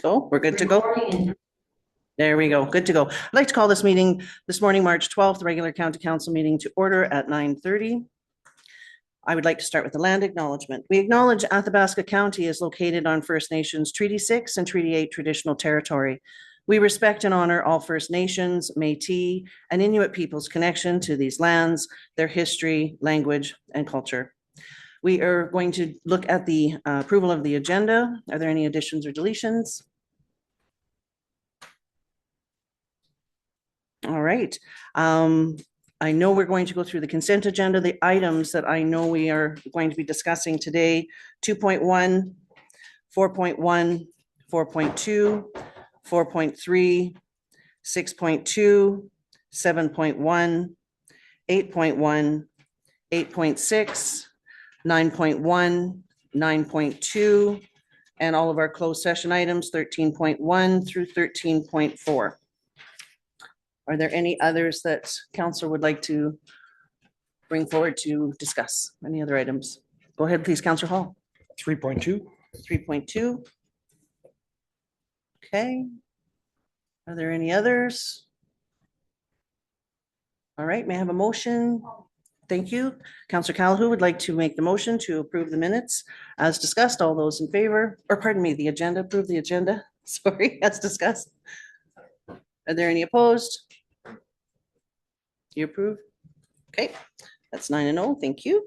Oh, we're good to go. There we go. Good to go. I'd like to call this meeting this morning, March 12th, regular county council meeting to order at 9:30. I would like to start with the land acknowledgement. We acknowledge Athabasca County is located on First Nations Treaty 6 and Treaty 8 traditional territory. We respect and honor all First Nations, Métis, and Inuit peoples' connection to these lands, their history, language, and culture. We are going to look at the approval of the agenda. Are there any additions or deletions? All right. I know we're going to go through the consent agenda, the items that I know we are going to be discussing today, 2.1, 4.1, 4.2, 4.3, 6.2, 7.1, 8.1, 8.6, 9.1, 9.2, and all of our closed session items, 13.1 through 13.4. Are there any others that council would like to bring forward to discuss? Any other items? Go ahead, please, Councillor Hall. 3.2. 3.2. Okay. Are there any others? All right, may I have a motion? Thank you. Councillor Calhoun would like to make the motion to approve the minutes as discussed. All those in favor, or pardon me, the agenda, approve the agenda. Sorry, as discussed. Are there any opposed? You approve? Okay, that's 9-0. Thank you.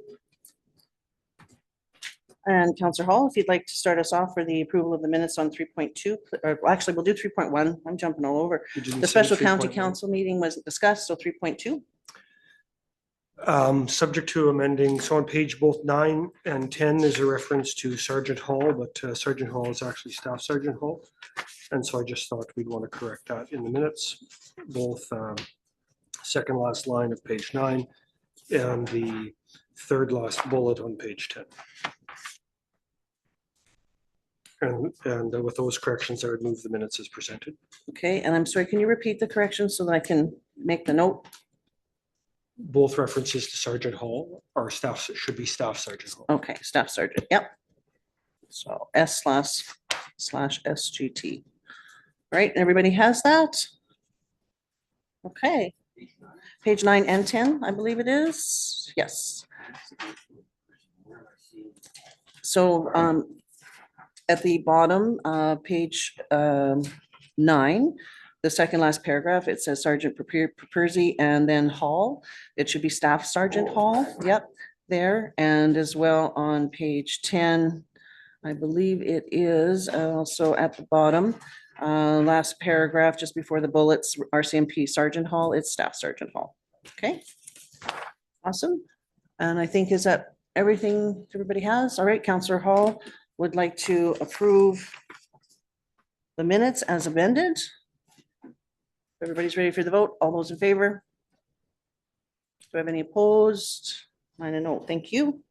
And Councillor Hall, if you'd like to start us off for the approval of the minutes on 3.2, or actually we'll do 3.1. I'm jumping all over. The special county council meeting wasn't discussed, so 3.2. Subject to amending, so on page both 9 and 10 is a reference to Sergeant Hall, but Sergeant Hall is actually Staff Sergeant Hall. And so I just thought we'd want to correct that in the minutes, both second last line of page 9 and the third last bullet on page 10. And with those corrections, I would move the minutes as presented. Okay, and I'm sorry, can you repeat the corrections so that I can make the note? Both references to Sergeant Hall are staff, should be Staff Sergeant Hall. Okay, Staff Sergeant, yep. So S//SGT. Right, everybody has that? Okay. Page 9 and 10, I believe it is. Yes. So at the bottom, page 9, the second last paragraph, it says Sergeant Perperzy and then Hall. It should be Staff Sergeant Hall. Yep, there. And as well on page 10, I believe it is also at the bottom, last paragraph, just before the bullets, RCMP Sergeant Hall, it's Staff Sergeant Hall. Okay, awesome. And I think is that everything everybody has? All right, Councillor Hall would like to approve the minutes as amended. Everybody's ready for the vote. All those in favor? Do we have any opposed? 9-0. Thank you.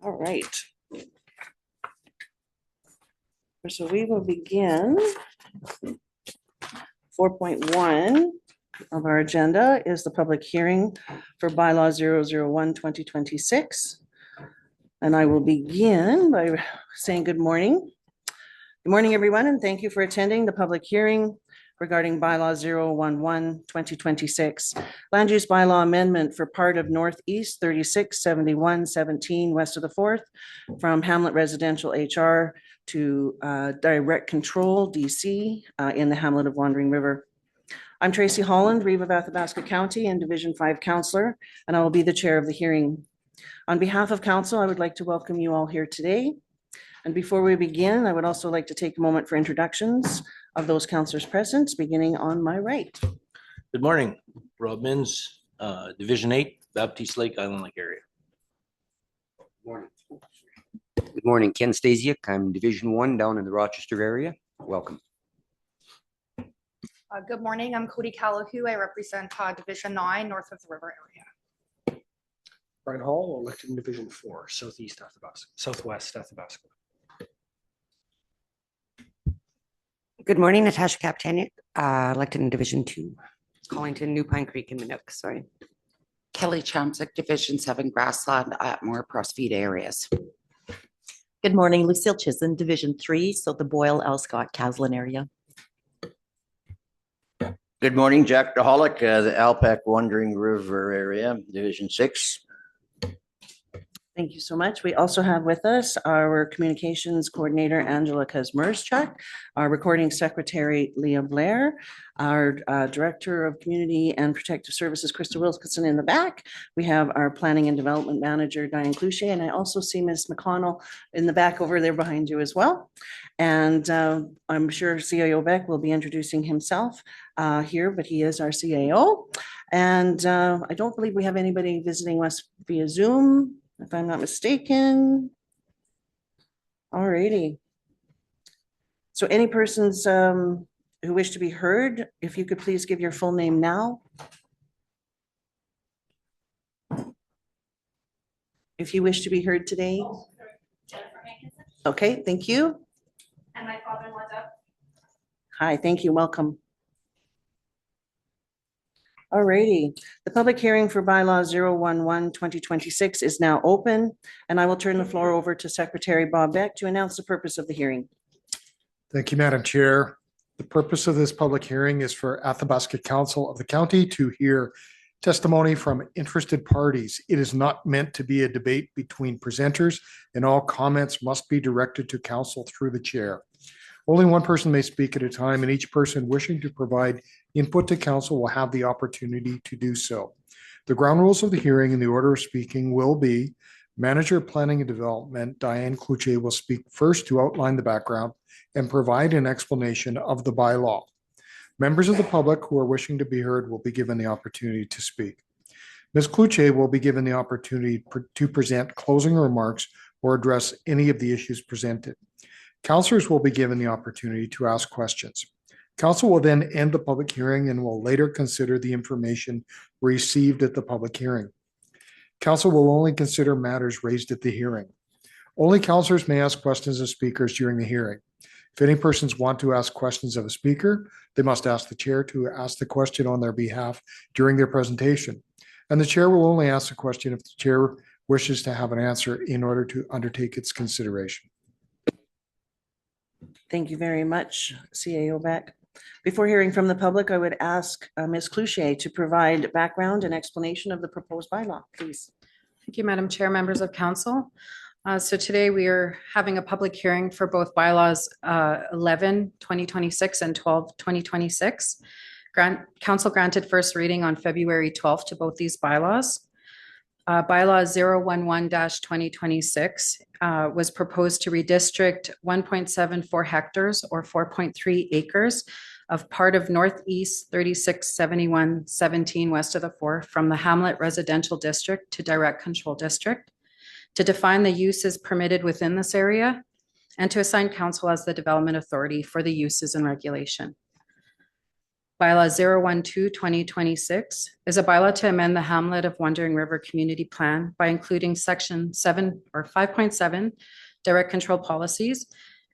All right. So we will begin. 4.1 of our agenda is the public hearing for bylaw 001-2026. And I will begin by saying good morning. Good morning, everyone, and thank you for attending the public hearing regarding bylaw 011-2026, land use bylaw amendment for part of Northeast 367117 west of the 4th from Hamlet Residential HR to Direct Control DC in the Hamlet of Wandering River. I'm Tracy Holland, Reeve of Athabasca County and Division 5 Councillor, and I will be the chair of the hearing. On behalf of council, I would like to welcome you all here today. And before we begin, I would also like to take a moment for introductions of those councillors present, beginning on my right. Good morning, Rob Mins, Division 8, Baptiste Lake, Island Lake area. Morning. Good morning, Ken Stasiuk. I'm Division 1 down in the Rochester area. Welcome. Good morning, I'm Cody Calahoo. I represent Division 9, north of the river area. Brian Hall, elected in Division 4, Southwest Athabasca. Good morning, Natasha Kaptaniuk, elected in Division 2, Collington, New Pine Creek, and Minnook. Sorry. Kelly Chomsik, Division 7, Grassland, Atmore, Prosvita areas. Good morning, Lucille Chisholm, Division 3, so the Boyle, Elscott, Caslin area. Good morning, Jack DeHolick, the Alpac Wandering River area, Division 6. Thank you so much. We also have with us our communications coordinator, Angela Kazmerschuk, our recording secretary, Leah Blair, our director of community and protective services, Krista Wilkinson in the back. We have our planning and development manager, Diane Cloutier, and I also see Ms. McConnell in the back over there behind you as well. And I'm sure CAO Beck will be introducing himself here, but he is our CAO. And I don't believe we have anybody visiting us via Zoom, if I'm not mistaken. All righty. So any persons who wish to be heard, if you could please give your full name now. If you wish to be heard today. Jennifer Hankinson. Okay, thank you. And my father-in-law, Doug. Hi, thank you. Welcome. All righty. The public hearing for bylaw 011-2026 is now open, and I will turn the floor over to Secretary Bob Beck to announce the purpose of the hearing. Thank you, Madam Chair. The purpose of this public hearing is for Athabasca Council of the County to hear testimony from interested parties. It is not meant to be a debate between presenters, and all comments must be directed to council through the chair. Only one person may speak at a time, and each person wishing to provide input to council will have the opportunity to do so. The ground rules of the hearing and the order of speaking will be: Manager of Planning and Development, Diane Cloutier, will speak first to outline the background and provide an explanation of the bylaw. Members of the public who are wishing to be heard will be given the opportunity to speak. Ms. Cloutier will be given the opportunity to present closing remarks or address any of the issues presented. Councillors will be given the opportunity to ask questions. Council will then end the public hearing and will later consider the information received at the public hearing. Council will only consider matters raised at the hearing. Only councillors may ask questions of speakers during the hearing. If any persons want to ask questions of a speaker, they must ask the chair to ask the question on their behalf during their presentation. And the chair will only ask the question if the chair wishes to have an answer in order to undertake its consideration. Thank you very much, CAO Beck. Before hearing from the public, I would ask Ms. Cloutier to provide background and explanation of the proposed bylaw, please. Thank you, Madam Chair, members of council. So today we are having a public hearing for both bylaws 11-2026 and 12-2026. Council granted first reading on February 12th to both these bylaws. Bylaw 011-2026 was proposed to redistrict 1.74 hectares or 4.3 acres of part of Northeast 3671-17 west of the 4 from the Hamlet Residential District to Direct Control District, to define the uses permitted within this area, and to assign council as the development authority for the uses and regulation. Bylaw 012-2026 is a bylaw to amend the Hamlet of Wandering River Community Plan by including section 7 or 5.7 direct control policies,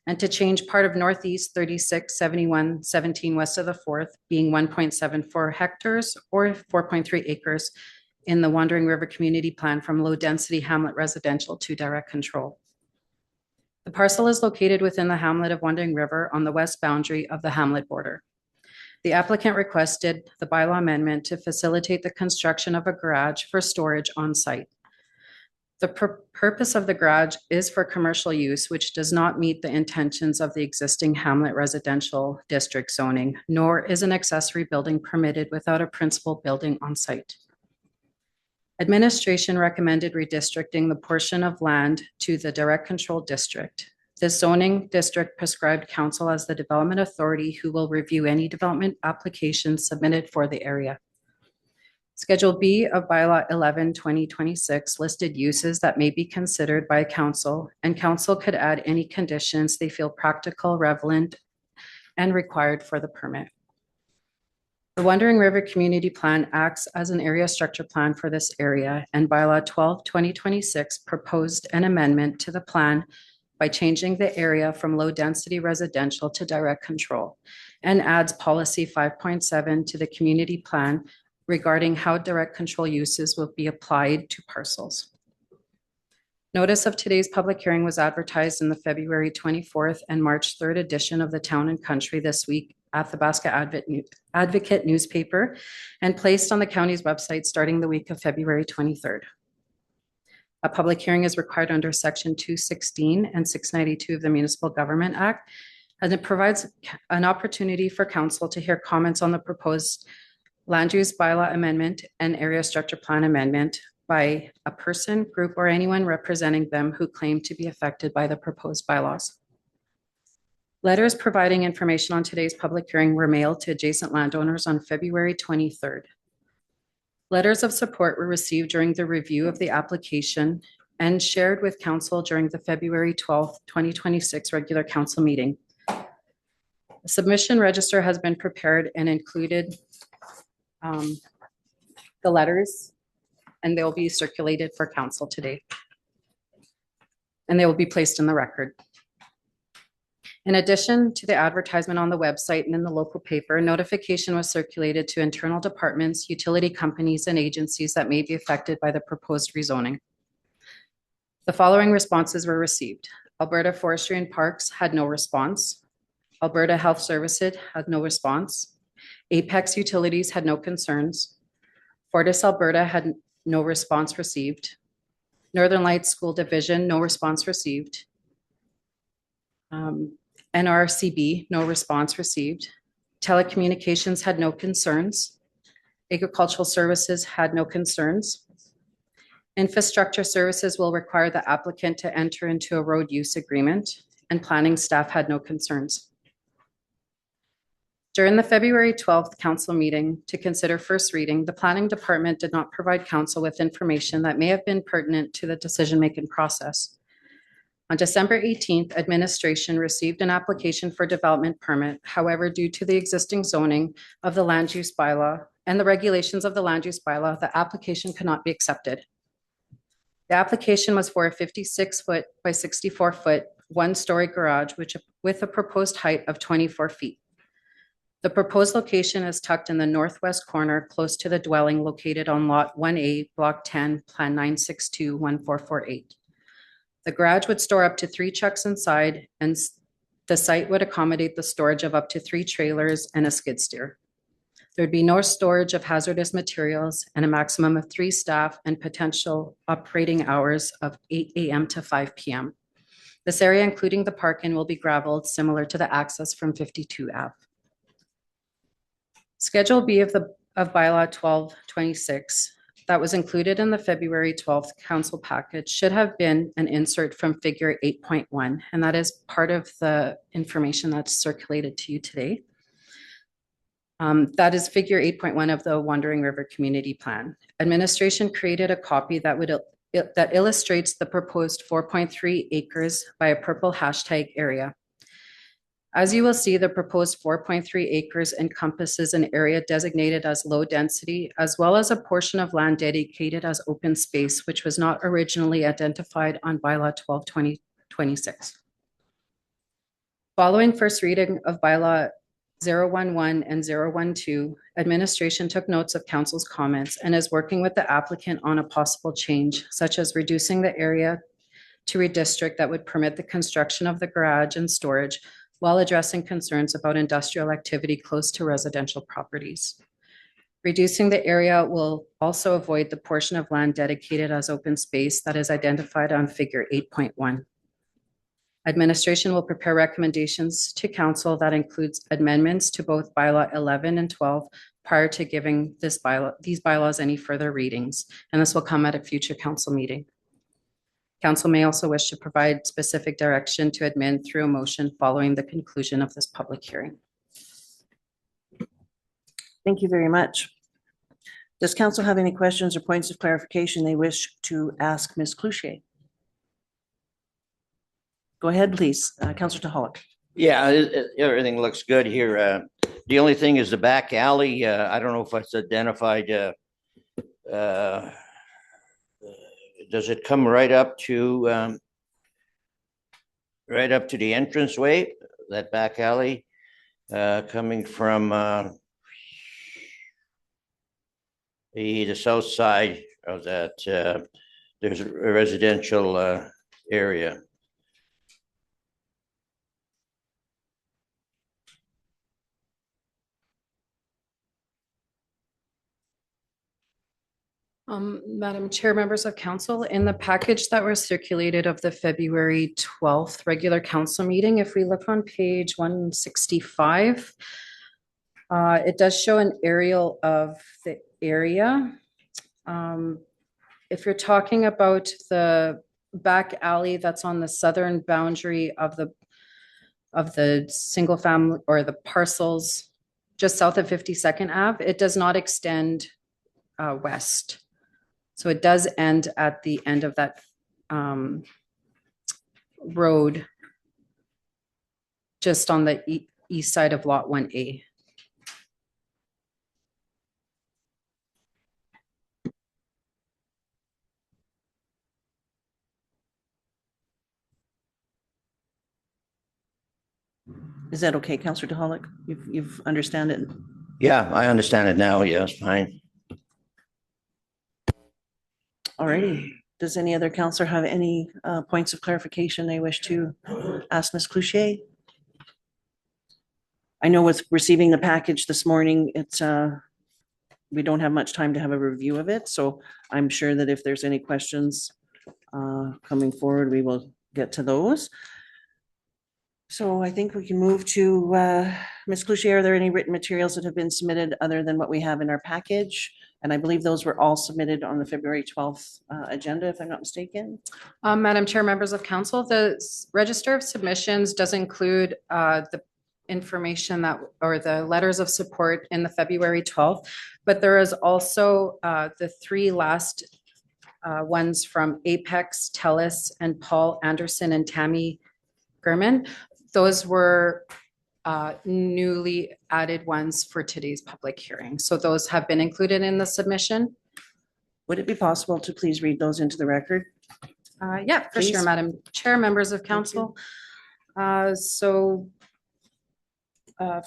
and to change part of Northeast 3671-17 west of the 4th being 1.74 hectares or 4.3 acres in the Wandering River Community Plan from low density Hamlet residential to direct control. The parcel is located within the Hamlet of Wandering River on the west boundary of the Hamlet border. The applicant requested the bylaw amendment to facilitate the construction of a garage for storage on site. The purpose of the garage is for commercial use, which does not meet the intentions of the existing Hamlet residential district zoning, nor is an accessory building permitted without a principal building on site. Administration recommended redistricting the portion of land to the direct control district. This zoning district prescribed council as the development authority who will review any development applications submitted for the area. Schedule B of bylaw 11-2026 listed uses that may be considered by council, and council could add any conditions they feel practical, relevant, and required for the permit. The Wandering River Community Plan acts as an area structure plan for this area, and bylaw 12-2026 proposed an amendment to the plan by changing the area from low density residential to direct control, and adds policy 5.7 to the community plan regarding how direct control uses will be applied to parcels. Notice of today's public hearing was advertised in the February 24th and March 3rd edition of the Town and Country This Week Athabasca Advocate newspaper and placed on the county's website starting the week of February 23rd. A public hearing is required under Section 216 and 692 of the Municipal Government Act, and it provides an opportunity for council to hear comments on the proposed land use bylaw amendment and area structure plan amendment by a person, group, or anyone representing them who claim to be affected by the proposed bylaws. Letters providing information on today's public hearing were mailed to adjacent landowners on February 23rd. Letters of support were received during the review of the application and shared with council during the February 12th, 2026 regular council meeting. The submission register has been prepared and included the letters, and they'll be circulated for council today. And they will be placed in the record. In addition to the advertisement on the website and in the local paper, notification was circulated to internal departments, utility companies, and agencies that may be affected by the proposed rezoning. The following responses were received. Alberta Forestry and Parks had no response. Alberta Health Services had no response. Apex Utilities had no concerns. Fortis Alberta had no response received. Northern Lights School Division, no response received. NRCB, no response received. Telecommunications had no concerns. Agricultural Services had no concerns. Infrastructure Services will require the applicant to enter into a road use agreement, and planning staff had no concerns. During the February 12th council meeting to consider first reading, the planning department did not provide council with information that may have been pertinent to the decision-making process. On December 18th, administration received an application for development permit. However, due to the existing zoning of the land use bylaw and the regulations of the land use bylaw, the application could not be accepted. The application was for a 56-foot by 64-foot, one-story garage, with a proposed height of 24 feet. The proposed location is tucked in the northwest corner, close to the dwelling located on Lot 1A, Block 10, Plan 962-1448. The garage would store up to 3 trucks inside, and the site would accommodate the storage of up to 3 trailers and a skid steer. There would be no storage of hazardous materials and a maximum of 3 staff and potential operating hours of 8 a.m. to 5 p.m. This area, including the parking, will be graveled, similar to the access from 52 Ave. Schedule B of bylaw 1226 that was included in the February 12th council package should have been an insert from figure 8.1, and that is part of the information that's circulated to you today. That is figure 8.1 of the Wandering River Community Plan. Administration created a copy that illustrates the proposed 4.3 acres by a purple hashtag area. As you will see, the proposed 4.3 acres encompasses an area designated as low density, as well as a portion of land dedicated as open space, which was not originally identified on bylaw 12/2026. Following first reading of bylaw 011 and 012, administration took notes of council's comments and is working with the applicant on a possible change, such as reducing the area to redistrict that would permit the construction of the garage and storage, while addressing concerns about industrial activity close to residential properties. Reducing the area will also avoid the portion of land dedicated as open space that is identified on figure 8.1. Administration will prepare recommendations to council that includes amendments to both bylaw 11 and 12 prior to giving these bylaws any further readings, and this will come at a future council meeting. Council may also wish to provide specific direction to admin through a motion following the conclusion of this public hearing. Thank you very much. Does council have any questions or points of clarification they wish to ask Ms. Cloutier? Go ahead, please. Councillor Tahalik. Yeah, everything looks good here. The only thing is the back alley. I don't know if it's identified. Does it come right up to the entranceway, that back alley, coming from the south side of that there's a residential area. Madam Chair, members of council, in the package that was circulated of the February 12th regular council meeting, if we look on page 165, it does show an aerial of the area. If you're talking about the back alley that's on the southern boundary of the single family or the parcels just south of 52nd Ave, it does not extend west. So it does end at the end of that road just on the east side of Lot 1A. Is that okay, Councillor DeHollick? You've understand it? Yeah, I understand it now. Yes, fine. All righty. Does any other councillor have any points of clarification they wish to ask Ms. Cloutier? I know with receiving the package this morning, it's we don't have much time to have a review of it, so I'm sure that if there's any questions coming forward, we will get to those. So I think we can move to Ms. Cloutier. Are there any written materials that have been submitted other than what we have in our package? And I believe those were all submitted on the February 12th agenda, if I'm not mistaken. Madam Chair, members of council, the register of submissions does include the information that, or the letters of support in the February 12th, but there is also the three last ones from Apex, TELUS, and Paul Anderson and Tammy Gurman. Those were newly added ones for today's public hearing. So those have been included in the submission. Would it be possible to please read those into the record? Yeah, for sure, Please. Madam Chair, members of council.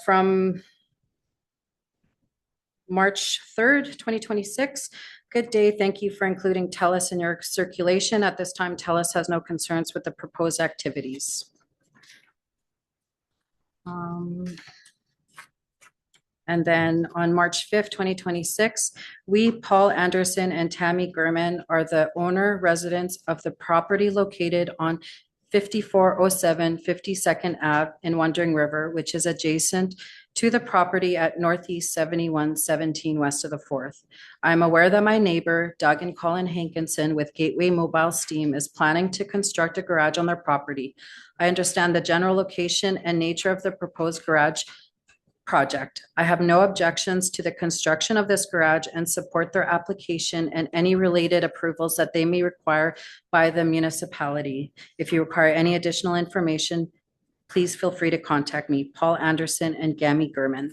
From March 3rd, 2026. Good day. Thank you for including TELUS in your circulation. At this time, TELUS has no concerns with the proposed activities. And then on March 5th, 2026, we, Paul Anderson and Tammy Gurman, are the owner residents of the property located on 5407 52nd Ave in Wandering River, which is adjacent to the property at Northeast 7117 west of the 4th. I'm aware that my neighbor, Doug and Colin Hankinson with Gateway Mobile Steam, is planning to construct a garage on their property. I understand the general location and nature of the proposed garage project. I have no objections to the construction of this garage and support their application and any related approvals that they may require by the municipality. If you require any additional information, please feel free to contact me, Paul Anderson and Gammy Gurman.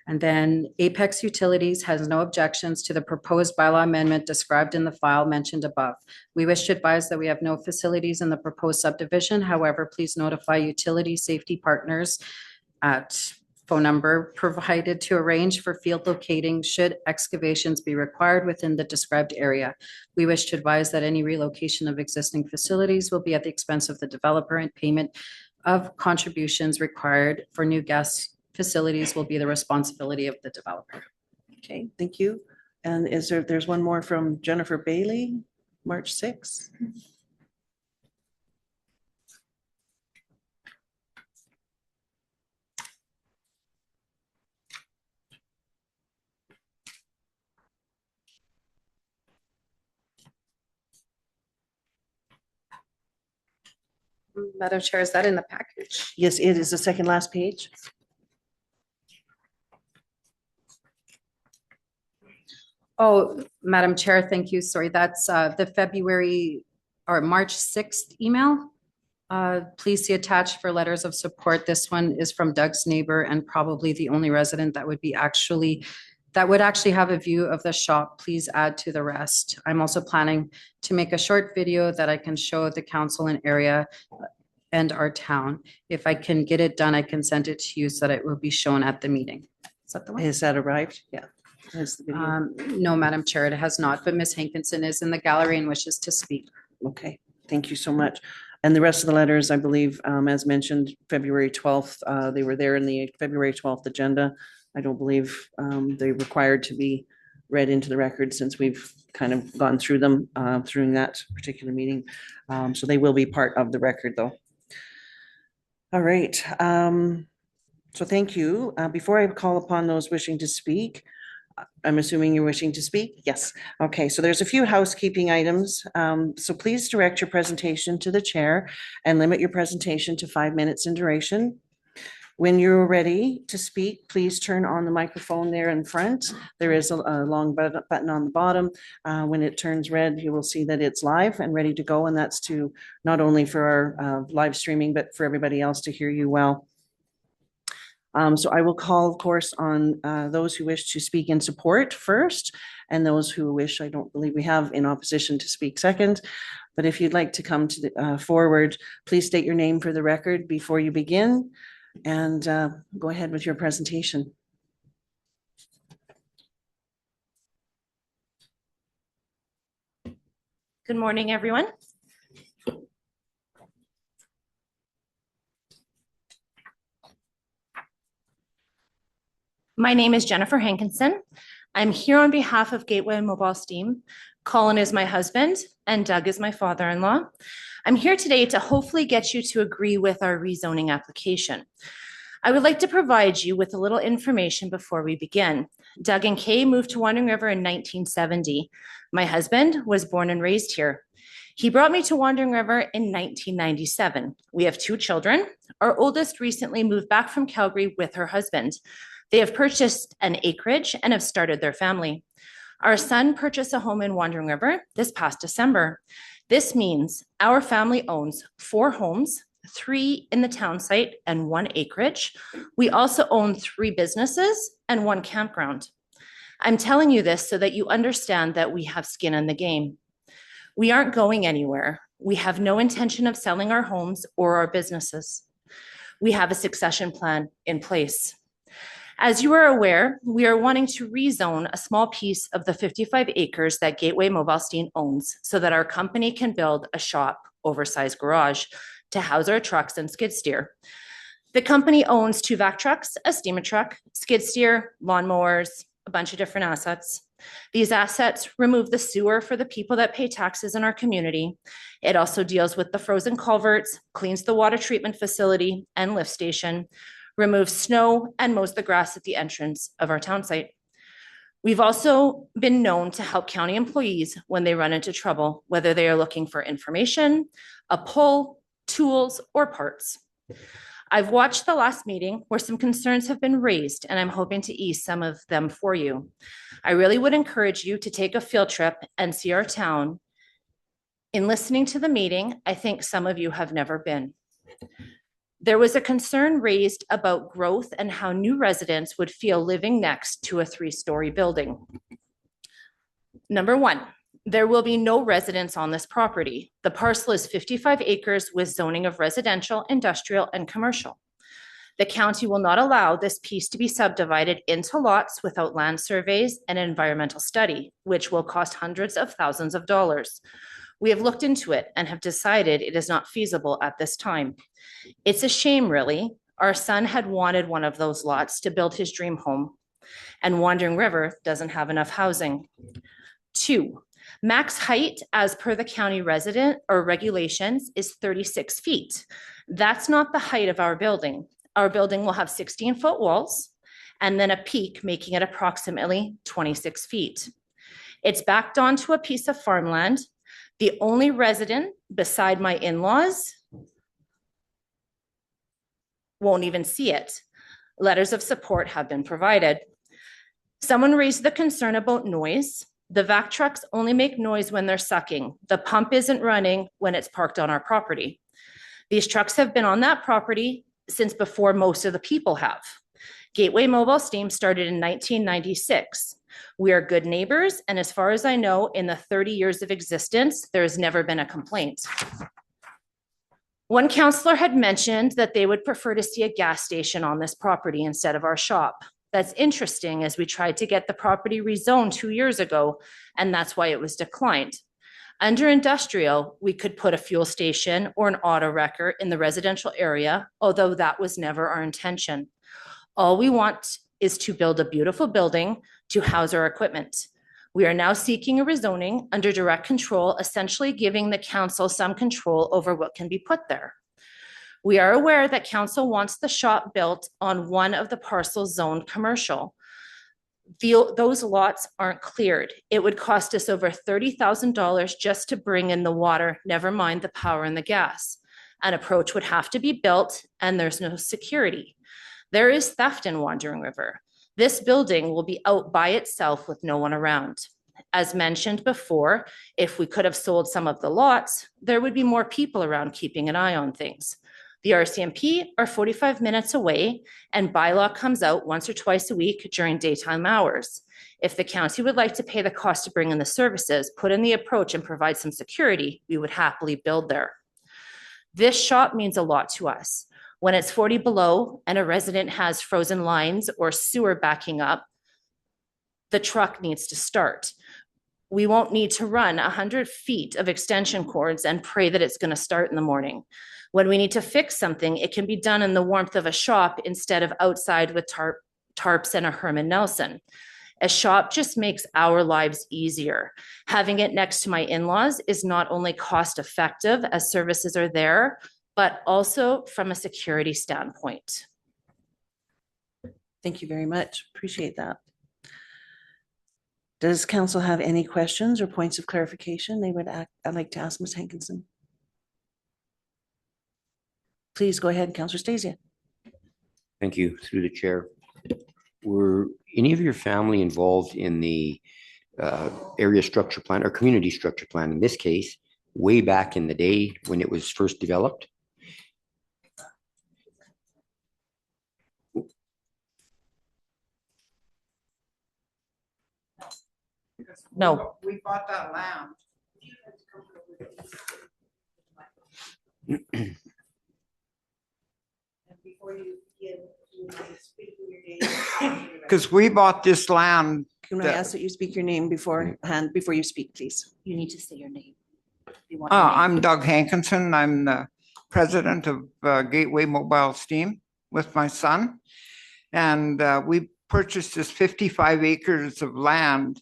And then Apex Utilities has no objections to the proposed bylaw amendment described in the file mentioned above. We wish to advise that we have no facilities in the proposed subdivision. However, please notify utility safety partners at phone number provided to arrange for field locating should excavations be required within the described area. We wish to advise that any relocation of existing facilities will be at the expense of the developer, and payment of contributions required for new gas facilities will be the responsibility of the developer. Okay, thank you. And there's one more from Jennifer Bailey, March 6th. Madam Chair, is that in the package? Yes, it is the second last page. Oh, Madam Chair, thank you. Sorry, that's the February or March 6th email. Please see attached for letters of support. This one is from Doug's neighbor and probably the only resident that would actually have a view of the shop. Please add to the rest. I'm also planning to make a short video that I can show the council and area and our town. If I can get it done, I can send it to you so that it will be shown at the meeting. Is that the one? Has that arrived? Yeah. Has the video? No, Madam Chair, it has not, but Ms. Hankinson is in the gallery and wishes to speak. Okay, thank you so much. And the rest of the letters, I believe, as mentioned, February 12th, they were there in the February 12th agenda. I don't believe they're required to be read into the record since we've kind of gone through them through that particular meeting. So they will be part of the record, though. All right. So thank you. Before I call upon those wishing to speak, I'm assuming you're wishing to speak? Yes. Okay, so there's a few housekeeping items. So please direct your presentation to the chair and limit your presentation to 5 minutes in duration. When you're ready to speak, please turn on the microphone there in front. There is a long button on the bottom. When it turns red, you will see that it's live and ready to go. And that's to not only for our live streaming, but for everybody else to hear you well. So I will call, of course, on those who wish to speak in support first, and those who wish, I don't believe we have, in opposition to speak second. But if you'd like to come to the forward, please state your name for the record before you begin, and go ahead with your presentation. Good morning, everyone. My name is Jennifer Hankinson. I'm here on behalf of Gateway Mobile Steam. Colin is my husband and Doug is my father-in-law. I'm here today to hopefully get you to agree with our rezoning application. I would like to provide you with a little information before we begin. Doug and Kay moved to Wandering River in 1970. My husband was born and raised here. He brought me to Wandering River in 1997. We have 2 children. Our oldest recently moved back from Calgary with her husband. They have purchased an acreage and have started their family. Our son purchased a home in Wandering River this past December. This means our family owns 4 homes, 3 in the town site and 1 acreage. We also own 3 businesses and 1 campground. I'm telling you this so that you understand that we have skin in the game. We aren't going anywhere. We have no intention of selling our homes or our businesses. We have a succession plan in place. As you are aware, we are wanting to rezone a small piece of the 55 acres that Gateway Mobile Steam owns so that our company can build a shop, oversized garage to house our trucks and skid steer. The company owns 2 vac trucks, a steamer truck, skid steer, lawnmowers, a bunch of different assets. These assets remove the sewer for the people that pay taxes in our community. It also deals with the frozen culverts, cleans the water treatment facility and lift station, removes snow, and mows the grass at the entrance of our town site. We've also been known to help county employees when they run into trouble, whether they are looking for information, a pull, tools, or parts. I've watched the last meeting where some concerns have been raised, and I'm hoping to ease some of them for you. I really would encourage you to take a field trip and see our town. In listening to the meeting, I think some of you have never been. There was a concern raised about growth and how new residents would feel living next to a 3-story building. Number 1, there will be no residents on this property. The parcel is 55 acres with zoning of residential, industrial, and commercial. The county will not allow this piece to be subdivided into lots without land surveys and environmental study, which will cost hundreds of thousands of dollars. We have looked into it and have decided it is not feasible at this time. It's a shame, really. Our son had wanted one of those lots to build his dream home, and Wandering River doesn't have enough housing. 2, max height as per the county resident or regulations is 36 feet. That's not the height of our building. Our building will have 16-foot walls and then a peak, making it approximately 26 feet. It's backed onto a piece of farmland. The only resident beside my in-laws won't even see it. Letters of support have been provided. Someone raised the concern about noise. The vac trucks only make noise when they're sucking. The pump isn't running when it's parked on our property. These trucks have been on that property since before most of the people have. Gateway Mobile Steam started in 1996. We are good neighbors, and as far as I know, in the 30 years of existence, there has never been a complaint. One counselor had mentioned that they would prefer to see a gas station on this property instead of our shop. That's interesting as we tried to get the property rezoned 2 years ago, and that's why it was declined. Under industrial, we could put a fuel station or an auto wrecker in the residential area, although that was never our intention. All we want is to build a beautiful building to house our equipment. We are now seeking a rezoning under direct control, essentially giving the council some control over what can be put there. We are aware that council wants the shop built on one of the parcels zoned commercial. Those lots aren't cleared. It would cost us over $30,000 just to bring in the water, never mind the power and the gas. An approach would have to be built and there's no security. There is theft in Wandering River. This building will be out by itself with no one around. As mentioned before, if we could have sold some of the lots, there would be more people around keeping an eye on things. The RCMP are 45 minutes away and bylaw comes out once or twice a week during daytime hours. If the county would like to pay the cost to bring in the services, put in the approach and provide some security, we would happily build there. This shop means a lot to us. When it's 40 below and a resident has frozen lines or sewer backing up, the truck needs to start. We won't need to run 100 feet of extension cords and pray that it's going to start in the morning. When we need to fix something, it can be done in the warmth of a shop instead of outside with tarps and a Herman Nelson. A shop just makes our lives easier. Having it next to my in-laws is not only cost effective as services are there, but also from a security standpoint. Thank you very much. Appreciate that. Does council have any questions or points of clarification I'd like to ask Ms. Hankinson? Please go ahead, Councillor Stasia. Thank you, through the chair. Were any of your family involved in the area structure plan or community structure plan, in this case, way back in the day when it was first developed? No. We bought that land. Because we bought this land. Can I ask that you speak your name beforehand, before you speak, please? You need to say your name. You want your name. I'm Doug Hankinson. I'm the president of Gateway Mobile Steam with my son. And we purchased this 55 acres of land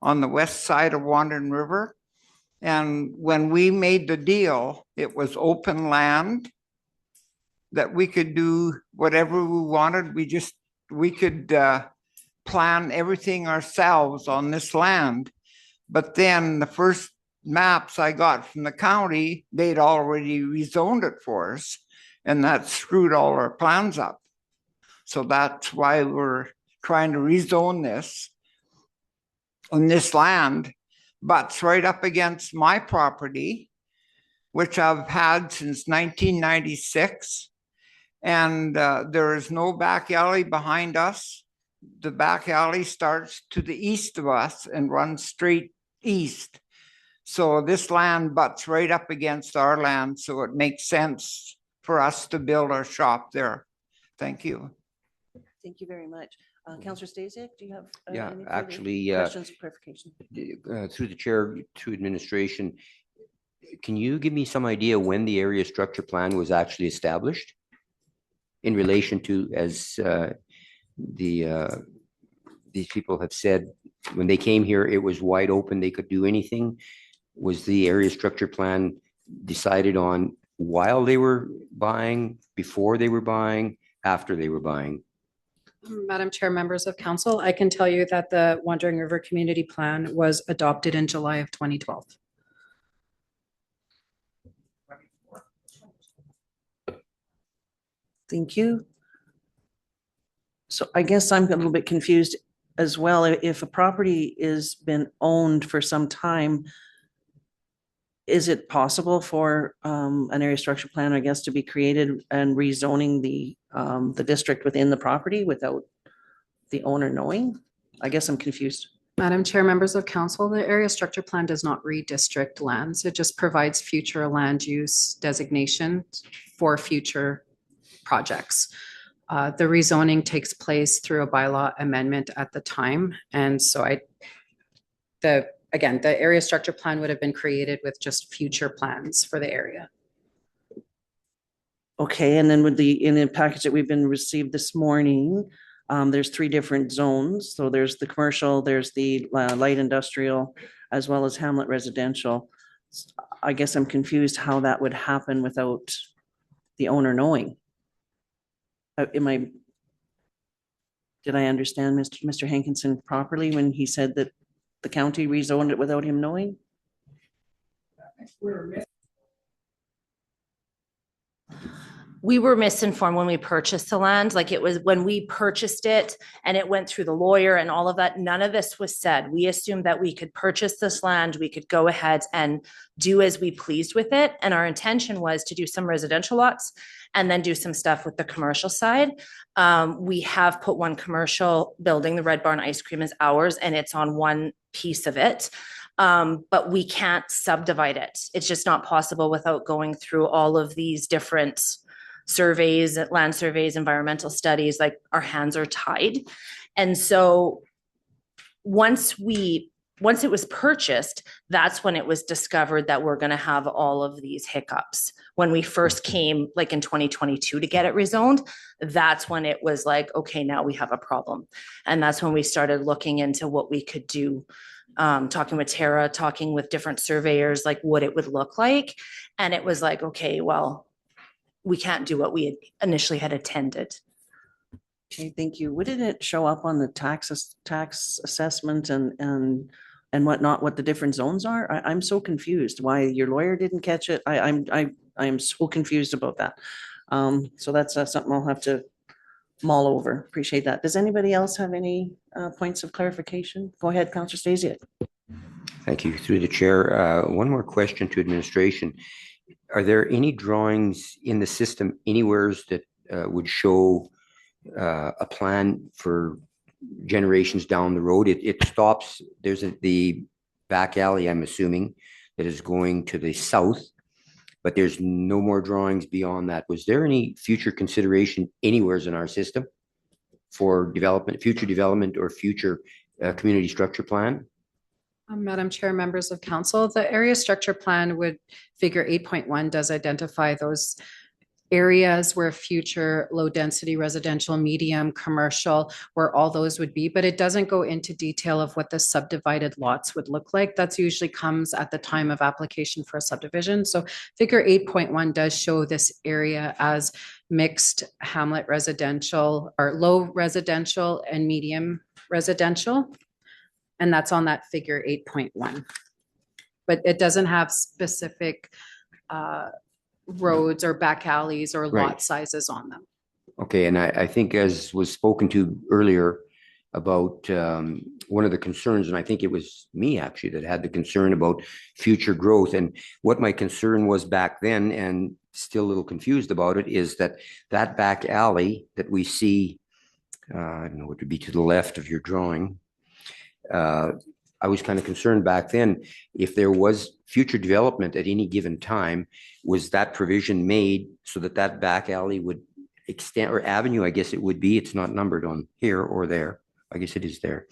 on the west side of Wandering River. And when we made the deal, it was open land that we could do whatever we wanted. We could plan everything ourselves on this land. But then the first maps I got from the county, they'd already rezoned it for us, and that screwed all our plans up. So that's why we're trying to rezone this on this land, but it's right up against my property, which I've had since 1996. And there is no back alley behind us. The back alley starts to the east of us and runs straight east. So this land butts right up against our land, so it makes sense for us to build our shop there. Thank you. Thank you very much. Councillor Stasiak, do you have? Yeah, any further actually, questions or clarification? Through the chair to administration, can you give me some idea when the area structure plan was actually established in relation to, as these people have said, when they came here, it was wide open, they could do anything? Was the area structure plan decided on while they were buying, before they were buying, after they were buying? Madam Chair, members of council, I can tell you that the Wandering River Community Plan was adopted in July of 2012. Thank you. So I guess I'm a little bit confused as well. If a property is been owned for some time, is it possible for an area structure plan, I guess, to be created and rezoning the district within the property without the owner knowing? I guess I'm confused. Madam Chair, members of council, the area structure plan does not redistrict lands. It just provides future land use designation for future projects. The rezoning takes place through a bylaw amendment at the time. And so the area structure plan would have been created with just future plans for the area. Okay, and then in the package that we've been received this morning, there's 3 different zones. So there's the commercial, there's the light industrial, as well as Hamlet residential. I guess I'm confused how that would happen without the owner knowing. Did I understand Mr. Hankinson properly when he said that the county rezoned it without him knowing? We were misinformed when we purchased the land. Like, it was when we purchased it and it went through the lawyer and all of that, none of this was said. We assumed that we could purchase this land, we could go ahead and do as we pleased with it. And our intention was to do some residential lots and then do some stuff with the commercial side. We have put one commercial building, the Red Barn Ice Cream is ours, and it's on one piece of it. But we can't subdivide it. It's just not possible without going through all of these different surveys, land surveys, environmental studies. Like, our hands are tied. And so once it was purchased, that's when it was discovered that we're going to have all of these hiccups. When we first came, like in 2022, to get it rezoned, that's when it was like, okay, now we have a problem. And that's when we started looking into what we could do, talking with Tara, talking with different surveyors, like what it would look like. And it was like, okay, well, we can't do what we had initially had intended. Okay, thank you. Wouldn't it show up on the tax assessment and whatnot, what the different zones are? I'm so confused why your lawyer didn't catch it. I am so confused about that. So that's something I'll have to mull over. Appreciate that. Does anybody else have any points of clarification? Go ahead, Councillor Stasiak. Thank you. Through the chair, one more question to administration. Are there any drawings in the system anywheres that would show a plan for generations down the road? It stops, there's the back alley, I'm assuming, that is going to the south, but there's no more drawings beyond that. Was there any future consideration anywheres in our system for development, future development or future community structure plan? Madam Chair, members of council, the area structure plan would figure 8.1 does identify those areas where future low density residential, medium, commercial, where all those would be, but it doesn't go into detail of what the subdivided lots would look like. That's usually comes at the time of application for a subdivision. So figure 8.1 does show this area as mixed hamlet residential or low residential and medium residential. And that's on that figure 8.1. But it doesn't have specific roads or back alleys or Right. lot sizes on them. Okay, and I think as was spoken to earlier about one of the concerns, and I think it was me actually that had the concern about future growth. And what my concern was back then, and still a little confused about it, is that that back alley that we see, I don't know what would be to the left of your drawing. I was kind of concerned back then if there was future development at any given time, was that provision made so that that back alley would extend, or avenue, I guess it would be, it's not numbered on here or there. I guess it is there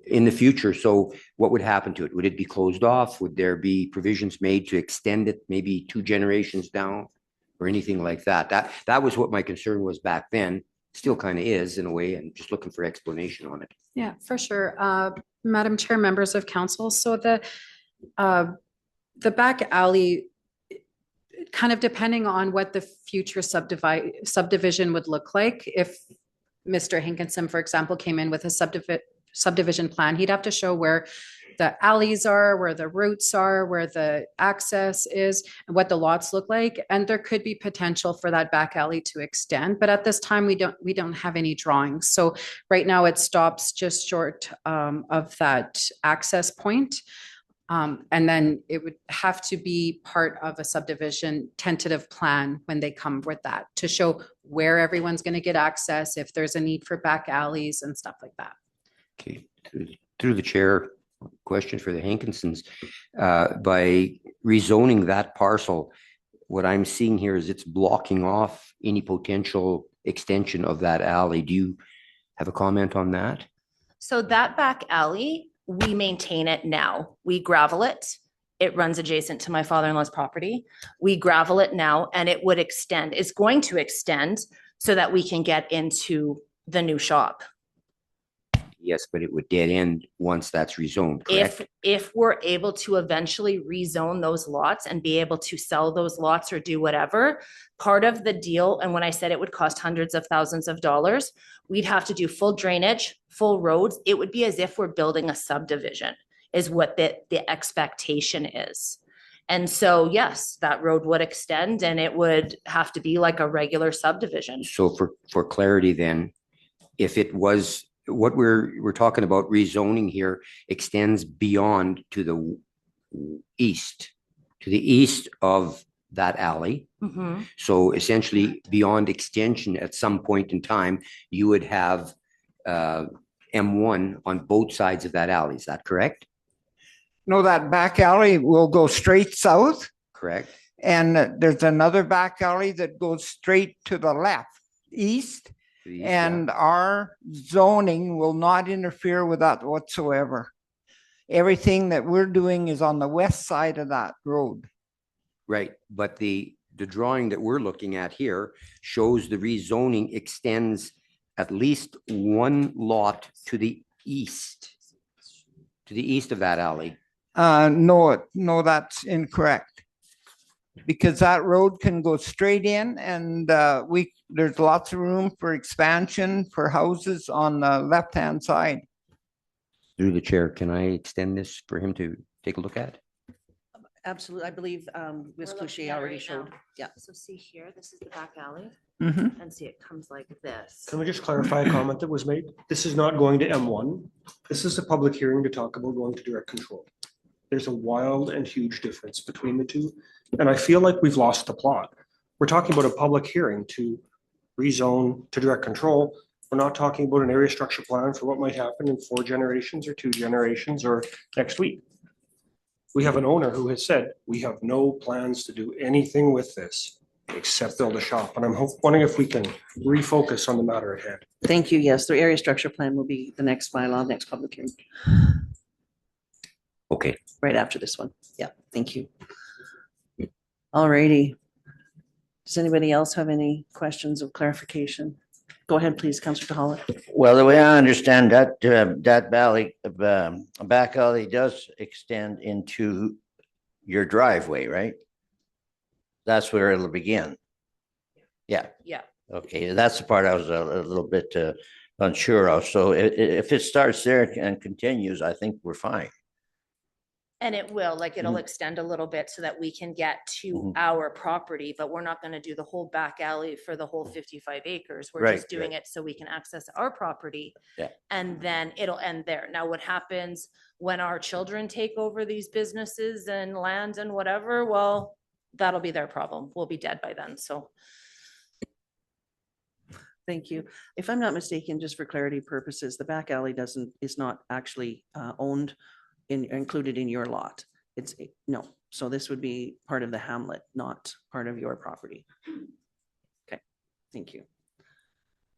in the future. So what would happen to it? Would it be closed off? Would there be provisions made to extend it maybe 2 generations down or anything like that? That was what my concern was back then. Still kind of is in a way, and just looking for explanation on it. Yeah, for sure. Madam Chair, members of council. So the back alley, kind of depending on what the future subdivision would look like. If Mr. Hankinson, for example, came in with a subdivision plan, he'd have to show where the alleys are, where the routes are, where the access is, and what the lots look like. And there could be potential for that back alley to extend, but at this time we don't have any drawings. So right now it stops just short of that access point. And then it would have to be part of a subdivision tentative plan when they come with that to show where everyone's going to get access, if there's a need for back alleys and stuff like that. Okay, through the chair, question for the Hankinsons. By rezoning that parcel, what I'm seeing here is it's blocking off any potential extension of that alley. Do you have a comment on that? So that back alley, we maintain it now. We gravel it. It runs adjacent to my father-in-law's property. We gravel it now and it would extend. It's going to extend so that we can get into the new shop. Yes, but it would dead end once that's rezoned, correct? If we're able to eventually rezone those lots and be able to sell those lots or do whatever, part of the deal, and when I said it would cost hundreds of thousands of dollars, we'd have to do full drainage, full roads. It would be as if we're building a subdivision is what the expectation is. And so, yes, that road would extend and it would have to be like a regular subdivision. So for clarity then, if it was, what we're talking about rezoning here extends beyond to the east of that alley. Mm-hmm. So essentially beyond extension at some point in time, you would have M1 on both sides of that alley. Is that correct? No, that back alley will go straight south. Correct. And there's another back alley that goes straight to the left, east. And our zoning will not interfere with that whatsoever. Everything that we're doing is on the west side of that road. Right, but the drawing that we're looking at here shows the rezoning extends at least one lot to the east of that alley. No, that's incorrect. Because that road can go straight in and there's lots of room for expansion for houses on the left-hand side. Through the chair, can I extend this for him to take a look at? Absolutely. I believe Ms. Cloutier already showed. Yeah. So see here, this is the back alley Mhm. and see it comes like this. Can we just clarify a comment that was made? This is not going to M1. This is a public hearing to talk about going to direct control. There's a wild and huge difference between the two. And I feel like we've lost the plot. We're talking about a public hearing to rezone to direct control. We're not talking about an area structure plan for what might happen in 4 generations or 2 generations or next week. We have an owner who has said, we have no plans to do anything with this except build a shop. And I'm wondering if we can refocus on the matter at hand. Thank you. Yes, the area structure plan will be the next bylaw, next public hearing, Okay. right after this one. Yeah, thank you. All righty. Does anybody else have any questions of clarification? Go ahead, please, Councillor DeHoller. Well, the way I understand that, that valley, back alley does extend into your driveway, right? That's where it'll begin. Yeah. Yeah. Okay, that's the part I was a little bit unsure of. So if it starts there and continues, I think we're fine. And it will, like, it'll extend a little bit so that we can get to our property, but we're not gonna do the whole back alley for the whole 55 acres. We're Right, just doing right. it so we can access our property. Yeah. And then it'll end there. Now, what happens when our children take over these businesses and land and whatever, well, that'll be their problem. We'll be dead by then, so. Thank you. If I'm not mistaken, just for clarity purposes, the back alley is not actually owned included in your lot. No. So this would be part of the hamlet, not part of your property. Okay, thank you.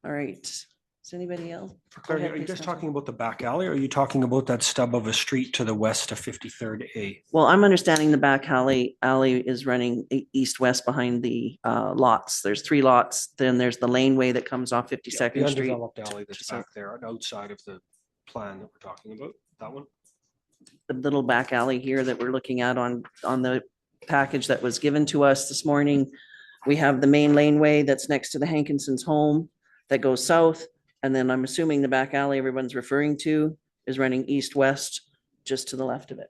All right. Is anybody else? For Go clarity, ahead, are you please, just Councillor. talking about the back alley or are you talking about that stub of a street to the west of 53rd A? Well, I'm understanding the back alley is running east-west behind the lots. There's 3 lots. Then there's the laneway that comes off 52nd The Street. undeveloped alley that's back there outside of the plan that we're talking about, that one? The little back alley here that we're looking at on the package that was given to us this morning. We have the main laneway that's next to the Hankinson's home that goes south. And then I'm assuming the back alley everyone's referring to is running east-west just to the left of it.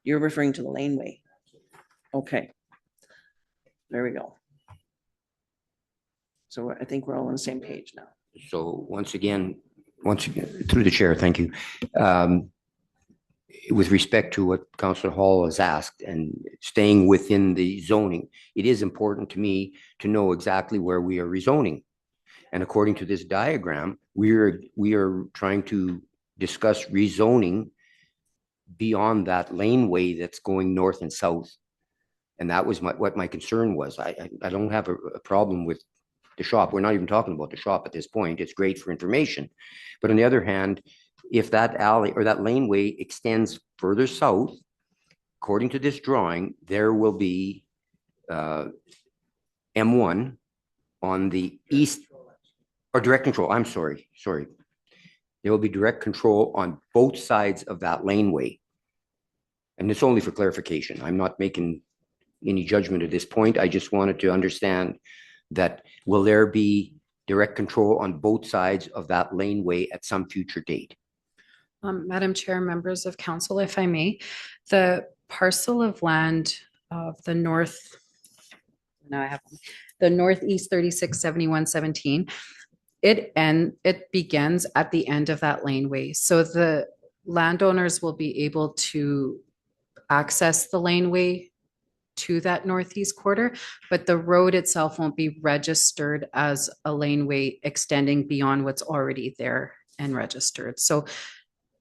You're referring to the laneway. Okay. There we go. So I think we're all on the same page now. So once again, through the chair, thank you. With respect to what Councillor Hall has asked and staying within the zoning, it is important to me to know exactly where we are rezoning. And according to this diagram, we are trying to discuss rezoning beyond that laneway that's going north and south And that was what my concern was. I don't have a problem with the shop. We're not even talking about the shop at this point. It's great for information. But on the other hand, if that alley or that laneway extends further south, according to this drawing, there will be M1 on the east, or direct control. I'm sorry. There will be direct control on both sides of that laneway. And it's only for clarification. I'm not making any judgment at this point. I just wanted to understand that will there be direct control on both sides of that laneway at some future date? Madam Chair, members of council, if I may, the parcel of land of the north, now I have the northeast 367117, it begins at the end of that laneway. So the landowners will be able to access the laneway to that northeast quarter, but the road itself won't be registered as a laneway extending beyond what's already there and registered. So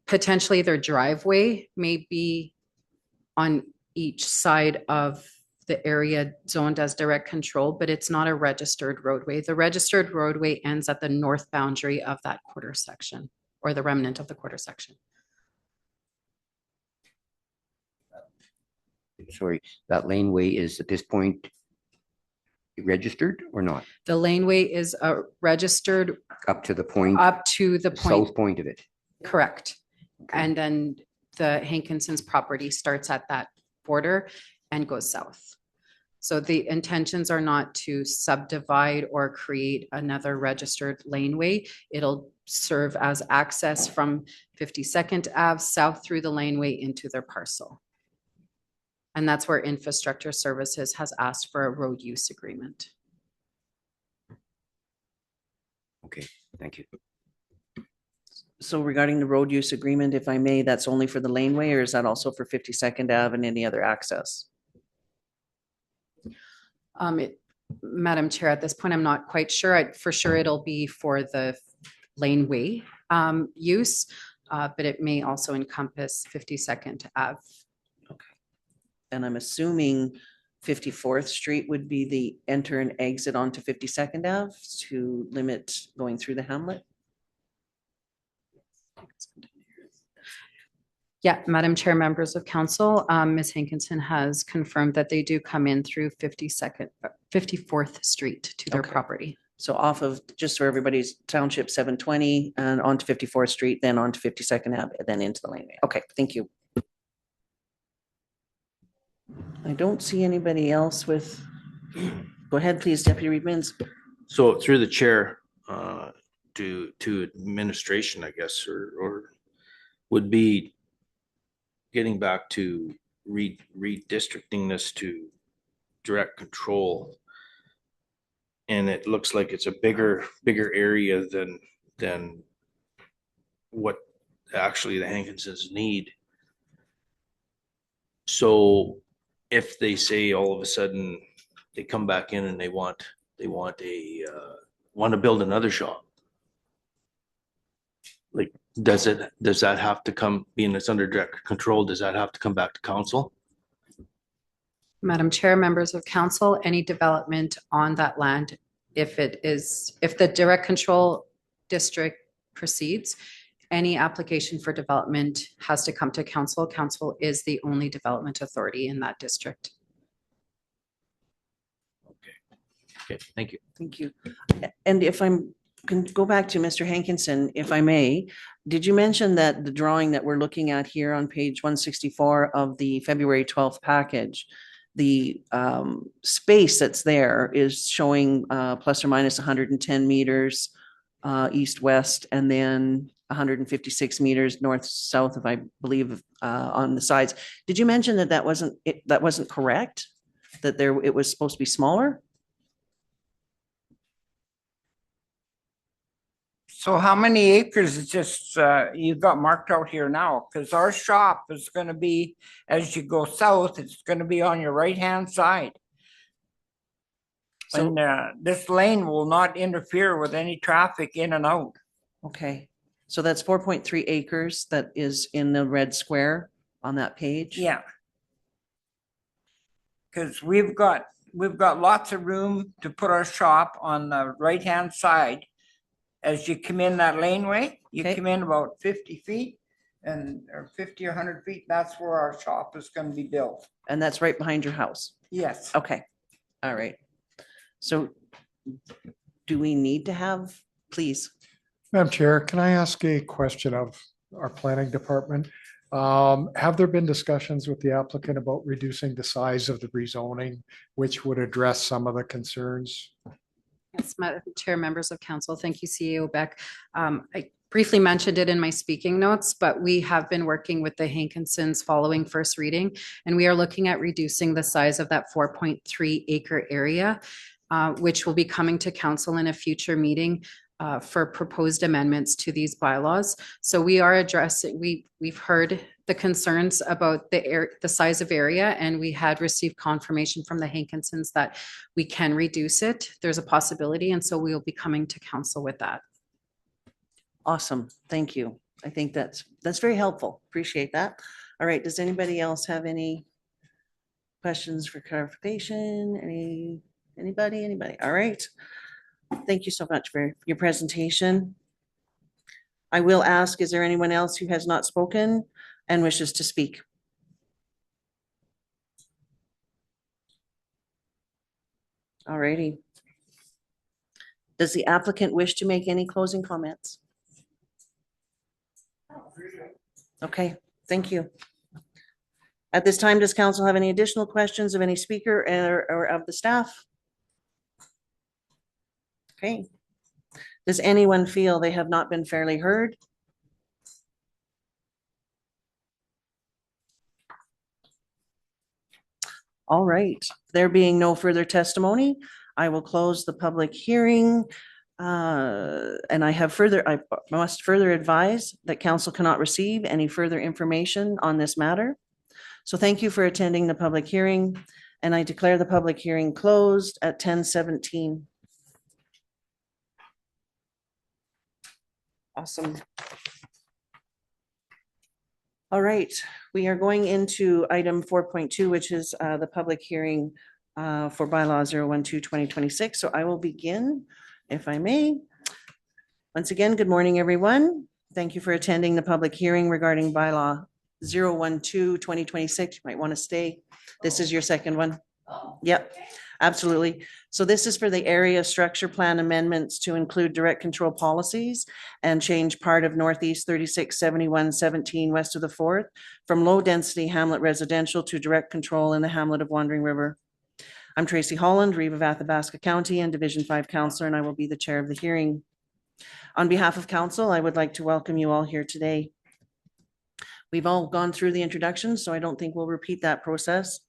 potentially their driveway may be on each side of the area zoned as direct control, but it's not a registered roadway. The registered roadway ends at the north boundary of that quarter section, or the remnant of the quarter section. Sorry, that laneway is at this point registered or not? The laneway is registered Up to the point, up to the point, south point of it. correct. Okay. And then the Hankinson's property starts at that border and goes south. So the intentions are not to subdivide or create another registered laneway. It'll serve as access from 52nd Ave south through the laneway into their parcel. And that's where Infrastructure Services has asked for a road use agreement. Okay, thank you. So regarding the road use agreement, if I may, that's only for the laneway, or is that also for 52nd Ave and any other access? Madam Chair, at this point, I'm not quite sure. For sure, it'll be for the laneway use, but it may also encompass 52nd Ave. And I'm assuming 54th Street would be the enter and exit onto 52nd Ave to limit going through the hamlet? Yeah, Madam Chair, members of council, Ms. Hankinson has confirmed that they do come in through 54th Street to their Okay. property. So off of, just so everybody's Township 720 and onto 54th Street, then onto 52nd Ave, and then into the laneway. Okay, thank you. I don't see anybody else with, go ahead, please, Deputy Reed-Mins. So through the chair, to administration, I guess, or would be getting back to redistricting this to direct control. And it looks like it's a bigger area than what actually the Hankinsons need. So if they say all of a sudden they come back in and they want to build another shop, like, does that have to come, being it's under direct control, does that have to come back to council? Madam Chair, members of council, any development on that land, if the direct control district proceeds, any application for development has to come to council. Council is the only development authority in that district. Okay, thank you. Thank you. And if can go back to Mr. Hankinson, if I may, did you mention that the drawing that we're looking at here on page 164 of the February 12th package, the space that's there is showing plus or minus 110 meters east-west, and then 156 meters north-south, if I believe, on the sides. Did you mention that that wasn't correct? That it was supposed to be smaller? So how many acres is just, you've got marked out here now? Because our shop is gonna be, as you go south, it's gonna be on your right-hand side. So, And this lane will not interfere with any traffic in and out. okay, so that's 4.3 acres that is in the red square on that page? Yeah. Because we've got lots of room to put our shop on the right-hand side. As you come in that laneway, you Okay. come in about 50 feet or 50 or 100 feet, that's where our shop is going to be built. And that's right behind your house. Yes. Okay, all right. So do we need to have, please? Madam Chair, can I ask a question of our planning department? Have there been discussions with the applicant about reducing the size of the rezoning, which would address some of the concerns? Yes, Madam Chair, members of council, thank you, CEO Beck. I briefly mentioned it in my speaking notes, but we have been working with the Hankinsons following first reading, and we are looking at reducing the size of that 4.3 acre area, which will be coming to council in a future meeting for proposed amendments to these bylaws. So we are addressing, we've heard the concerns about the size of area, and we had received confirmation from the Hankinsons that we can reduce it. There's a possibility, and so we'll be coming to council with that. Awesome, thank you. I think that's very helpful. Appreciate that. All right, does anybody else have any questions for clarification? Anybody? All right. Thank you so much for your presentation. I will ask, is there anyone else who has not spoken and wishes to speak? All righty. Does the applicant wish to make any closing comments? Okay, thank you. At this time, does council have any additional questions of any speaker or of the staff? Okay. Does anyone feel they have not been fairly heard? All right, there being no further testimony, I will close the public hearing. And I must further advise that council cannot receive any further information on this matter. So thank you for attending the public hearing, and I declare the public hearing closed at 10:17. Awesome. All right, we are going into item 4.2, which is the public hearing for bylaw 012-2026. So I will begin, if I may. Once again, good morning, everyone. Thank you for attending the public hearing regarding bylaw 012-2026. You might want to stay. This is your second one. Yep, absolutely. So this is for the area structure plan amendments to include direct control policies and change part of Northeast 367117 west of the 4th from low density hamlet residential to direct control in the hamlet of Wandering River. I'm Tracy Holland, Reeve of Athabasca County and Division 5 Counselor, and I will be the chair of the hearing. On behalf of council, I would like to welcome you all here today. We've all gone through the introduction, so I don't think we'll repeat that process.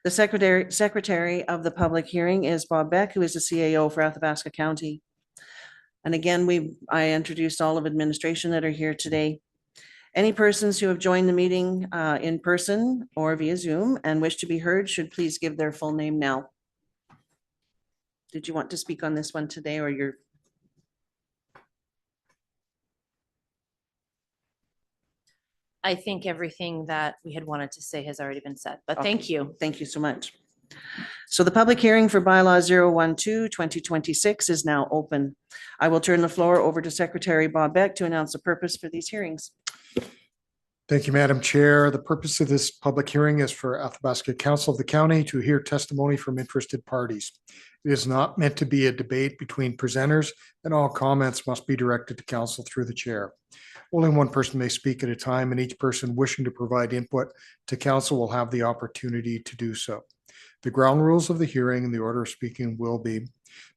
The secretary of the public hearing is Bob Beck, who is the CAO for Athabasca County. And again, I introduced all of administration that are here today. Any persons who have joined the meeting in person or via Zoom and wish to be heard should please give their full name now. Did you want to speak on this one today, or you're? I think everything that we had wanted to say has already been said, but Okay. thank you. Thank you so much. So the public hearing for bylaw 012-2026 is now open. I will turn the floor over to Secretary Bob Beck to announce the purpose for these hearings. Thank you, Madam Chair. The purpose of this public hearing is for Athabasca Council of the County to hear testimony from interested parties. It is not meant to be a debate between presenters, and all comments must be directed to council through the chair. Only one person may speak at a time, and each person wishing to provide input to council will have the opportunity to do so. The ground rules of the hearing and the order of speaking will be: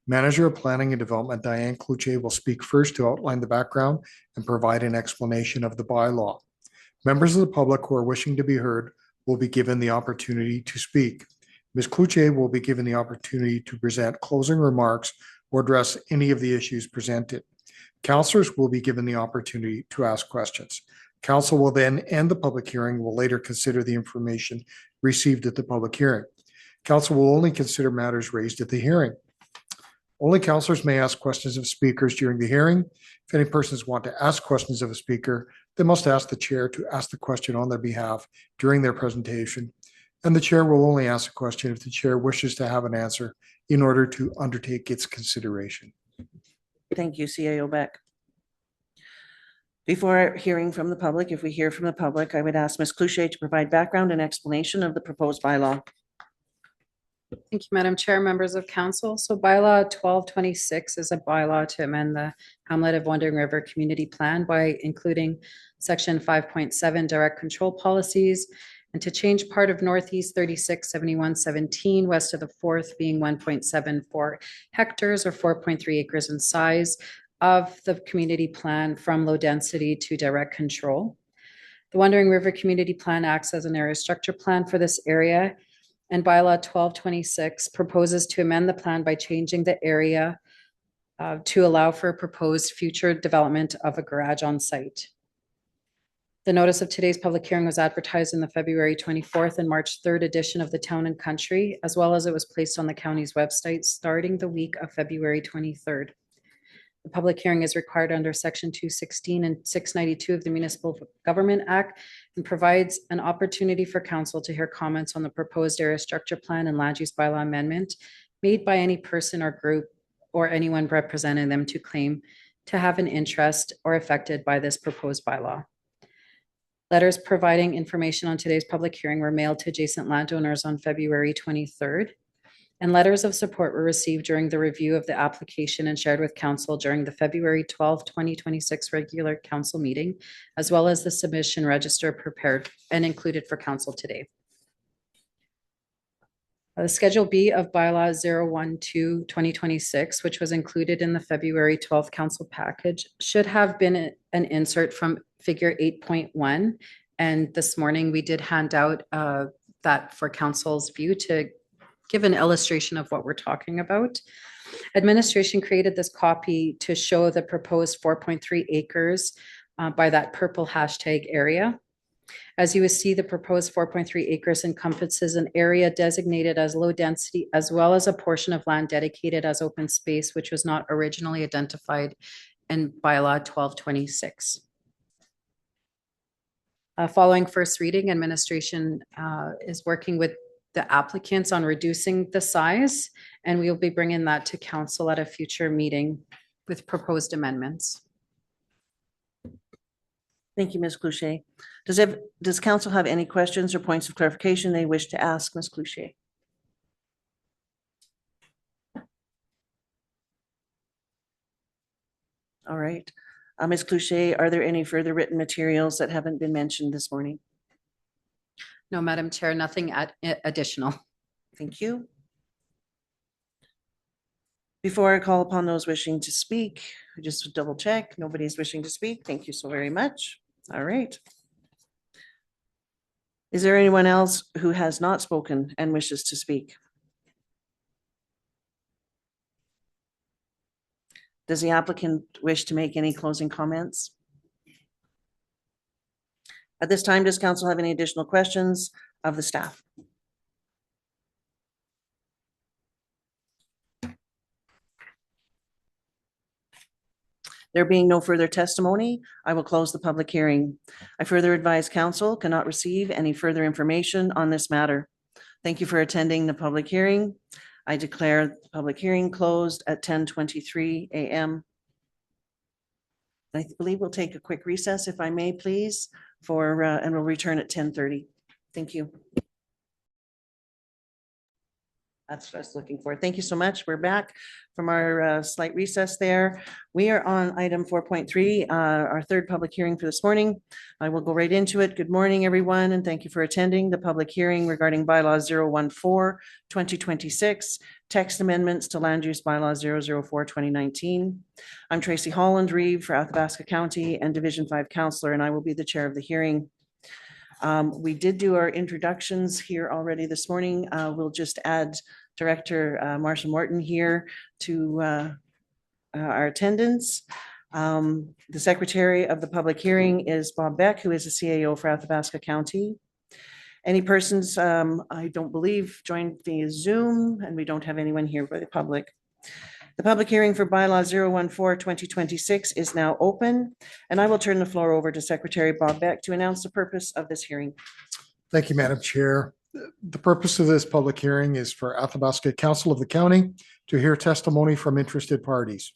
Manager of Planning and Development Diane Cloutier will speak first to outline the background and provide an explanation of the bylaw. Members of the public who are wishing to be heard will be given the opportunity to speak. Ms. Cloutier will be given the opportunity to present closing remarks or address any of the issues presented. Councilors will be given the opportunity to ask questions. Council will then end the public hearing, will later consider the information received at the public hearing. Council will only consider matters raised at the hearing. Only councilors may ask questions of speakers during the hearing. If any persons want to ask questions of a speaker, they must ask the chair to ask the question on their behalf during their presentation, And the chair will only ask a question if the chair wishes to have an answer in order to undertake its consideration. Thank you, CAO Beck. Before hearing from the public, if we hear from the public, I would ask Ms. Cloutier to provide background and explanation of the proposed bylaw. Thank you, Madam Chair, members of council. So bylaw 1226 is a bylaw to amend the Hamlet of Wandering River Community Plan by including section 5.7 direct control policies and to change part of Northeast 367117 west of the fourth being 1.74 hectares or 4.3 acres in size of the community plan from low density to direct control. The Wandering River Community Plan acts as an area structure plan for this area, and bylaw 1226 proposes to amend the plan by changing the area to allow for proposed future development of a garage on site. The notice of today's public hearing was advertised in the February 24th and March 3rd edition of the Town and Country, as well as it was placed on the county's website starting the week of February 23rd. The public hearing is required under section 216 and 692 of the Municipal Government Act and provides an opportunity for council to hear comments on the proposed area structure plan and land use bylaw amendment made by any person or group or anyone representing them to claim to have an interest or affected by this proposed bylaw. Letters providing information on today's public hearing were mailed to adjacent landowners on February 23rd. And letters of support were received during the review of the application and shared with council during the February 12, 2026 regular council meeting, as well as the submission register prepared and included for council today. The Schedule B of Bylaw 012-2026, which was included in the February 12th council package, should have been an insert from figure 8.1. And this morning we did hand out that for council's view to give an illustration of what we're talking about. Administration created this copy to show the proposed 4.3 acres by that purple hashtag area. As you will see, the proposed 4.3 acres encompasses an area designated as low density, as well as a portion of land dedicated as open space, which was not originally identified in bylaw 1226. Following first reading, administration is working with the applicants on reducing the size, and we will be bringing that to council at a future meeting with proposed amendments. Thank you, Ms. Cloutier. Does council have any questions or points of clarification they wish to ask Ms. Cloutier? All right. Ms. Cloutier, are there any further written materials that haven't been mentioned this morning? No, Madam Chair, nothing additional. Thank you. Before I call upon those wishing to speak, just double check, nobody's wishing to speak. Thank you so very much. All right. Is there anyone else who has not spoken and wishes to speak? Does the applicant wish to make any closing comments? At this time, does council have any additional questions of the staff? There being no further testimony, I will close the public hearing. I further advise council cannot receive any further information on this matter. Thank you for attending the public hearing. I declare the public hearing closed at 10:23 a.m. I believe we'll take a quick recess, if I may, please, and we'll return at 10:30. Thank you. That's what I was looking for. Thank you so much. We're back from our slight recess there. We are on item 4.3, our third public hearing for this morning. I will go right into it. Good morning, everyone, and thank you for attending the public hearing regarding bylaw 014-2026, text amendments to land use bylaw 004-2019. I'm Tracy Holland Reeve for Athabasca County and Division 5 Councillor, and I will be the chair of the hearing. We did do our introductions here already this morning. We'll just add Director Marsha Morton here to our attendance. The secretary of the public hearing is Bob Beck, who is a CAO for Athabasca County. Any persons, I don't believe, joined via Zoom, and we don't have anyone here by the public. The public hearing for bylaw 014-2026 is now open, and I will turn the floor over to Secretary Bob Beck to announce the purpose of this hearing. Thank you, Madam Chair. The purpose of this public hearing is for Athabasca Council of the County to hear testimony from interested parties.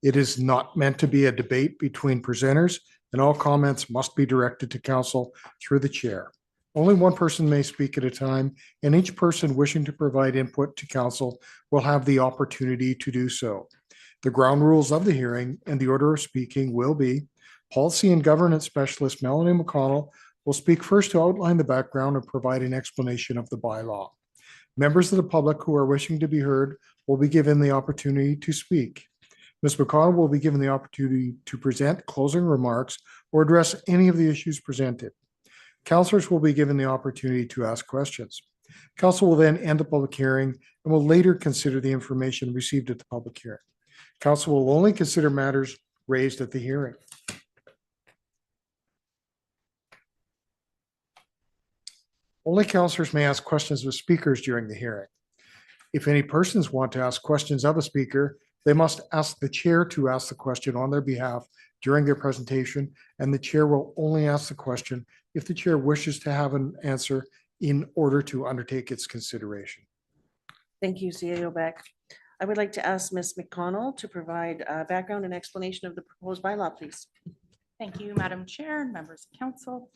It is not meant to be a debate between presenters, and all comments must be directed to council through the chair. Only one person may speak at a time, and each person wishing to provide input to council will have the opportunity to do so. The ground rules of the hearing and the order of speaking will be: Policy and Governance Specialist Melanie McConnell will speak first to outline the background and provide an explanation of the bylaw. Members of the public who are wishing to be heard will be given the opportunity to speak. Ms. McConnell will be given the opportunity to present closing remarks or address any of the issues presented. Councilors will be given the opportunity to ask questions. Council will then end the public hearing and will later consider the information received at the public hearing. Council will only consider matters raised at the hearing. Only councilors may ask questions of speakers during the hearing. If any persons want to ask questions of a speaker, they must ask the chair to ask the question on their behalf during their presentation, and the chair will only ask the question if the chair wishes to have an answer in order to undertake its consideration. Thank you, CAO Beck. I would like to ask Ms. McConnell to provide background and explanation of the proposed bylaw, please. Thank you, Madam Chair and members of council.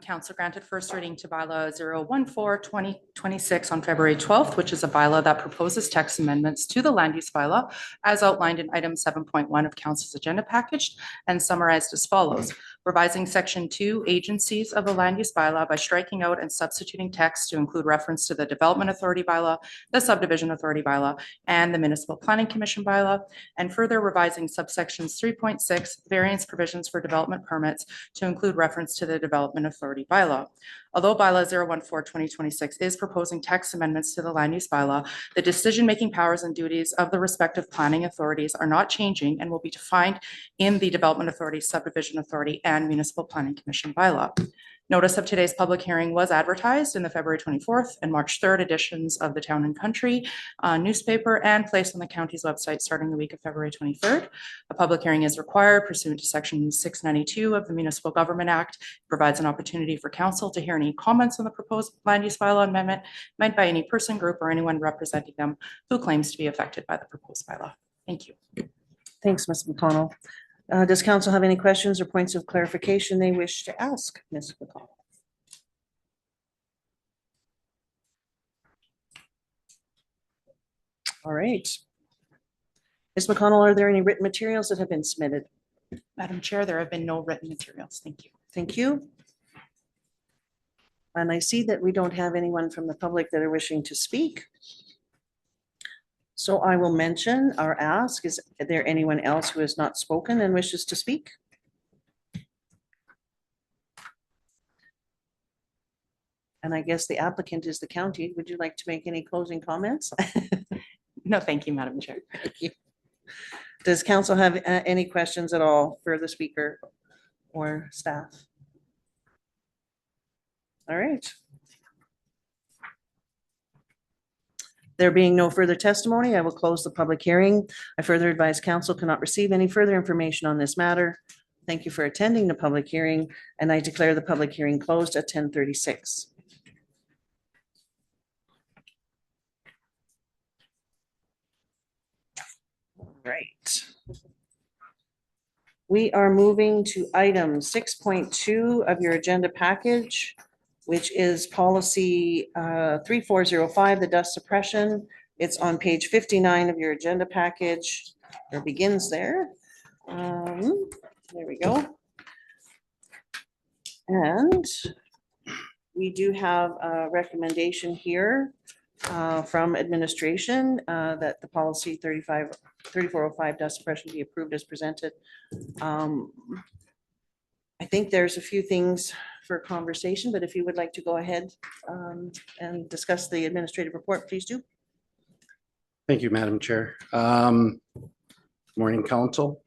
Council granted first reading to bylaw 014-2026 on February 12th, which is a bylaw that proposes text amendments to the land use bylaw as outlined in item 7.1 of council's agenda package and summarized as follows: revising section 2 agencies of the land use bylaw by striking out and substituting text to include reference to the development authority bylaw, the subdivision authority bylaw, and the municipal planning commission bylaw, and further revising subsections 3.6 variance provisions for development permits to include reference to the development authority bylaw. Although bylaw 014-2026 is proposing text amendments to the land use bylaw, the decision-making powers and duties of the respective planning authorities are not changing and will be defined in the development authority, subdivision authority, and municipal planning commission bylaw. Notice of today's public hearing was advertised in the February 24th and March 3rd editions of the Town and Country newspaper and placed on the county's website starting the week of February 23rd. A public hearing is required pursuant to section 692 of the Municipal Government Act. It provides an opportunity for council to hear any comments on the proposed land use bylaw amendment made by any person, group, or anyone representing them who claims to be affected by the proposed bylaw. Thank you. Thanks, Ms. McConnell. Does council have any questions or points of clarification they wish to ask Ms. McConnell? All right. Ms. McConnell, are there any written materials that have been submitted? Madam Chair, there have been no written materials. Thank you. Thank you. And I see that we don't have anyone from the public that are wishing to speak. So I will mention or ask, is there anyone else who has not spoken and wishes to speak? And I guess the applicant is the county. Would you like to make any closing comments? No, thank you, Madam Chair. Thank you. Does council have any questions at all for the speaker or staff? All right. There being no further testimony, I will close the public hearing. I further advise council cannot receive any further information on this matter. Thank you for attending the public hearing, and I declare the public hearing closed at 10:36. Right. We are moving to item 6.2 of your agenda package, which is policy 3405, the dust suppression. It's on page 59 of your agenda package, or begins there. There we go. And we do have a recommendation here from administration that the policy 3405 dust suppression be approved as presented. I think there's a few things for conversation, but if you would like to go ahead and discuss the administrative report, please do. Thank you, Madam Chair. Morning, Council.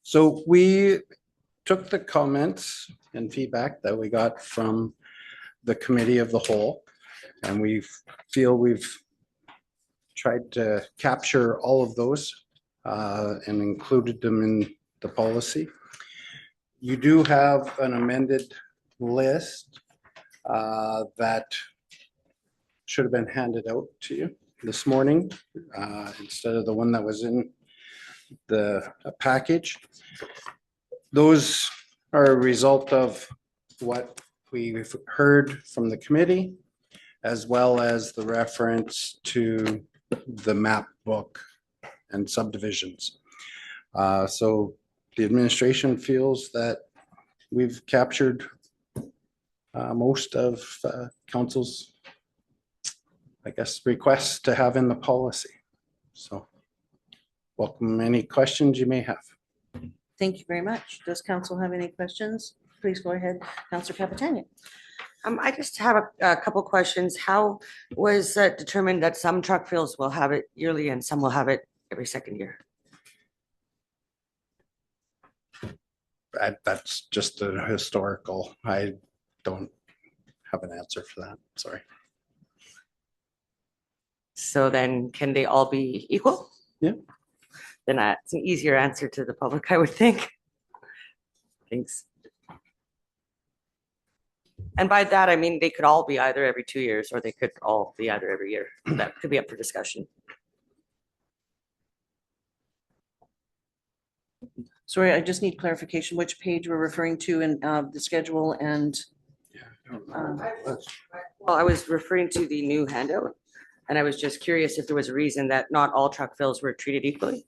So we took the comments and feedback that we got from the Committee of the Whole, and we feel we've tried to capture all of those and included them in the policy. You do have an amended list that should have been handed out to you this morning instead of the one that was in the package. Those are a result of what we've heard from the committee, as well as the reference to the map book and subdivisions. So the administration feels that we've captured most of council's, I guess, requests to have in the policy. So welcome any questions you may have. Thank you very much. Does council have any questions? Please go ahead, Councillor Capitania. I just have a couple questions. How was it determined that some truck fields will have it yearly and some will have it every second year? That's just a historical. I don't have an answer for that. Sorry. So then can they all be equal? Yeah. Then that's an easier answer to the public, I would think. Thanks. And by that, I mean, they could all be either every 2 years or they could all be either every year. That could be up for discussion. Sorry, I just need clarification, which page we're referring to in the schedule and. Well, I was referring to the new handout, and I was just curious if there was a reason that not all truck fills were treated equally.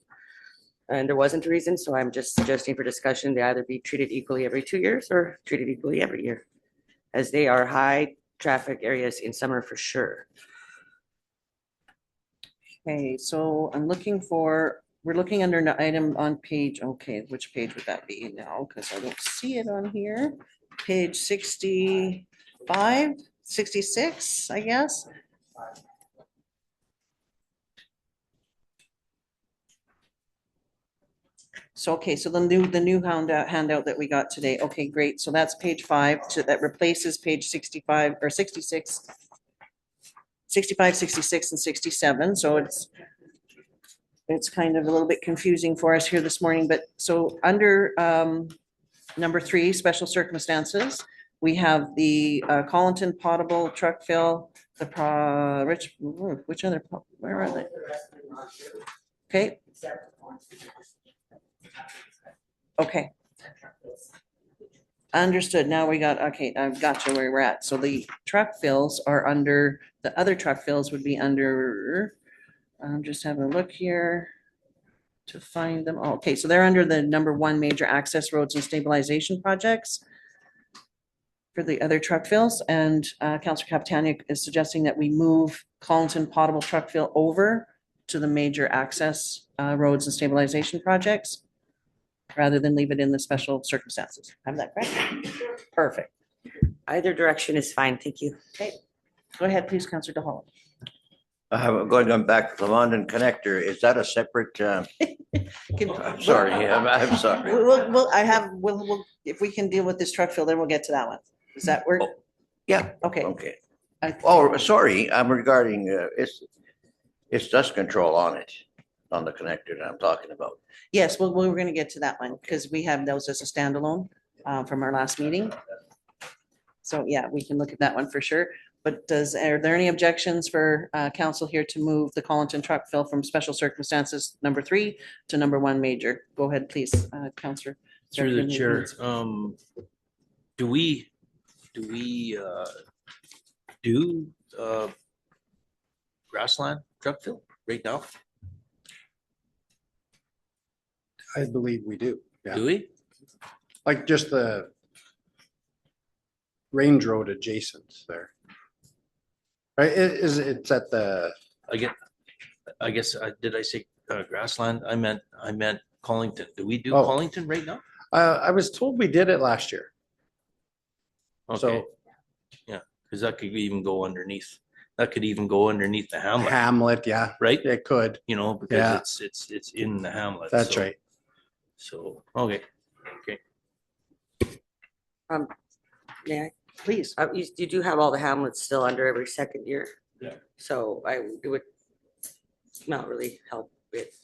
And there wasn't a reason, so I'm just suggesting for discussion, they either be treated equally every 2 years or treated equally every year, as they are high traffic areas in summer for sure. Okay, so we're looking under an item on page, okay, which page would that be now? Because I don't see it on here. Page 65, 66, I guess. So, okay, so the new handout that we got today. Okay, great. So that's page 5 that replaces page 65 or 66. 65, 66, and 67. So it's kind of a little bit confusing for us here this morning, but so under number 3, special circumstances, we have the Collinton potable truck fill, which other, where are they? Okay. Okay. Understood. Now we got, okay, I've got you where we're at. So the truck fills are under, the other truck fills would be under, I'm just having a look here to find them. Oh, okay, so they're under the number 1 major access roads and stabilization projects for the other truck fills. And Councillor Capitania is suggesting that we move Collinton potable truck fill over to the major access roads and stabilization projects, rather than leave it in the special circumstances. Have that correct? Perfect. Either direction is fine, thank you. Okay, go ahead, please, Councillor DeHaan. Going back to the London connector, is that a separate, I'm sorry, I'm sorry. We'll, if we can deal with this truck fill, then we'll get to that one. Does that work? Yeah, Okay. okay. Oh, sorry, I'm regarding, it's dust control on it, on the connector that I'm talking about. Yes, well, we're gonna get to that one, because we have those as a standalone from our last meeting. So, yeah, we can look at that one for sure. But are there any objections for council here to move the Collinton truck fill from special circumstances number 3 to number 1 major? Go ahead, please, Councillor. Through the chair, do we do grassland truck fill right now? I believe we do. Yeah. Do we? Like just the Range Road adjacent there. Right, it's at the. I guess, did I say grassland? I meant Collington. Do we do Oh. Collington right now? I was told we did it last year. Okay, So yeah, because that could even go underneath. That could even go underneath the hamlet, Hamlet, yeah, right? it could. You know, Yeah. because it's in the hamlet. That's so- right. So, okay. May I? Please. You do have all the hamlets still under every second year. Yeah. So it would not really help with.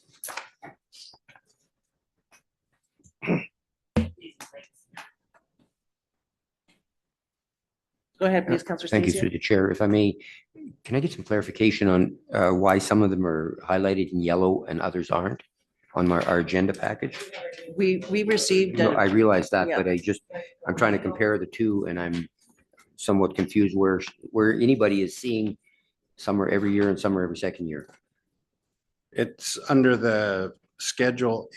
Go ahead, please, Counselor Thank you Stacey. through the chair. If I may, can I get some clarification on why some of them are highlighted in yellow and others aren't on our agenda package? We received, No, I realize that, yeah. but I'm trying to compare the two and I'm somewhat confused where anybody is seeing some are every year and some are every second year. It's under the schedule.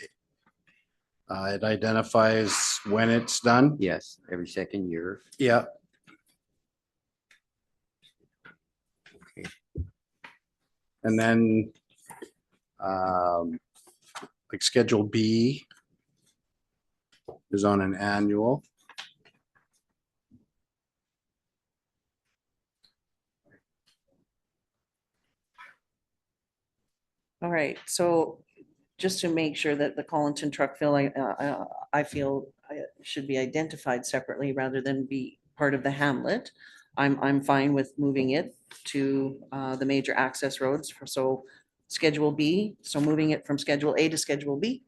It identifies when it's done. Yes, every second year. Yeah. Okay. And then like Schedule B is on an annual. All right, so just to make sure that the Collinton truck fill, I feel should be identified separately rather than be part of the hamlet. I'm fine with moving it to the major access roads. So Schedule B, so moving it from Schedule A to Schedule B.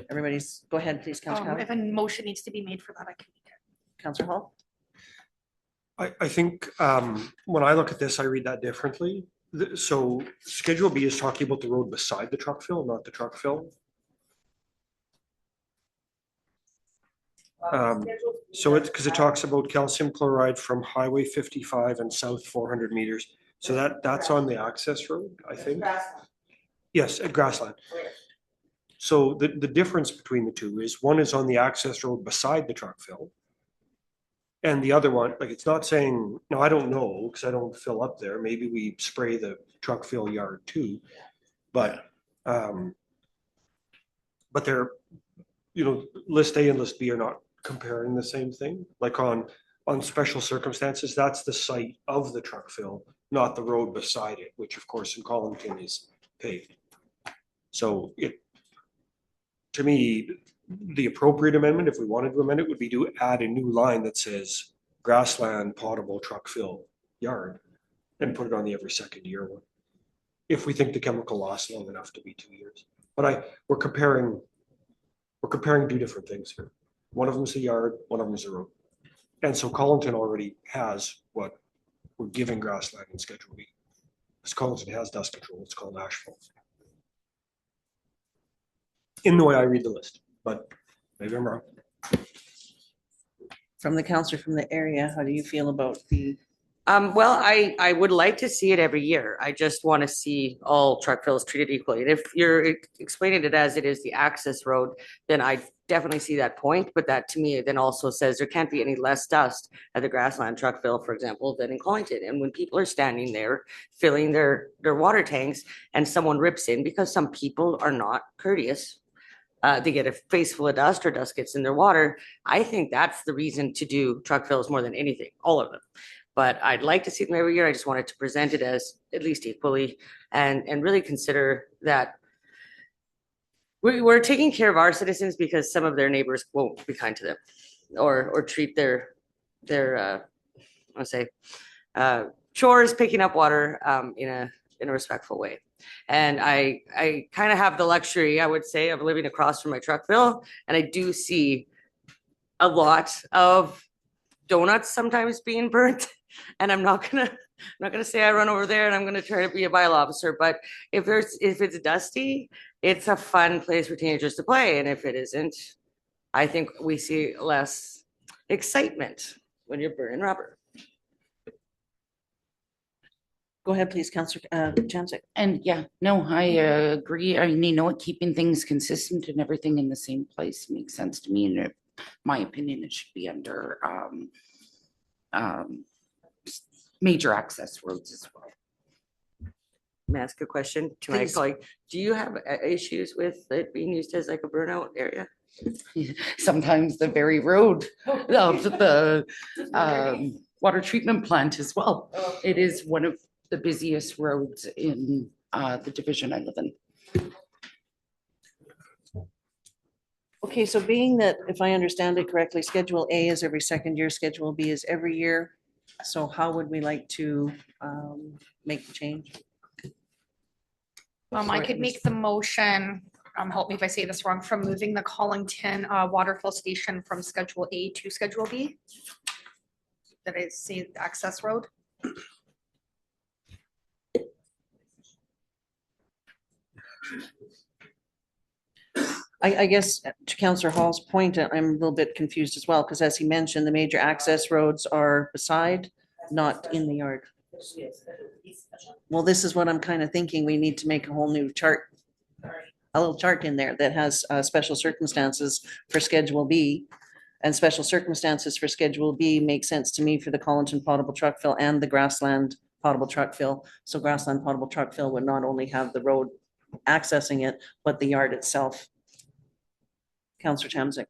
Everybody's, go ahead, please, Counselor If Howard. a motion needs to be made for that, I can make it. Counselor Hall. I think when I look at this, I read that differently. So Schedule B is talking about the road beside the truck fill, not the truck fill. So it's because it talks about calcium chloride from Highway 55 and south 400 meters. So that's on the access road, I think. Yes, at Grassland. So the difference between the two is one is on the access road beside the truck fill. And the other one, like, it's not saying, no, I don't know, because I don't fill up there. Maybe we spray the truck fill yard too. But they're, list A and list B are not comparing the same thing. Like on special circumstances, that's the site of the truck fill, not the road beside it, which of course in Collinton is paved. So to me, the appropriate amendment, if we wanted to amend it, would be to add a new line that says Grassland potable truck fill yard and put it on the every second year one. If we think the chemical lasts long enough to be 2 years. But we're comparing two different things here. One of them is a yard, one of them is a road. And so Collinton already has what we're giving Grassland in Schedule B. Because Collinton has dust control, it's called asphalt. In the way I read the list, but maybe I'm wrong. From the counselor from the area, how do you feel about the? Well, I would like to see it every year. I just want to see all truck fills treated equally. And if you're explaining it as it is the access road, then I definitely see that point. But that to me then also says there can't be any less dust at the Grassland truck fill, for example, than in Collinton. And when people are standing there filling their water tanks and someone rips in, because some people are not courteous, they get a face full of dust or dust gets in their water. I think that's the reason to do truck fills more than anything, all of them. But I'd like to see them every year. I just wanted to present it as at least equally and really consider that we're taking care of our citizens because some of their neighbors won't be kind to them or treat their chores, picking up water in a respectful way. And I kind of have the luxury, I would say, of living across from my truck fill, and I do see a lot of donuts sometimes being burnt. And I'm not gonna say I run over there and I'm gonna try to be a bylaw officer, but if it's dusty, it's a fun place for teenagers to play. And if it isn't, I think we see less excitement when you're burning rubber. Go ahead, please, Counselor Janczyk. And yeah, no, I agree. I mean, keeping things consistent and everything in the same place makes sense to me. And in my opinion, it should be under major access roads as well. May I ask a question to my colleague? Do you have issues with it being used as like a burnout area? Sometimes the very road of the water treatment plant as well. It is one of the busiest roads in the division I live in. Okay, so being that, if I understand it correctly, Schedule A is every second year, Schedule B is every year. So how would we like to make the change? I could make the motion, help me if I say this wrong, from moving the Collinton water fill station from Schedule A to Schedule B. Did I see access road? I guess to Counselor Hall's point, I'm a little bit confused as well, because as he mentioned, the major access roads are beside, not in the yard. Well, this is what I'm kind of thinking. We need to make a whole new chart, a little chart in there that has special circumstances for Schedule B. And special circumstances for Schedule B make sense to me for the Collinton potable truck fill and the Grassland potable truck fill. So Grassland potable truck fill would not only have the road accessing it, but the yard itself. Counselor Tamzik.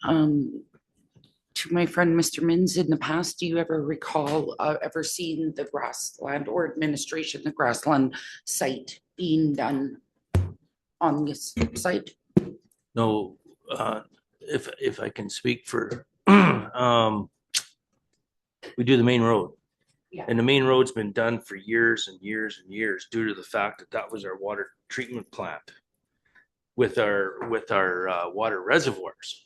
To my friend, Mr. Mins, in the past, do you ever recall ever seeing the Grassland or administration, the Grassland site being done on this site? No, if I can speak for, we do the main road. Yeah. And the main road's been done for years and years and years due to the fact that that was our water treatment plant with our water reservoirs,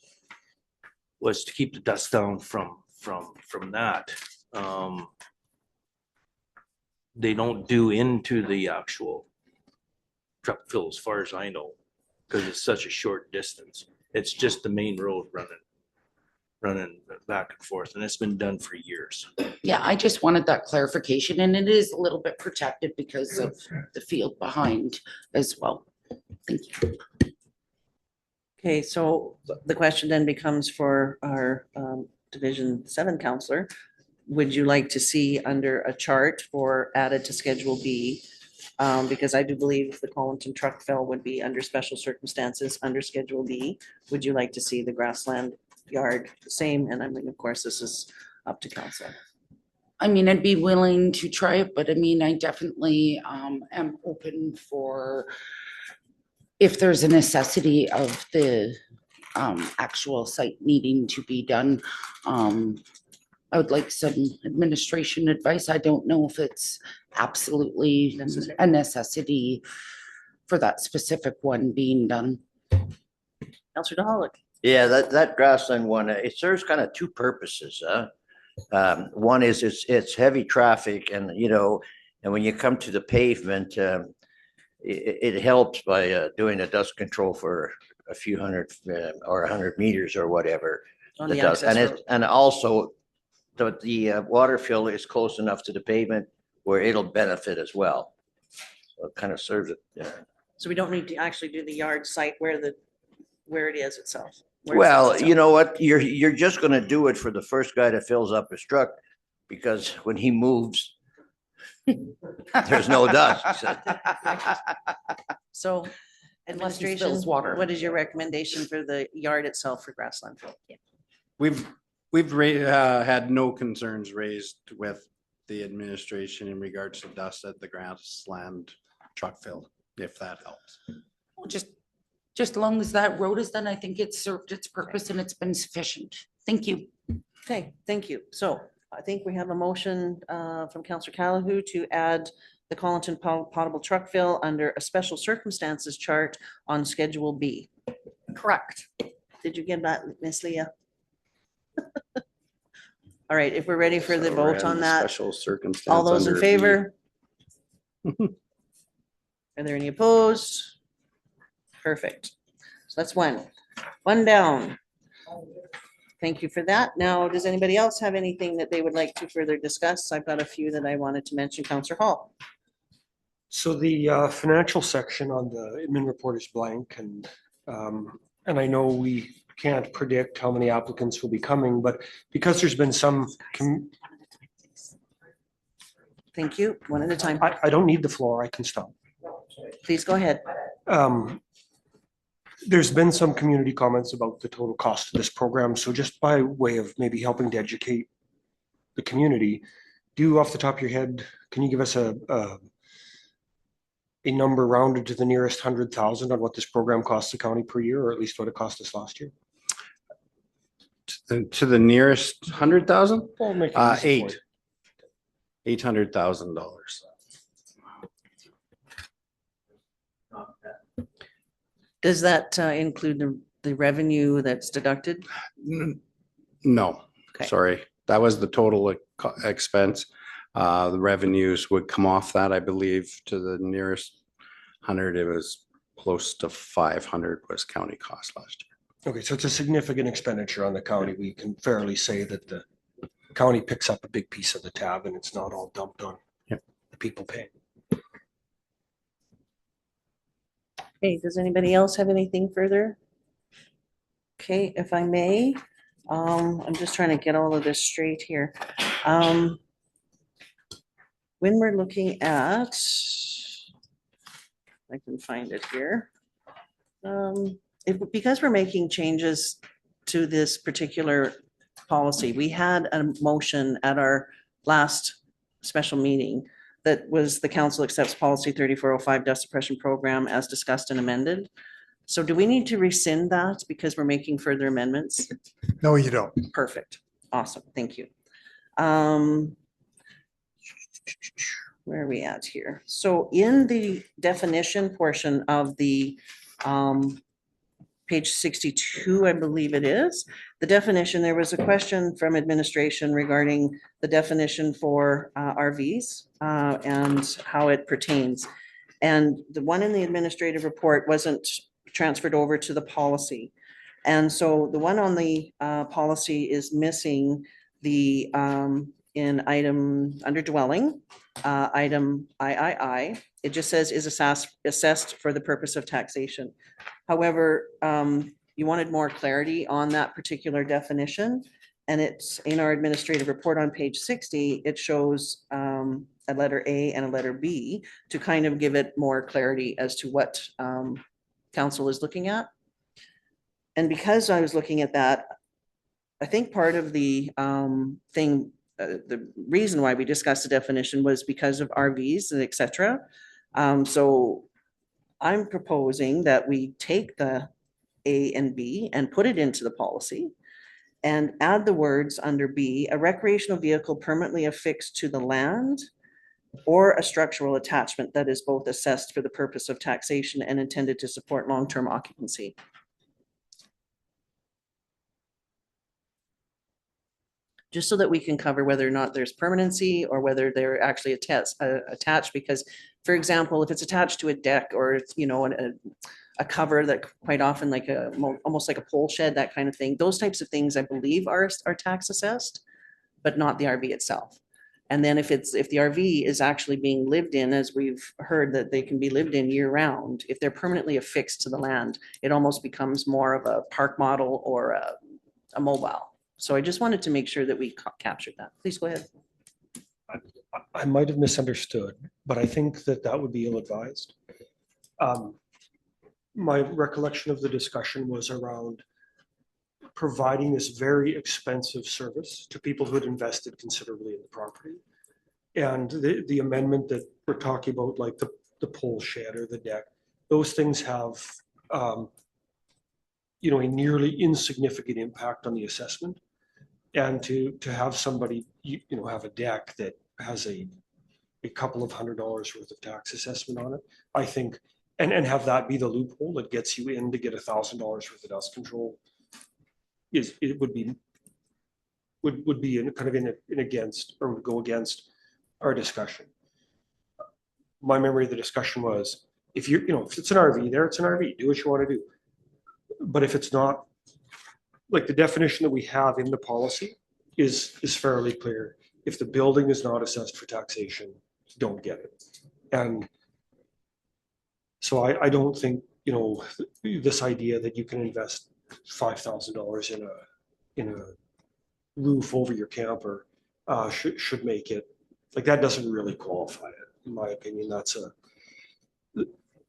was to keep the dust down from that. They don't do into the actual truck fill as far as I know, because it's such a short distance. It's just the main road running back and forth, and it's been done for years. Yeah, I just wanted that clarification, and it is a little bit protected because of the field behind as well. Thank you. Okay, so the question then becomes for our Division 7 counselor. Would you like to see under a chart or added to Schedule B? Because I do believe the Collinton truck fill would be under special circumstances under Schedule B. Would you like to see the Grassland yard the same? And I mean, of course, this is up to council. I mean, I'd be willing to try it, but I mean, I definitely am open for if there's a necessity of the actual site needing to be done. I would like some administration advice. I don't know if it's absolutely a necessity for that specific one being done. Councilor DeHollick. Yeah, that Grassland one, it serves kind of two purposes. One is it's heavy traffic and, and when you come to the pavement, it helps by doing a dust control for a few hundred or 100 meters or whatever. On the It does. access road. And also the water fill is close enough to the pavement where it'll benefit as well. So it kind of serves it. Yeah. So we don't need to actually do the yard site where it is itself. Well, you know what? You're just gonna do it for the first guy that fills up his truck, because when he moves, there's no dust. So Unless he administration, spills water. what is your recommendation for the yard itself for Grassland fill? We've had no concerns raised with the administration in regards to dust at the Grassland truck fill, if that helps. Well, just as long as that road is done, I think it's served its purpose and it's been sufficient. Thank you. Okay, thank you. So I think we have a motion from Councillor Callahoo to add the Collinton potable truck fill under a special circumstances chart on Schedule B. Correct. Did you get that, Miss Leah? All right, if we're ready for the So we're vote in on that, Special circumstance. all those in under B. favor? Are there any opposed? Perfect. So that's one down. Thank you for that. Now, does anybody else have anything that they would like to further discuss? I've got a few that I wanted to mention. Councillor Hall. So the financial section on the admin report is blank, and I know we can't predict how many applicants will be coming, but because there's been some, Thank you. One at a time. I don't need the floor, I can stop. Please go ahead. There's been some community comments about the total cost of this program, so just by way of maybe helping to educate the community, do you off the top of your head, can you give us a number rounded to the nearest 100,000 on what this program costs the county per year, or at least what it cost us last year? To the nearest 100,000? Well, make it easy for you. $800,000. Does that include the revenue that's deducted? No, Okay. sorry. that was the total expense. The revenues would come off that, I believe, to the nearest 100. It was close to 500 was county cost last year. Okay, so it's a significant expenditure on the county. We can fairly say that the county picks up a big piece of the tab and it's not all dumped on Yep. the people paying. Okay, does anybody else have anything further? Okay, if I may, I'm just trying to get all of this straight here. When we're looking at, I can find it here. Because we're making changes to this particular policy, we had a motion at our last special meeting that was the council accepts policy 3405 dust suppression program as discussed and amended. So do we need to rescind that because we're making further amendments? No, you don't. Perfect. Awesome. Thank you. Where are we at here? So in the definition portion of the page 62, I believe it is, the definition, there was a question from administration regarding the definition for RVs and how it pertains. And the one in the administrative report wasn't transferred over to the policy. And so the one on the policy is missing the in item under dwelling, item III. It just says is assessed for the purpose of taxation. However, you wanted more clarity on that particular definition. And it's in our administrative report on page 60, it shows a letter A and a letter B to kind of give it more clarity as to what council is looking at. And because I was looking at that, I think part of the thing, the reason why we discussed the definition was because of RVs and et cetera. So I'm proposing that we take the A and B and put it into the policy and add the words under B, a recreational vehicle permanently affixed to the land or a structural attachment that is both assessed for the purpose of taxation and intended to support long-term occupancy. Just so that we can cover whether or not there's permanency or whether they're actually attached, because for example, if it's attached to a deck or it's, you know, a cover that quite often like almost like a pole shed, that kind of thing, those types of things I believe are tax assessed, but not the RV itself. And then if the RV is actually being lived in, as we've heard that they can be lived in year round, if they're permanently affixed to the land, it almost becomes more of a park model or a mobile. So I just wanted to make sure that we captured that. Please go ahead. I might have misunderstood, but I think that would be ill-advised. My recollection of the discussion was around providing this very expensive service to people who had invested considerably in the property. And the amendment that we're talking about, like the pole shed or the deck, those things have you know, a nearly insignificant impact on the assessment. And to have somebody, you know, have a deck that has a couple of $100 worth of tax assessment on it, I think, and have that be the loophole that gets you in to get $1,000 worth of dust control, would be in kind of in against, or would go against our discussion. My memory of the discussion was, if you know, if it's an RV there, it's an RV, do what you want to do. But if it's not, like the definition that we have in the policy is fairly clear. If the building is not assessed for taxation, don't get it. And so I don't think, you know, this idea that you can invest $5,000 in a roof over your camper should make it, like, that doesn't really qualify it, in my opinion. That's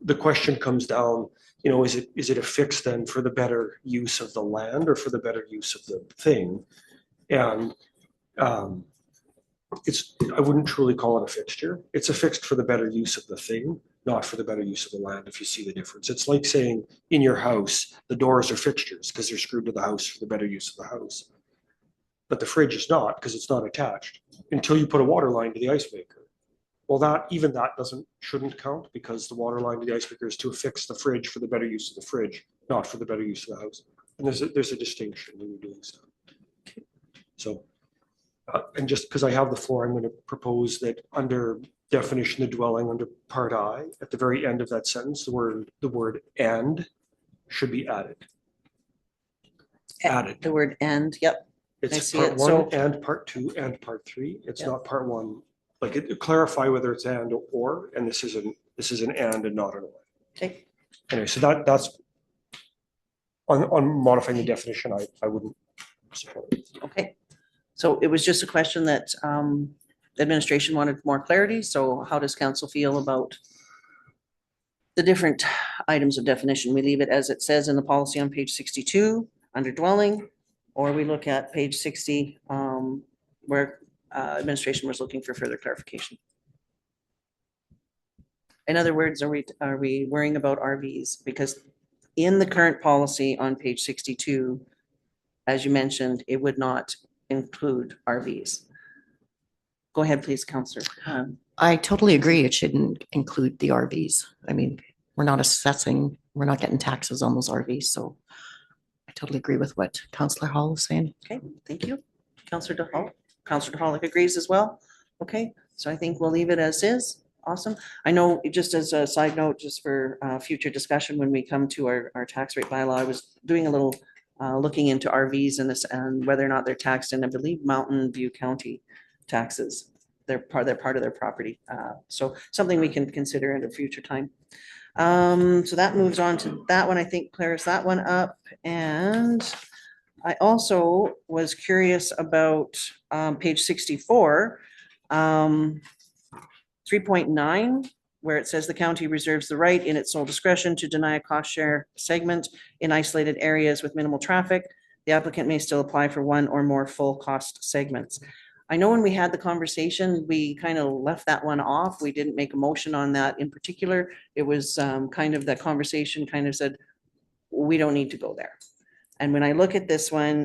the question comes down, you know, is it affixed then for the better use of the land or for the better use of the thing? And I wouldn't truly call it a fixture. It's affixed for the better use of the thing, not for the better use of the land, if you see the difference. It's like saying in your house, the doors are fixtures because they're screwed to the house for the better use of the house. But the fridge is not, because it's not attached until you put a water line to the ice maker. Well, that shouldn't count, because the water line to the ice maker is to affix the fridge for the better use of the fridge, not for the better use of the house. And there's a distinction when you're doing stuff. So And just because I have the floor, I'm going to propose that under definition of dwelling, under part I, at the very end of that sentence, the word and should be added. Added. The word and, yep. I It's see part it. one So- and part two and part three. It's Yep. not part one. Like it clarify whether it's and or, and this is an and not an or. Okay, Anyway, so that's on modifying the definition, I wouldn't support it. okay. So it was just a question that the administration wanted more clarity. So how does council feel about the different items of definition? We leave it as it says in the policy on page 62 under dwelling, or we look at page 60 where administration was looking for further clarification. In other words, are we worrying about RVs? Because in the current policy on page 62, as you mentioned, it would not include RVs. Go ahead, please, Counselor. I totally agree. It shouldn't include the RVs. I mean, we're not assessing, we're not getting taxes on those RVs, so I totally agree with what Councillor Hall is saying. Okay, thank you. Counselor DeHall. Counselor DeHall agrees as well. Okay, so I think we'll leave it as is. Awesome. I know, just as a side note, just for future discussion, when we come to our tax rate bylaw, I was doing a little looking into RVs and this and whether or not they're taxed in, I believe, Mountain View County taxes. They're part of their property. So something we can consider at a future time. So that moves on to that one. I think clears that one up. And I also was curious about page 64, 3.9, where it says the county reserves the right in its sole discretion to deny a cost share segment in isolated areas with minimal traffic. The applicant may still apply for one or more full cost segments. I know when we had the conversation, we kind of left that one off. We didn't make a motion on that in particular. It was kind of the conversation kind of said, we don't need to go there. And when I look at this one,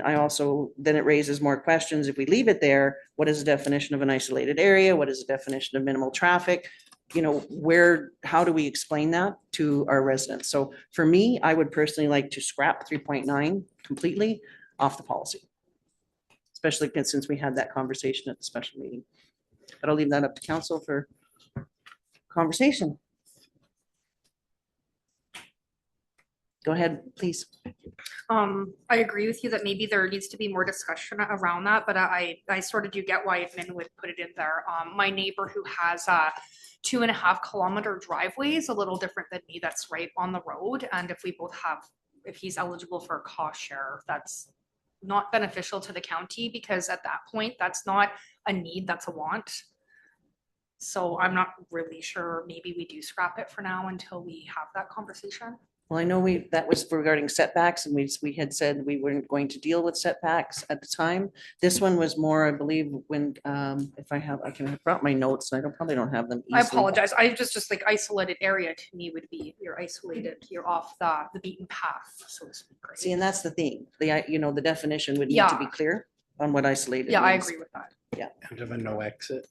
then it raises more questions. If we leave it there, what is the definition of an isolated area? What is the definition of minimal traffic? You know, how do we explain that to our residents? So for me, I would personally like to scrap 3.9 completely off the policy. Especially since we had that conversation at the special meeting. But I'll leave that up to council for conversation. Go ahead, please. I agree with you that maybe there needs to be more discussion around that, but I sort of do get why admin would put it in there. My neighbor who has 2.5 kilometer driveway is a little different than me. That's right on the road. And if he's eligible for a cost share, that's not beneficial to the county because at that point, that's not a need, that's a want. So I'm not really sure. Maybe we do scrap it for now until we have that conversation. Well, I know that was regarding setbacks and we had said we weren't going to deal with setbacks at the time. This one was more, I believe, when, if I can have brought my notes and I probably don't have them easily. I apologize. I just like isolated area to me would be you're isolated, you're off the beaten path, so to speak. Right? See, and that's the thing. The definition would need to be clear on what isolated Yeah, I means. agree with that. Yeah. Kind of a no exit.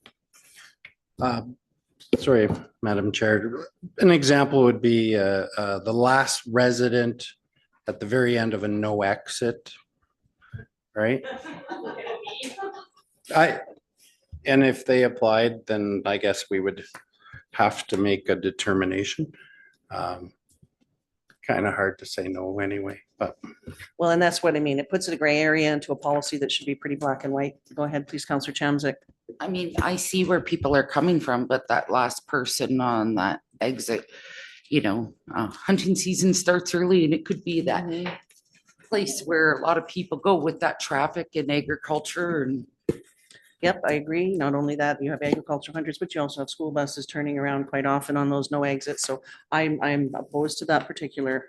Sorry, Madam Chair. An example would be the last resident at the very end of a no exit, right? And if they applied, then I guess we would have to make a determination. Kind of hard to say no anyway, but. Well, and that's what I mean. It puts it a gray area into a policy that should be pretty black and white. Go ahead, please, Councillor Chamzik. I mean, I see where people are coming from, but that last person on that exit, hunting season starts early and it could be that place where a lot of people go with that traffic and agriculture and. Yep, I agree. Not only that, you have agricultural hunters, but you also have school buses turning around quite often on those no exits. So I'm opposed to that particular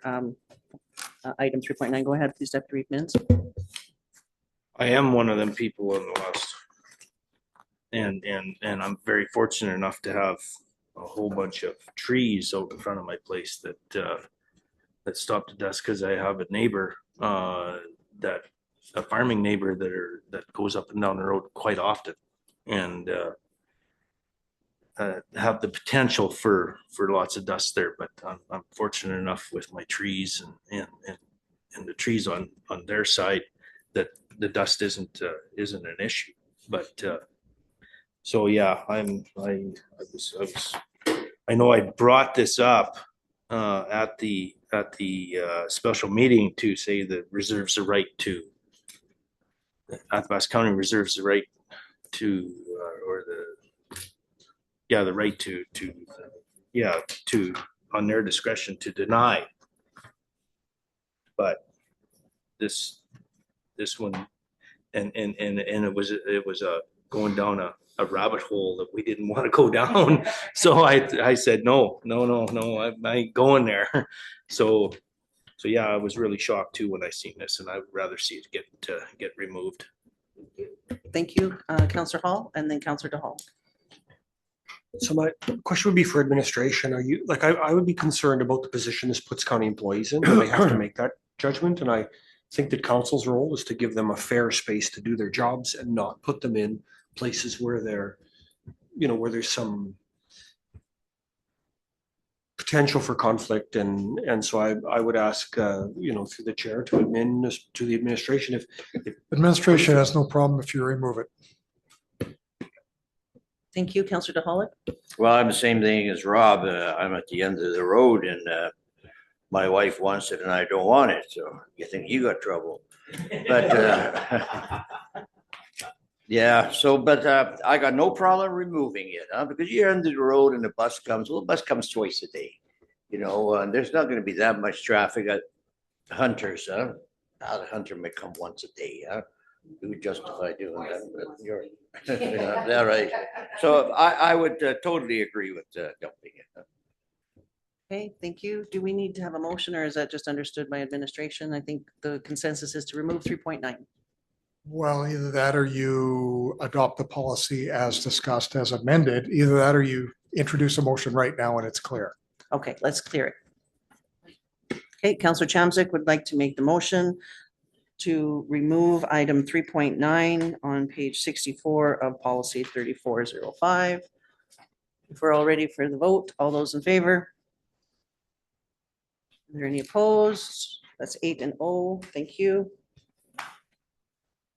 item 3.9. Go ahead, please, Deputy Reed Mintz. I am one of them people in the West. And I'm very fortunate enough to have a whole bunch of trees out in front of my place that stop to dust because I have a neighbor a farming neighbor that goes up and down the road quite often and have the potential for lots of dust there. But I'm fortunate enough with my trees and the trees on their side that the dust isn't an issue. But so yeah, I know I brought this up at the special meeting to say that reserves the right to Athabasca County reserves the right to or the right to on their discretion to deny. But this one and it was going down a rabbit hole that we didn't want to go down. So I said, no, I ain't going there. So yeah, I was really shocked too when I seen this, and I'd rather see it get removed. Thank you, Counselor Hall, and then Counselor DeHall. So my question would be for administration. Are you, like, I would be concerned about the position this puts county employees in, and they have to make that judgment. And I think that council's role is to give them a fair space to do their jobs and not put them in places where they're, where there's some potential for conflict. And so I would ask, through the chair to the administration if Administration has no problem if you remove it. Thank you, Counselor DeHall. Well, I'm the same thing as Rob. I'm at the end of the road and my wife wants it and I don't want it. So you think you got trouble. But yeah, but I got no problem removing it because you're under the road and the bus comes. Well, the bus comes twice a day, and there's not going to be that much traffic at Hunter's. The Hunter may come once a day. You would justify doing that, but you're yeah, right. So I would totally agree with dumping it. Okay, thank you. Do we need to have a motion, or is that just understood by administration? I think the consensus is to remove 3.9. Well, either that or you adopt the policy as discussed as amended. Either that or you introduce a motion right now and it's clear. Okay, let's clear it. Okay, Counselor Chamzik would like to make the motion to remove item 3.9 on page 64 of policy 3405. If we're all ready for the vote, all those in favor? Are there any opposed? That's 8-0. Thank you.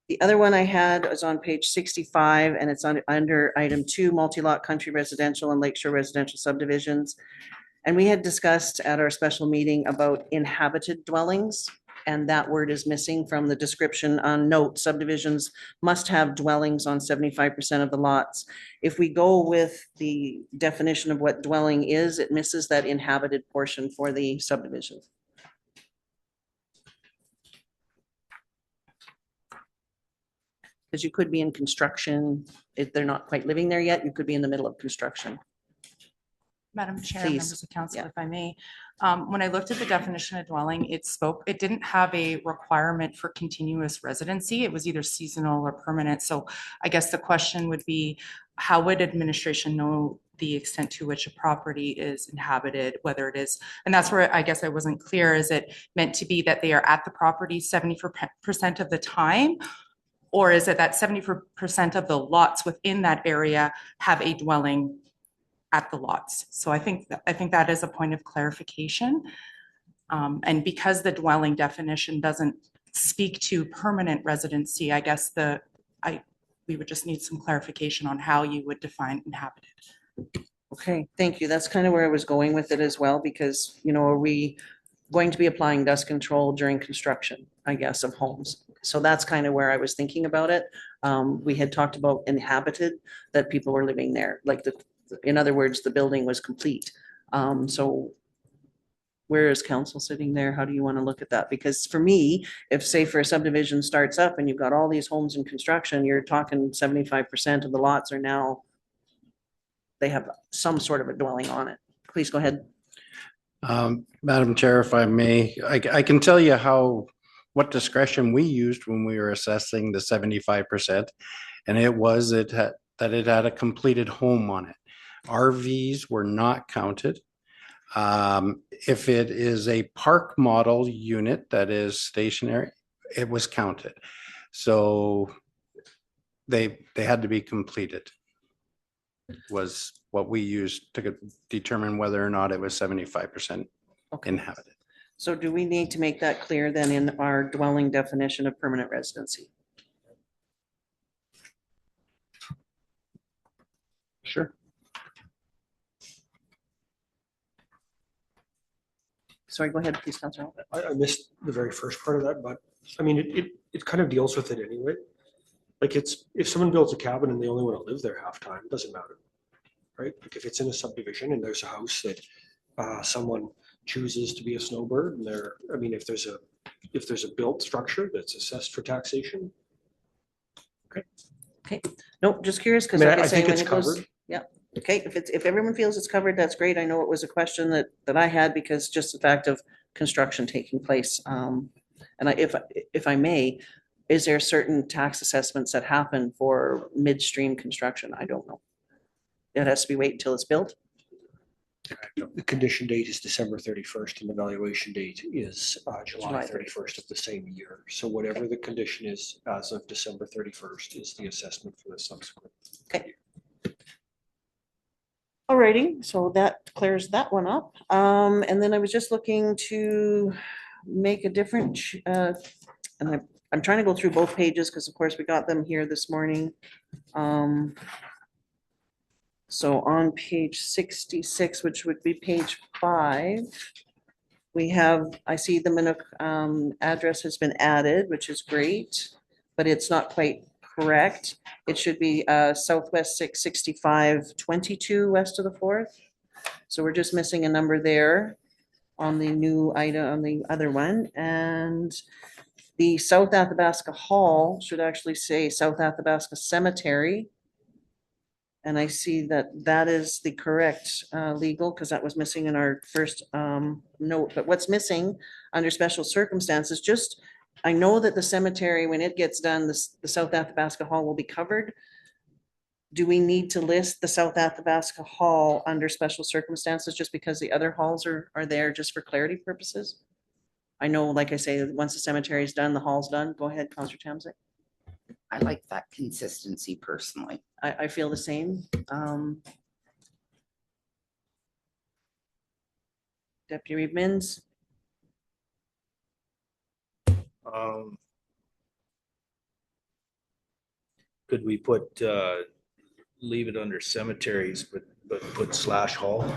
The other one I had was on page 65, and it's under item 2, multi-lot country residential and lakeshore residential subdivisions. And we had discussed at our special meeting about inhabited dwellings, and that word is missing from the description on note. Subdivisions must have dwellings on 75% of the lots. If we go with the definition of what dwelling is, it misses that inhabited portion for the subdivision. Because you could be in construction, if they're not quite living there yet, you could be in the middle of construction. Madam Chair, Please. members of council, Yeah. if I may, when I looked at the definition of dwelling, it didn't have a requirement for continuous residency. It was either seasonal or permanent. So I guess the question would be, how would administration know the extent to which a property is inhabited, whether it is, and that's where I guess I wasn't clear. Is it meant to be that they are at the property 70% of the time? Or is it that 70% of the lots within that area have a dwelling at the lots? So I think that is a point of clarification. And because the dwelling definition doesn't speak to permanent residency, I guess we would just need some clarification on how you would define inhabited. Okay, thank you. That's kind of where I was going with it as well, because, are we going to be applying dust control during construction, I guess, of homes? So that's kind of where I was thinking about it. We had talked about inhabited, that people were living there, like in other words, the building was complete. So where is council sitting there? How do you want to look at that? Because for me, if say for a subdivision starts up and you've got all these homes in construction, you're talking 75% of the lots are now, they have some sort of a dwelling on it. Please go ahead. Madam Chair, if I may, I can tell you what discretion we used when we were assessing the 75%. And it was that it had a completed home on it. RVs were not counted. If it is a park model unit that is stationary, it was counted. So they had to be completed, was what we used to determine whether or not it was 75% inhabited. So do we need to make that clear then in our dwelling definition of permanent residency? Sure. Sorry, go ahead, please, Councillor. Hall. I missed the very first part of that, but I mean, it kind of deals with it anyway. Like it's, if someone builds a cabin and they only want to live there half time, it doesn't matter. Right? Like if it's in a subdivision and there's a house that someone chooses to be a snowbird and they're, I mean, if there's a built structure that's assessed for taxation. Okay, nope, just curious, because I mean, like I I say, think when it's it goes, covered. yeah, okay, if everyone feels it's covered, that's great. I know it was a question that I had because just the fact of construction taking place. And if I may, is there certain tax assessments that happen for midstream construction? I don't know. It has to be wait until it's built? The condition date is December 31st and the valuation date is July July 31st of the same year. So whatever the condition is as of December 31st is the assessment for the subsequent. Okay. Alrighty, so that clears that one up. And then I was just looking to make a different, and I'm trying to go through both pages because of course we got them here this morning. So on page 66, which would be page 5, we have, I see the Minnook address has been added, which is great, but it's not quite correct. It should be Southwest 66522 west of the 4th. So we're just missing a number there on the new item, on the other one. And the South Athabasca Hall should actually say South Athabasca Cemetery. And I see that that is the correct legal, because that was missing in our first note. But what's missing under special circumstances, just, I know that the cemetery, when it gets done, the South Athabasca Hall will be covered. Do we need to list the South Athabasca Hall under special circumstances just because the other halls are there just for clarity purposes? I know, like I say, once the cemetery is done, the hall's done. Go ahead, Councillor Tamzek. I like that consistency personally. I feel the same. Deputy Mins. Could we put, leave it under cemeteries, but put / hall?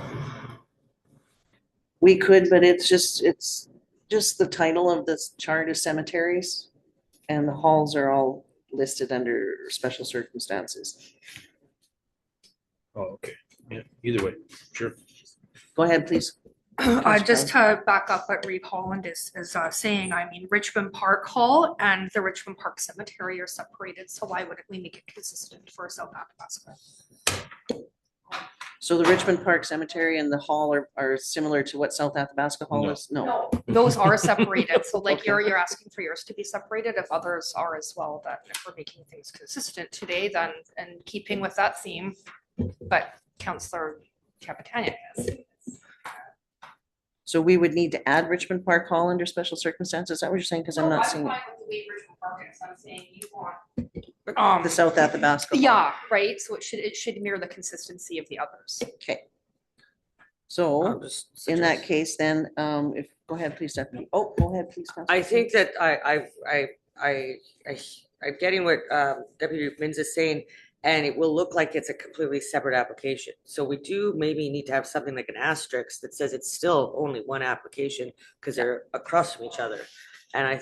We could, but it's just the title of this chart is cemeteries. And the halls are all listed under special circumstances. Oh, okay. Yeah, either way, sure. Go ahead, please. Just to back up what Reeve Holland is saying, I mean, Richmond Park Hall and the Richmond Park Cemetery are separated, so why wouldn't we make it consistent for South Athabasca? So the Richmond Park Cemetery and the hall are similar to what South Athabasca Hall No. is? No. Those are separated, so like Okay. you're asking for yours to be separated, if others are as well, then if we're making things consistent today, then, and keeping with that theme, but Councillor Capitania is. So we would need to add Richmond Park Hall under special circumstances. Is that what you're saying? Because I'm not seeing it. I'm saying you want. The South Athabasca. Hall. Yeah, right, so it should mirror the consistency of the others. Okay. So in that case, then, if, go ahead, please, Deputy. Oh, go ahead, please. Councillor. I think that I'm getting what Deputy Mins is saying, and it will look like it's a completely separate application. So we do maybe need to have something like an asterisk that says it's still only one application because they're across from each other. And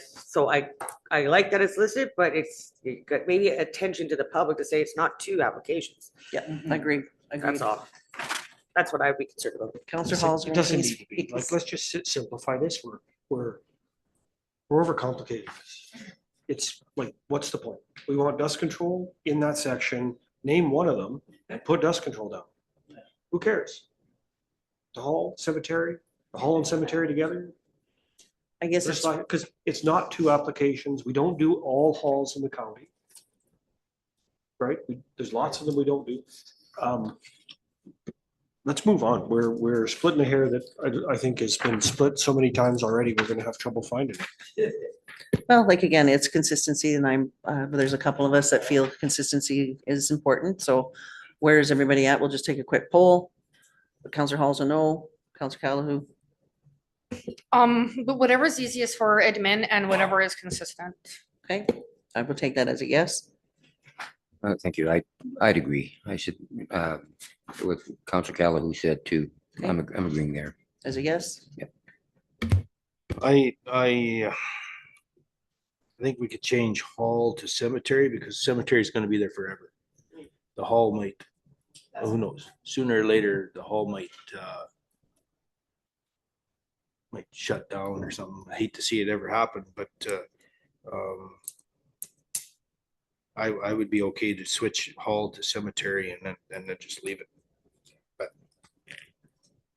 I like that it's listed, but it's got maybe attention to the public to say it's not two applications. Yeah, I agree. That's all. That's what I'd be concerned about. Councillor Hall's. It doesn't need to be. Like, let's just simplify this. We're overcomplicating this. It's like, what's the point? We want dust control in that section, name one of them and put dust control down. Who cares? The hall, cemetery, the hall and cemetery together? I guess it's, Because it's not two applications. We don't do all halls in the county. Right? There's lots of them we don't do. Let's move on. We're splitting a hair that I think has been split so many times already, we're gonna have trouble finding it. well, like, again, it's consistency and there's a couple of us that feel consistency is important. So where is everybody at? We'll just take a quick poll. Councillor Hall's a no. Councillor Callahan. But whatever's easiest for admin and whatever is consistent. Okay, I will take that as a yes. Thank you. I'd agree. I should, with Councilor Callahu said too. I'm agreeing there. As a yes? Yep. I think we could change hall to cemetery because cemetery is gonna be there forever. The hall might, who knows, sooner or later, the hall might shut down or something. I hate to see it ever happen, but I would be okay to switch hall to cemetery and then just leave it. But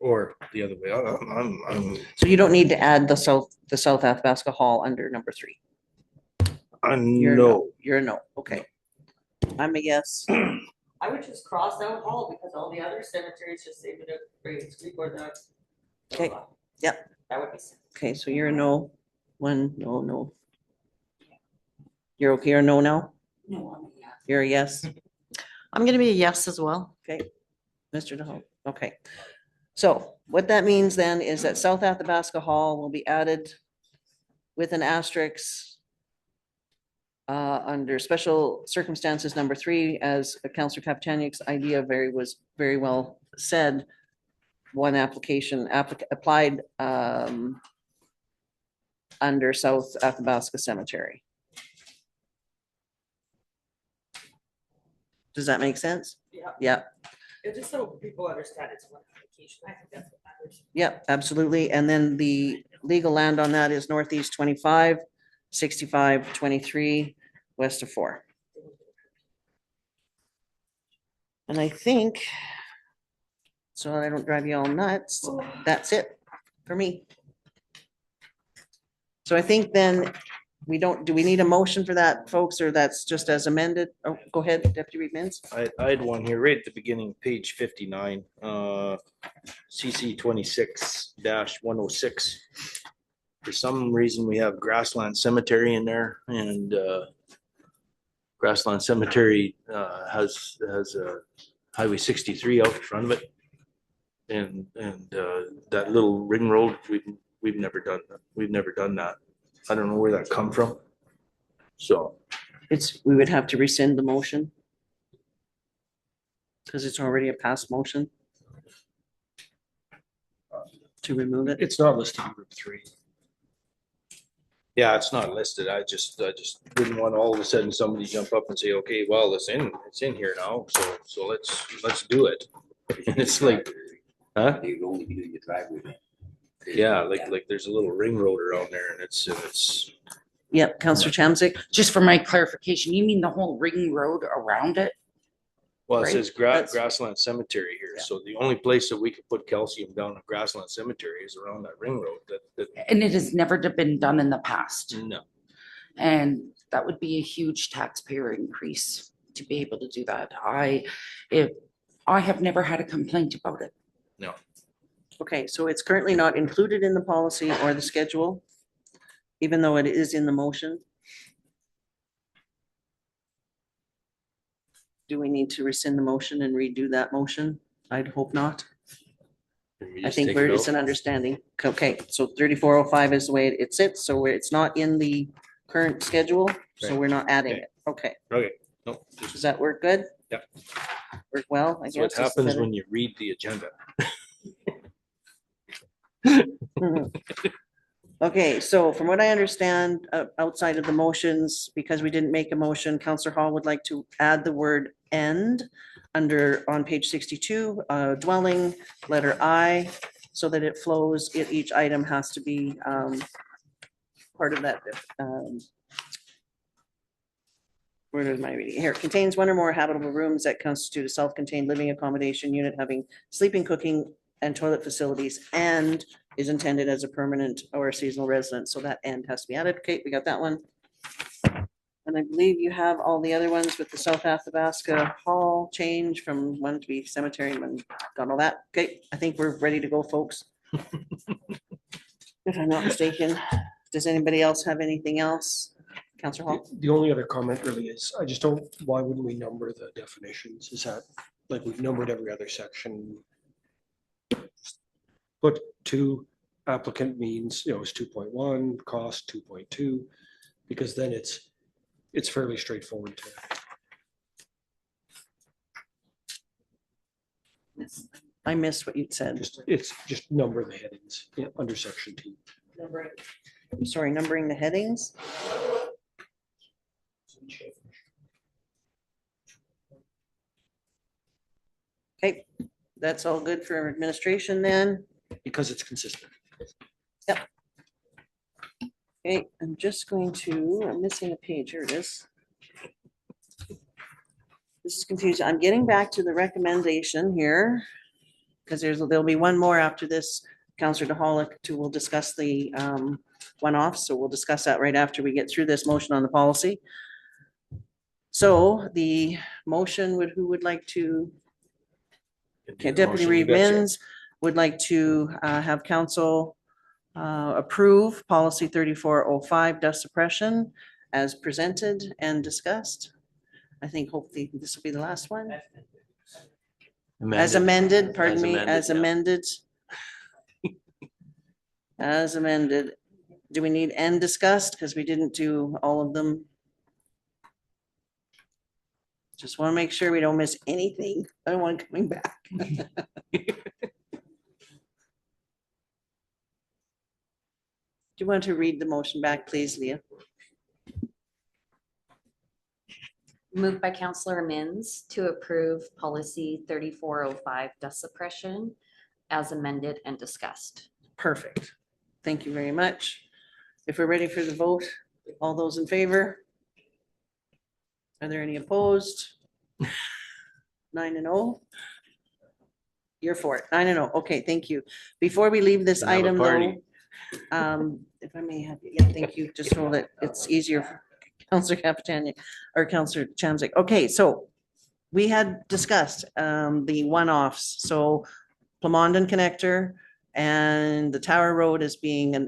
or the other way. I'm So you don't need to add the South Athabasca Hall under number 3. You're a no. You're a no. Okay. I'm a yes. I would just cross out hall because all the other cemeteries just say that it's Greek Orthodox. Okay. Yep. That would be. Okay, so you're a no. 1, no. You're okay or no now? No, I'm a yes. You're a yes. I'm going to be a yes as well. Okay. Mr. DeHoe. Okay. So what that means then is that South Athabasca Hall will be added with an asterisk under special circumstances, number 3, as Councillor Kaptaniuk's idea was very well said. One application applied under South Athabasca Cemetery. Does that make sense? Yeah. Yeah. It's just so people understand it's one application. I think that's what matters. Yep, absolutely. And then the legal land on that is northeast 25, 65, 23, west of 4. And I think, so I don't drive you all nuts, that's it for me. So I think then do we need a motion for that, folks, or that's just as amended? Oh, go ahead, Deputy Reed Mins. I had one here right at the beginning, page 59, CC 26-106. For some reason, we have Grassland Cemetery in there, and Grassland Cemetery has a Highway 63 out in front of it, and that little ring road, we've never done that. We've never done that. I don't know where that come from. So We would have to rescind the motion because it's already a passed motion to remove it. It's not listed in group 3. yeah, it's not listed. I just didn't want all of a sudden somebody jump up and say, okay, well, it's in here now. So let's do it. And it's like, huh? You'd only be doing your driveway. Yeah, like there's a little ring road around there and it's Yep, Councillor Chamzik. Just for my clarification, you mean the whole ring road around it? well, it Right, says that's- Grassland Cemetery here. So the only place that we could put calcium down at Grassland Cemetery is around that ring road that And it has never been done in the past. no. And that would be a huge taxpayer increase to be able to do that. I have never had a complaint about it. No. Okay, so it's currently not included in the policy or the schedule, even though it is in the motion. Do we need to rescind the motion and redo that motion? I'd hope not. I think it's an understanding. Okay, so 3405 is the way it sits, so it's not in the current schedule, so Right. we're not adding Okay. it. Okay, Okay. No. does that work good? Yep. Work well, I guess. So what is happens better. when you read the agenda? Mhm. Okay, so from what I understand, outside of the motions, because we didn't make a motion, Councillor Hall would like to add the word "and" on page 62, dwelling, letter I, so that it flows, each item has to be part of that. Where is my reading? Here, contains one or more habitable rooms that constitute a self-contained living accommodation unit having sleeping, cooking, and toilet facilities, and is intended as a permanent or seasonal residence. So that "and" has to be added. Okay, we got that one. And I believe you have all the other ones with the South Athabasca Hall change from one to be cemetery and got all that. Okay, I think we're ready to go, folks. If I'm not mistaken. Does anybody else have anything else? Councillor Hall? The only other comment really is, I just don't, why wouldn't we number the definitions? Is that, like, we've numbered every other section? Put 2, applicant means, it's 2.1, cost 2.2, because then it's fairly straightforward I missed what you'd said. It's just number the headings under section T. I'm sorry, numbering the headings. Okay, that's all good for administration then. Because it's consistent. Okay, I'm just going to, I'm missing a page. Here it is. This is confusing. I'm getting back to the recommendation here. Because there'll be one more after this. Counselor DeHolick will discuss the one-off. So we'll discuss that right after we get through this motion on the policy. So the motion would, who would like to? Okay, Deputy Reeve Mins would like to have council approve policy 3405 dust suppression as presented and discussed. I think hopefully this will be the last one. As amended, pardon me, as amended. As amended. Do we need and discussed? Because we didn't do all of them. Just want to make sure we don't miss anything. I don't want it coming back. Do you want to read the motion back, please, Leah? Moved by Counselor Mins to approve policy 3405 dust suppression as amended and discussed. Perfect. Thank you very much. If we're ready for the vote, all those in favor? Are there any opposed? 9-0. You're for it. 9-0. Okay, thank you. Before we leave this Have a item party. though, if I may have, yeah, thank you. Just so that it's easier for Counselor Capitania or Counselor Chamzik. Okay, so we had discussed the one-offs. So Plamondon Connector and the Tower Road as being a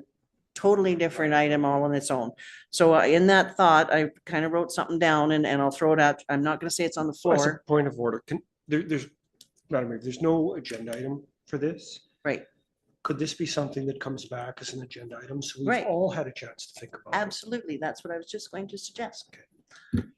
totally different item all on its own. So in that thought, I kind of wrote something down and I'll throw it out. I'm not going to say it's on the As a floor. point of order, there's, Madam Mayor, there's no agenda item for this. Right. Could this be something that comes back as an agenda item? So we've Right. all had a chance to think about it. Absolutely. That's what I was just going to suggest.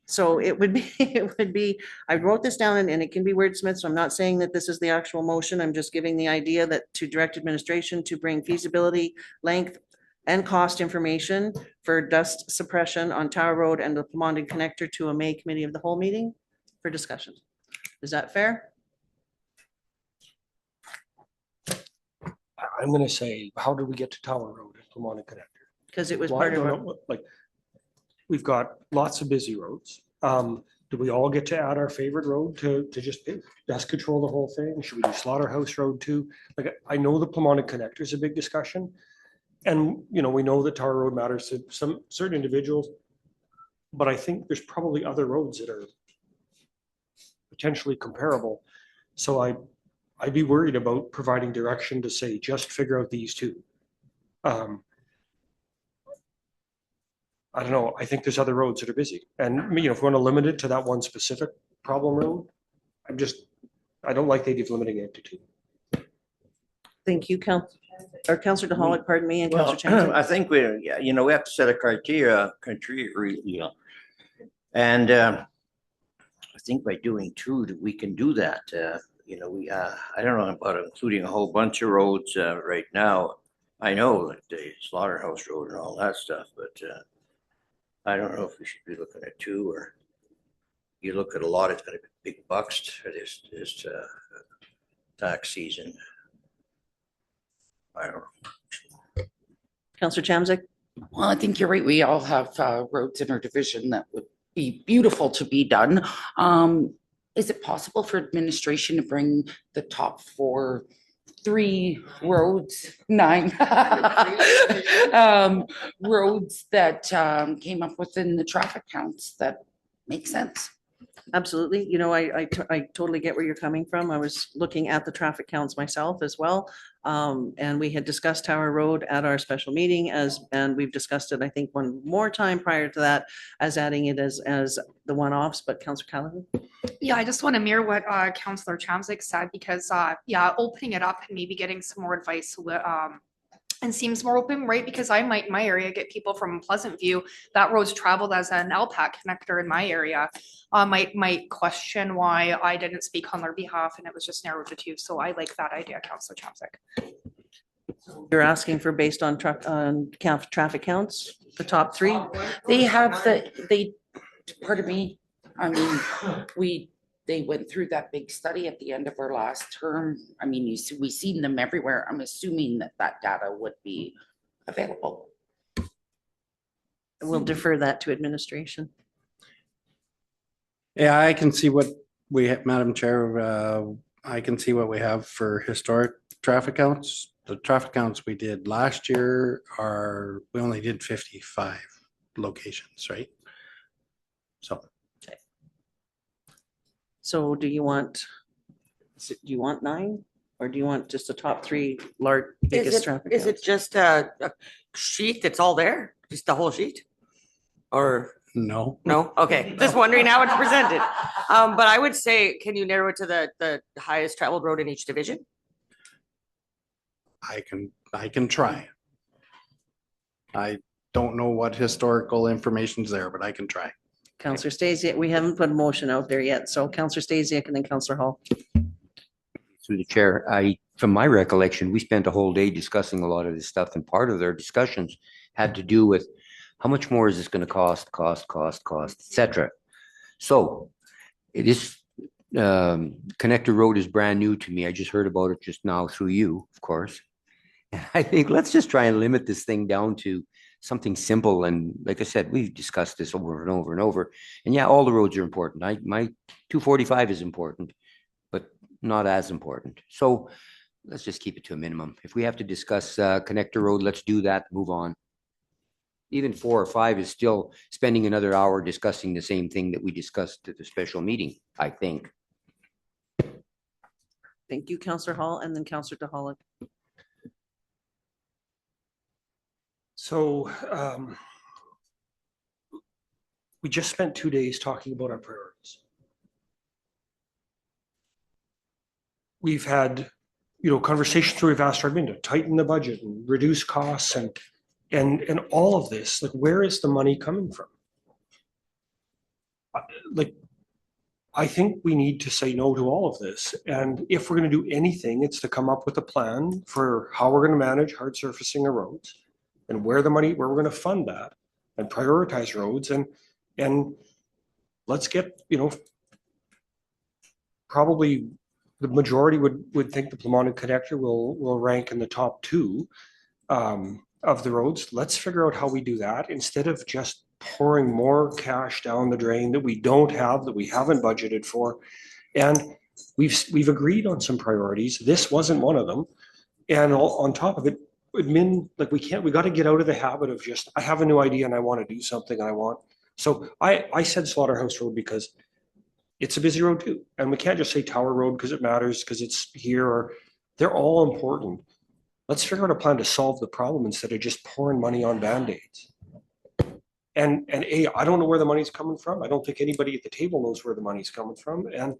So it would be, it would be, I wrote this down and it can be wordsmith, so I'm not saying that this is the actual motion. I'm just giving the idea that to direct administration to bring feasibility, length, and cost information for dust suppression on Tower Road and the Plamondon Connector to a May committee of the whole meeting for discussion. Is that fair? I'm gonna say, how did we get to Tower Road and Plamondon Connector? Because it was Well, part I of, don't our- know, like, we've got lots of busy roads. Do we all get to add our favorite road to just dust control the whole thing? Should we do Slaughterhouse Road too? Like, I know the Plamondon Connector is a big discussion. And, you know, we know that Tower Road matters to some certain individuals. But I think there's probably other roads that are potentially comparable. So I'd be worried about providing direction to say, just figure out these two. I don't know. I think there's other roads that are busy. And, you know, if we want to limit it to that one specific problem road, I don't like the idea of limiting it to two. thank you, Counselor DeHolick, pardon me, and Well, Counselor Chambliss. I think yeah, you know, we have to set a criteria. And I think by doing two, that we can do that. You know, I don't know about including a whole bunch of roads right now. I know like the Slaughterhouse Road and all that stuff, but I don't know if we should be looking at two, or you look at a lot, it's gonna be big bucks for this tax season. I don't know. Counselor Chamzik? Well, I think you're right. We all have roads in our division that would be beautiful to be done. Is it possible for administration to bring the top 3 roads, 9 roads that came up within the traffic counts that make sense? Absolutely. You know, I totally get where you're coming from. I was looking at the traffic counts myself as well. And we had discussed Tower Road at our special meeting and we've discussed it, I think, one more time prior to that as adding it as the one-offs, but Counselor Callahan? Yeah, I just want to mirror what Counselor Chamzik said because, yeah, opening it up and maybe getting some more advice and seems more open, right? Because I might, in my area, get people from Pleasant View, that road's traveled as an LPAC connector in my area. Might question why I didn't speak on their behalf and it was just narrowed to two. So I like that idea, Councillor Chapsik. You're asking for based on traffic counts, the top three? They have pardon me, I mean, they went through that big study at the end of our last term. I mean, we seen them everywhere. I'm assuming that data would be available. We'll defer that to administration. Yeah, I can see what Madam Chair, I can see what we have for historic traffic counts. The traffic counts we did last year we only did 55 locations, right? So do you want 9 or do you want just the top 3 large biggest traffic? Is it just a sheet that's all there? Just the whole sheet? Or? No. No? Okay. Just wondering how it's presented. But I would say, can you narrow it to the highest traveled road in each division? I can try. I don't know what historical information's there, but I can try. Councillor Stasiak, we haven't put a motion out there yet. So Councillor Stasiak and then Councillor Hall. Through the chair, from my recollection, we spent a whole day discussing a lot of this stuff, and part of their discussions had to do with how much more is this going to cost, et cetera. So this connector road is brand new to me. I just heard about it just now through you, of course. And I think let's just try and limit this thing down to something simple. And like I said, we've discussed this over and over and over. And yeah, all the roads are important. My 245 is important, but not as important. So let's just keep it to a minimum. If we have to discuss connector road, let's do that, move on. Even 4 or 5 is still spending another hour discussing the same thing that we discussed at the special meeting, I think. Thank you, Councillor Hall, and then Councillor DeHollick. So we just spent 2 days talking about our priorities. We've had, conversations where we've asked our admin to tighten the budget and reduce costs and all of this. Like, where is the money coming from? I think we need to say no to all of this. And if we're going to do anything, it's to come up with a plan for how we're going to manage hard surfacing of roads and where we're going to fund that and prioritize roads and let's get, probably the majority would think the Plamondon Connector will rank in the top 2 of the roads. Let's figure out how we do that instead of just pouring more cash down the drain that we don't have, that we haven't budgeted for. And we've agreed on some priorities. This wasn't one of them. And on top of it, admin, we got to get out of the habit of just, I have a new idea and I want to do something and so I said Slaughterhouse Road because it's a busy road too. And we can't just say Tower Road because it matters, because it's here, or they're all important. Let's figure out a plan to solve the problem instead of just pouring money on Band-Aids. And I don't know where the money's coming from. I don't think anybody at the table knows where the money's coming from. And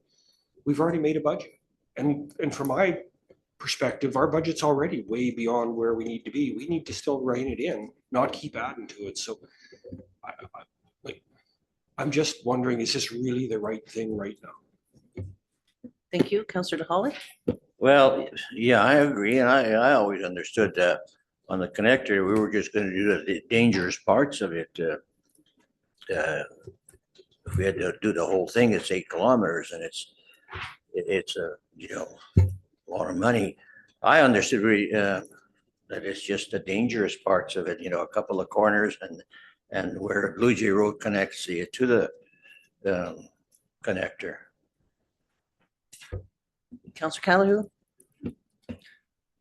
we've already made a budget. And from my perspective, our budget's already way beyond where we need to be. We need to still rein it in, not keep adding to it. So I'm just wondering, is this really the right thing right now? Thank you, Councillor DeHollick. Well, yeah, I agree. And I always understood that on the connector, we were just going to do the dangerous parts of it. If we had to do the whole thing, it's 8 kilometers and it's a lot of money. I understood that it's just the dangerous parts of it, a couple of corners and where Blue Jay Road connects to the connector. Councillor Callahoo.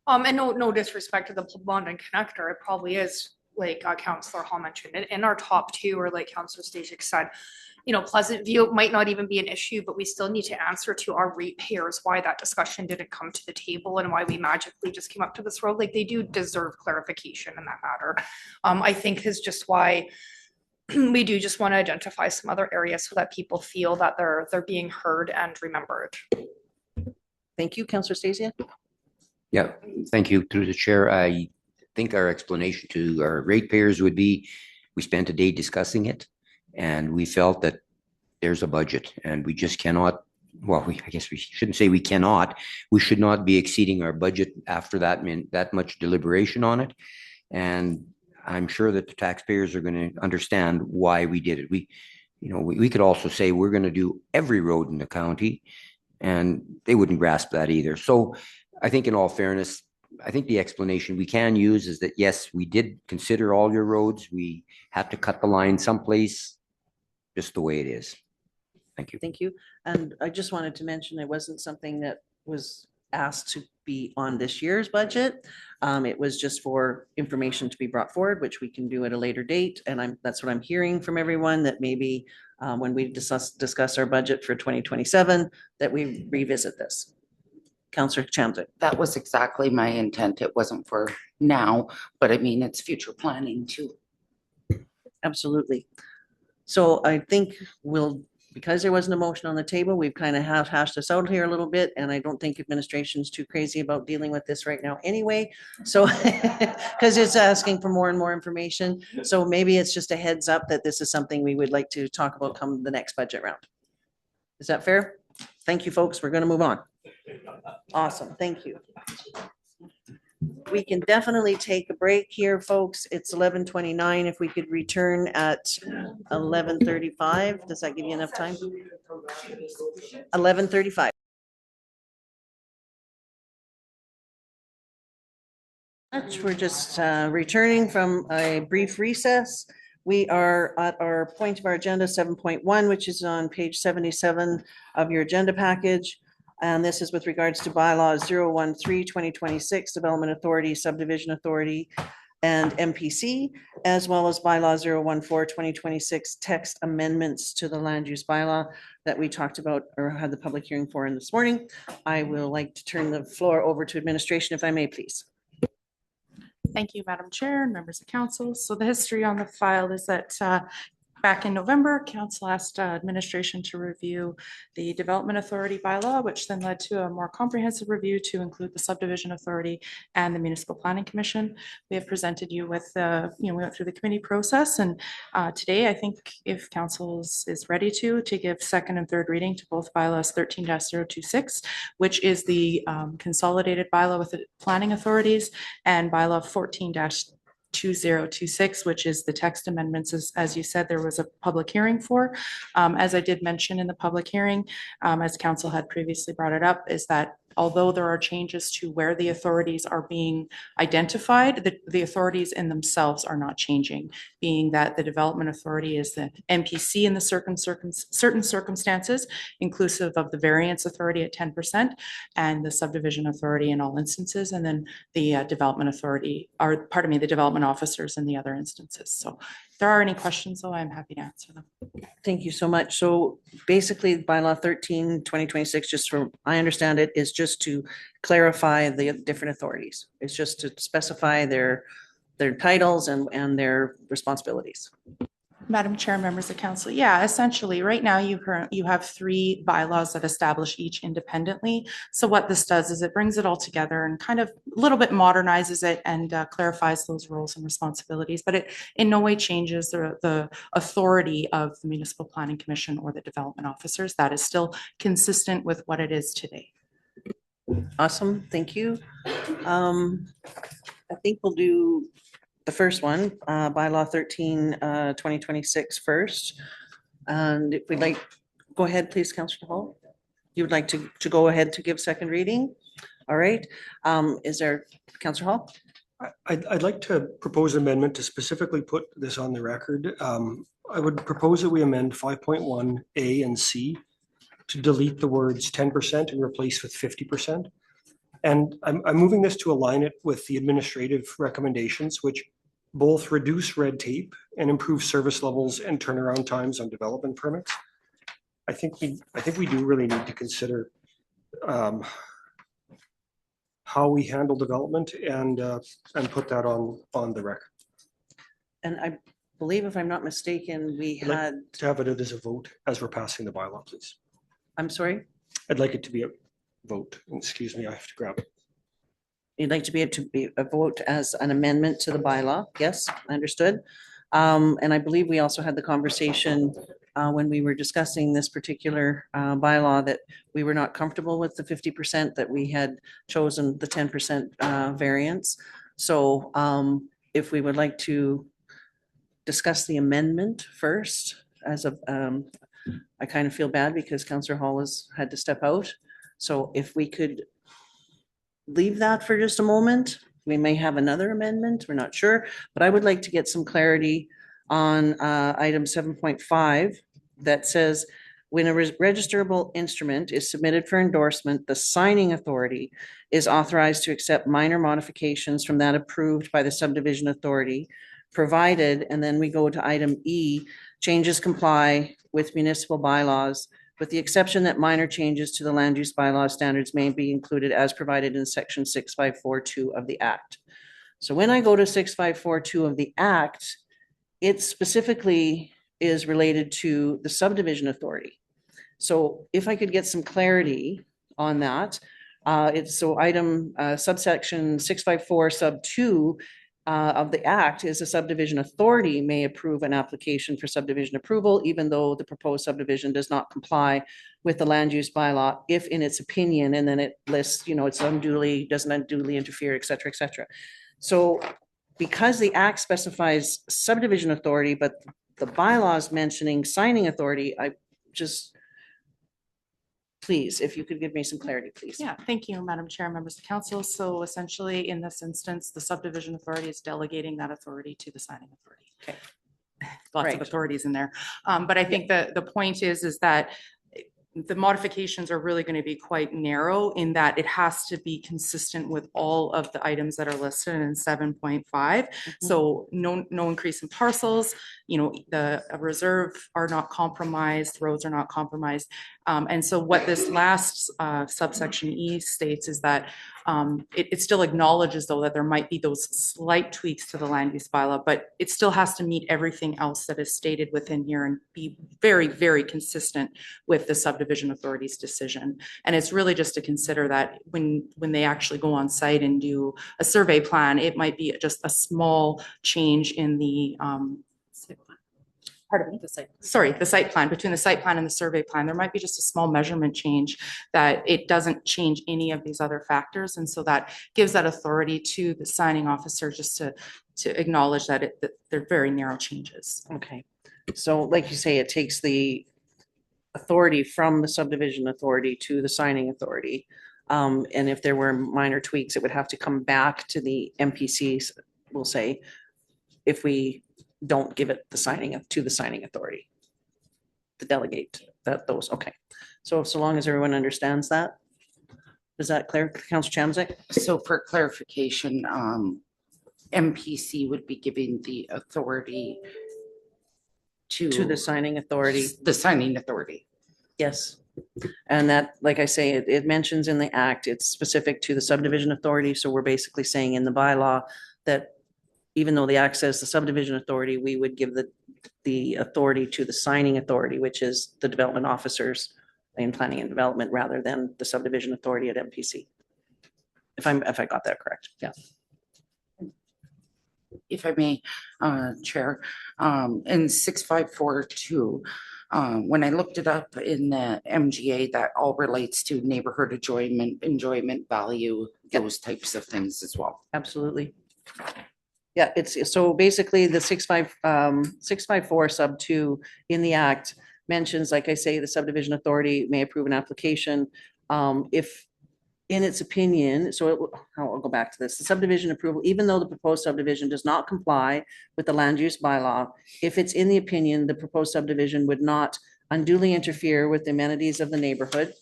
And no disrespect to the Plamondon Connector, it probably is, like Councillor Hall mentioned, in our top 2, or like Councillor Stasiak said, Pleasant View might not even be an issue, but we still need to answer to our ratepayers why that discussion didn't come to the table and why we magically just came up to this road. Like, they do deserve clarification in that matter. I think is just why we do just want to identify some other areas so that people feel that they're being heard and remembered. Thank you, Councillor Stasiak. Yeah, thank you. Through the chair, think our explanation to our ratepayers would be, we spent a day discussing it and we felt that there's a budget and we just cannot, well, I guess we shouldn't say we cannot, we should not be exceeding our budget after that much deliberation on it. And I'm sure that the taxpayers are going to understand why we did it. We could also say we're going to do every road in the county and they wouldn't grasp that either. So I think in all fairness, I think the explanation we can use is that, yes, we did consider all your roads. We had to cut the line someplace, just the way it is. Thank you. Thank you. And I just wanted to mention it wasn't something that was asked to be on this year's budget. It was just for information to be brought forward, which we can do at a later date. And that's what I'm hearing from everyone, that maybe when we discuss our budget for 2027, that we revisit this. Councillor Chambliss. That was exactly my intent. It wasn't for now, but I mean, it's future planning too. Absolutely. So I think because there wasn't a motion on the table, we've kind of hashed this out here a little bit, and I don't think administration's too crazy about dealing with this right now anyway. So, because it's asking for more and more information. So maybe it's just a heads up that this is something we would like to talk about come the next budget round. Is that fair? Thank you, folks. We're going to move on. Awesome. Thank you. We can definitely take a break here, folks. It's 11:29. If we could return at 11:35, does that give you enough time? 11:35. We're just returning from a brief recess. We are at our point of our agenda 7.1, which is on page 77 of your agenda package. And this is with regards to bylaw 013-2026, Development Authority, Subdivision Authority, and MPC, as well as bylaw 014-2026, text amendments to the land use bylaw that we talked about or had the public hearing for in this morning. I will like to turn the floor over to administration, if I may, please. Thank you, Madam Chair and members of council. So the history on the file is that back in November, council asked administration to review the Development Authority bylaw, which then led to a more comprehensive review to include the Subdivision Authority and the Municipal Planning Commission. We have presented you with, we went through the committee process, and today I think if council is ready to give second and third reading to both bylaws 13-026, which is the consolidated bylaw with the planning authorities, and bylaw 14-2026, which is the text amendments, as you said, there was a public hearing for. As I did mention in the public hearing, as council had previously brought it up, is that although there are changes to where the authorities are being identified, the authorities in themselves are not changing, being that the Development Authority is the MPC in the certain circumstances, inclusive of the Variance Authority at 10%, and the Subdivision Authority in all instances, and then the Development Authority, or pardon me, the Development Officers in the other instances. So if there are any questions, though, I'm happy to answer them. Thank you so much. So basically bylaw 13-2026, just from, I understand it, is just to clarify the different authorities. It's just to specify their titles and their responsibilities. Madam Chair, members of council, yeah, essentially, right now you have three bylaws that establish each independently. So what this does is it brings it all together and kind of a little bit modernizes it and clarifies those roles and responsibilities, but it in no way changes the authority of the Municipal Planning Commission or the development officers. That is still consistent with what it is today. Awesome, thank you. I think we'll do the first one, bylaw 13-2026 first. And if we'd like, go ahead, please, Councillor Hall. You would like to go ahead to give second reading? All right. Is there, Councillor Hall? I'd like to propose an amendment to specifically put this on the record. I would propose that we amend 5.1 A and C to delete the words 10% and replace with 50%. And I'm moving this to align it with the administrative recommendations, which both reduce red tape and improve service levels and turnaround times on development permits. I think we do really need to consider how we handle development and put that on the record. And I believe, if I'm not mistaken, we I'd like had, to have it as a vote as we're passing the bylaw, please. I'm sorry? I'd like it to be a vote. Excuse me, I have to grab it. You'd like to be able to be a vote as an amendment to the bylaw. Yes, understood. And I believe we also had the conversation when we were discussing this particular bylaw that we were not comfortable with the 50%, that we had chosen the 10% variance. So if we would like to discuss the amendment first, as a, I kind of feel bad because Councillor Hall has had to step out. So if we could leave that for just a moment, we may have another amendment, we're not sure, but I would like to get some clarity on item 7.5 that says, when a registerable instrument is submitted for endorsement, the signing authority is authorized to accept minor modifications from that approved by the subdivision authority, provided, and then we go to item E, changes comply with municipal bylaws, with the exception that minor changes to the land use bylaw standards may be included as provided in section 6542 of the Act. So when I go to 6542 of the Act, it specifically is related to the subdivision authority. So if I could get some clarity on that, it's so item subsection 654 sub 2 of the Act is a subdivision authority may approve an application for subdivision approval, even though the proposed subdivision does not comply with the land use bylaw, if in its opinion, and then it lists, you know, it's unduly, doesn't unduly interfere, et cetera, et cetera. So because the Act specifies subdivision authority, but the bylaws mentioning signing authority, I just, please, if you could give me some clarity, please. Yeah, thank you, Madam Chair, members of the council. So essentially, in this instance, the subdivision authority is delegating that authority to the signing authority. Okay. Lots Right. of authorities in there. But I think the point is that the modifications are really going to be quite narrow in that it has to be consistent with all of the items that are listed in 7.5. So no increase in parcels, you know, the reserve are not compromised, roads are not compromised. And so what this last subsection E states is that it still acknowledges though that there might be those slight tweaks to the land use bylaw, but it still has to meet everything else that is stated within here and be very, very consistent with the subdivision authority's decision. And it's really just to consider that when they actually go on site and do a survey plan, it might be just a small change in the pardon me, the site plan, between the site plan and the survey plan, there might be just a small measurement change that it doesn't change any of these other factors. And so that gives that authority to the signing officer just to acknowledge that they're very narrow changes. Okay. So like you say, it takes the authority from the subdivision authority to the signing authority. And if there were minor tweaks, it would have to come back to the MPCs, we'll say, if we don't give it the signing to the signing authority. To delegate those, okay. So long as everyone understands that, is that clear, Councillor Chamzek? So for clarification, MPC would be giving the authority to the signing authority. The signing authority. Yes. And that, like I say, it mentions in the Act, it's specific to the subdivision authority. So we're basically saying in the bylaw that even though the Act says the subdivision authority, we would give the authority to the signing authority, which is the development officers in planning and development, rather than the subdivision authority at MPC. If I got that correct, yeah. If I may, Chair, in 6542, when I looked it up in the MGA, that all relates to neighborhood enjoyment value, those types of things as well. Absolutely. Yeah, it's so basically the 654 sub 2 in the Act mentions, like I say, the subdivision authority may approve an application if in its opinion, so I'll go back to this, the subdivision approval, even though the proposed subdivision does not comply with the land use bylaw, if it's in the opinion, the proposed subdivision would not unduly interfere with the amenities of the neighborhood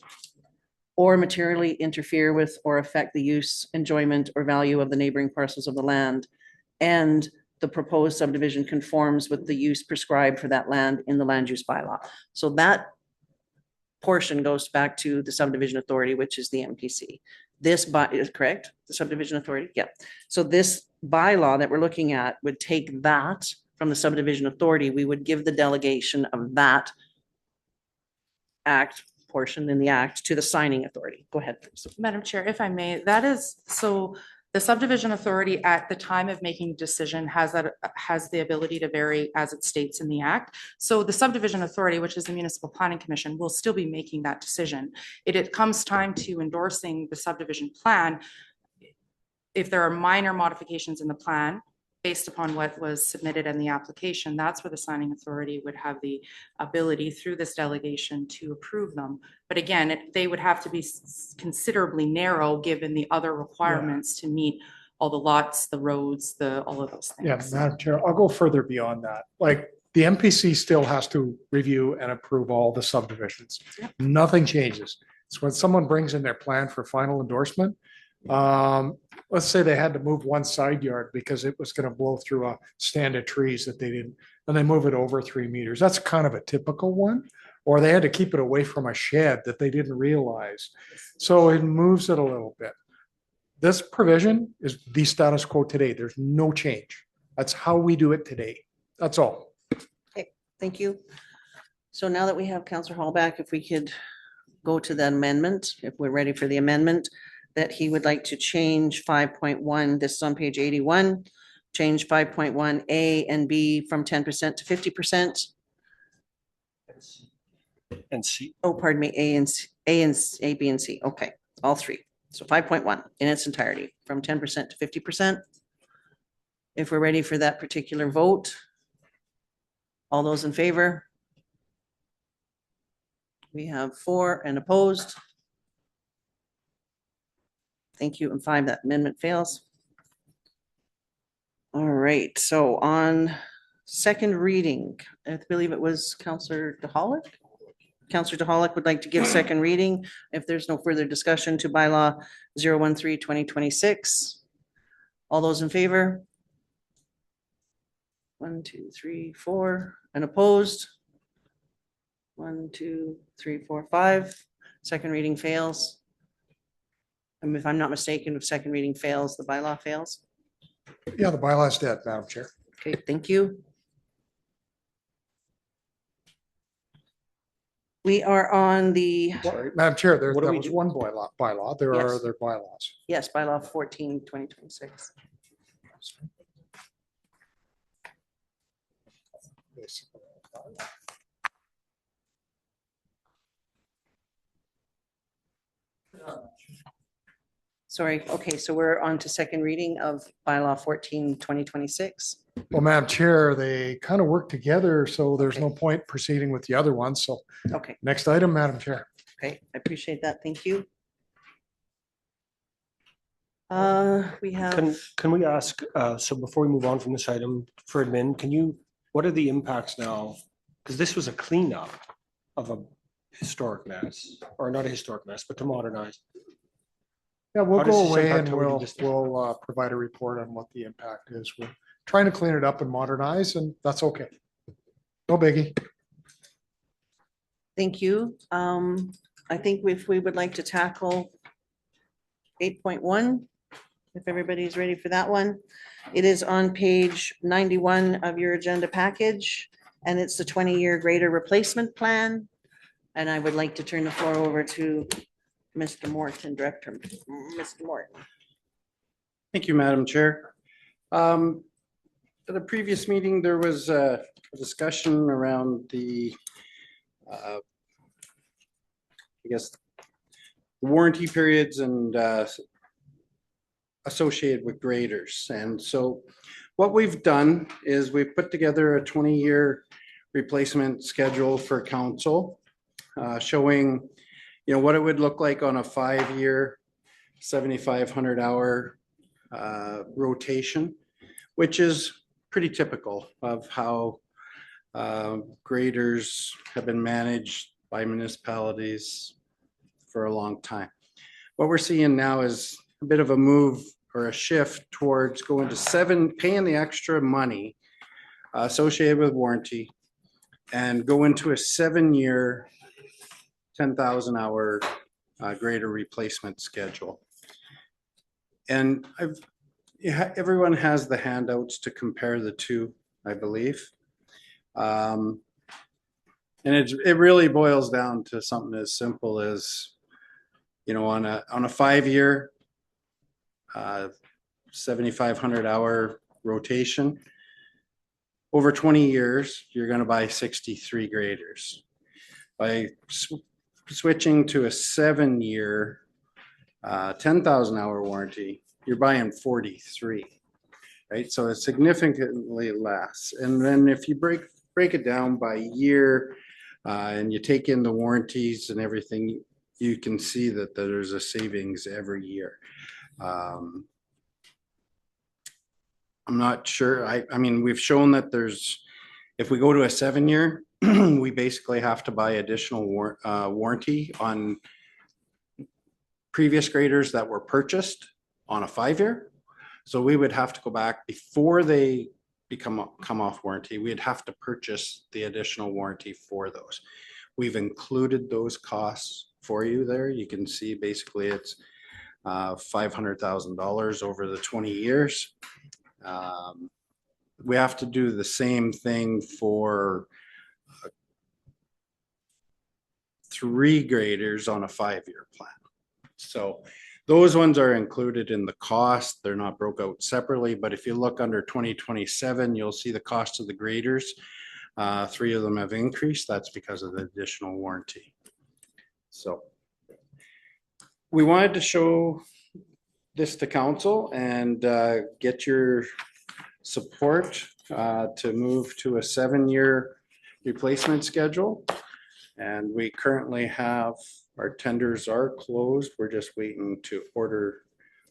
or materially interfere with or affect the use, enjoyment, or value of the neighboring parcels of the land, and the proposed subdivision conforms with the use prescribed for that land in the land use bylaw. So that portion goes back to the subdivision authority, which is the MPC. This is correct, the subdivision authority, yeah. So this bylaw that we're looking at would take that from the subdivision authority, we would give the delegation of that Act portion in the Act to the signing authority. Go ahead, please. Madam Chair, if I may, that is, so The subdivision authority at the time of making a decision has the ability to vary as it states in the act. So the subdivision authority, which is the municipal planning commission, will still be making that decision. It comes time to endorsing the subdivision plan. If there are minor modifications in the plan based upon what was submitted in the application, that's where the signing authority would have the ability through this delegation to approve them. But again, they would have to be considerably narrow, given the other requirements to meet all the lots, the roads, all of those Yeah, things. Madam Chair, I'll go further beyond that. Like, the MPC still has to review and approve all the subdivisions. Nothing changes. So when someone brings in their plan for final endorsement, let's say they had to move one side yard because it was going to blow through a stand of trees that they didn't, and they move it over 3 meters. That's kind of a typical one. Or they had to keep it away from a shed that they didn't realize. So it moves it a little bit. This provision is the status quo today. There's no change. That's how we do it today. That's all. Okay, thank you. So now that we have Counselor Hall back, if we could go to the amendment, if we're ready for the amendment, that he would like to change 5.1, this is on page 81, change 5.1 A and B from 10% to 50%. And C. Oh, pardon me, A, B, and C. Okay, all three. So 5.1 in its entirety, from 10% to 50%. If we're ready for that particular vote, all those in favor? We have 4 and opposed. Thank you. And 5, that amendment fails. All right, so on second reading, I believe it was Counselor DeHolick. Counselor DeHolick would like to give second reading if there's no further discussion to bylaw 013-2026. All those in favor? 1, 2, 3, 4, and opposed? 1, 2, 3, 4, 5. Second reading fails. And if I'm not mistaken, if second reading fails, the bylaw fails. Yeah, the bylaw's dead, Madam Chair. Okay, thank you. We are on the, Sorry, Madam Chair, there What do that we was do? one bylaw. There are Yes. other bylaws. yes, bylaw 14-2026. Sorry, okay, so we're on to second reading of bylaw 14-2026. Well, Madam Chair, they kind of work together, so there's no point proceeding with the other one. So Okay, next item, Madam Chair. okay, I appreciate that. Thank you. We have, Can we ask, so before we move on from this item for admin, what are the impacts now? Because this was a cleanup of a historic mess, or not a historic mess, but to modernize. Yeah, we'll How does go this away impact and how we do we'll, this? we'll provide a report on what the impact is. We're trying to clean it up and modernize, and that's okay. No biggie. thank you. I think if we would like to tackle 8.1, if everybody's ready for that one. It is on page 91 of your agenda package, and it's the 20-year grader replacement plan. And I would like to turn the floor over to Mr. Morton, Director, Mr. Morton. Thank you, Madam Chair. At the previous meeting, there was a discussion around the, I guess, warranty periods and associated with graders. And so what we've done is we've put together a 20-year replacement schedule for council, showing, what it would look like on a 5-year, 7,500 hour rotation, which is pretty typical of how graders have been managed by municipalities for a long time. What we're seeing now is a bit of a move or a shift towards going to paying the extra money associated with warranty and go into a 7-year, 10,000 hour grader replacement schedule. And everyone has the handouts to compare the two, I believe. And it really boils down to something as simple as, on a 5-year, 7,500 hour rotation. Over 20 years, you're gonna buy 63 graders. By switching to a 7-year, 10,000 hour warranty, you're buying 43, right? So it's significantly less. And then if you break it down by year, and you take in the warranties and everything, you can see that there's a savings every year. I'm not sure. I mean, we've shown that if we go to a 7-year, we basically have to buy additional warranty on previous graders that were purchased on a 5-year. So we would have to go back before they come off warranty. We'd have to purchase the additional warranty for those. We've included those costs for you there. You can see basically it's $500,000 over the 20 years. We have to do the same thing for 3 graders on a 5-year plan. So those ones are included in the cost. They're not broke out separately, but if you look under 2027, you'll see the cost of the graders. 3 of them have increased. That's because of the additional warranty. So we wanted to show this to council and get your support to move to a 7-year replacement schedule. And we currently have, our tenders are closed. We're just waiting to order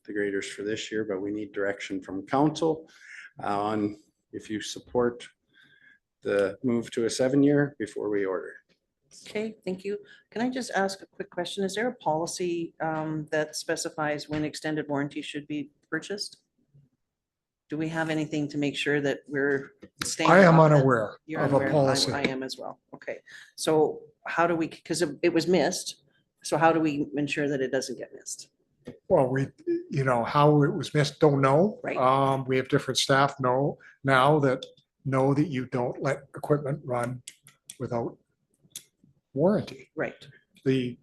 the graders for this year, but we need direction from council on if you support the move to a 7-year before we order. Okay, thank you. Can I just ask a quick question? Is there a policy that specifies when extended warranty should be purchased? Do we have anything to make sure that we're staying? I am off that? unaware You're of a unaware? policy. I am as well. Okay, so how do we, because it was missed, so how do we ensure that it doesn't get missed? Well, how it was missed, don't know. Right. We have different staff now that know that you don't let equipment run without warranty. Right. The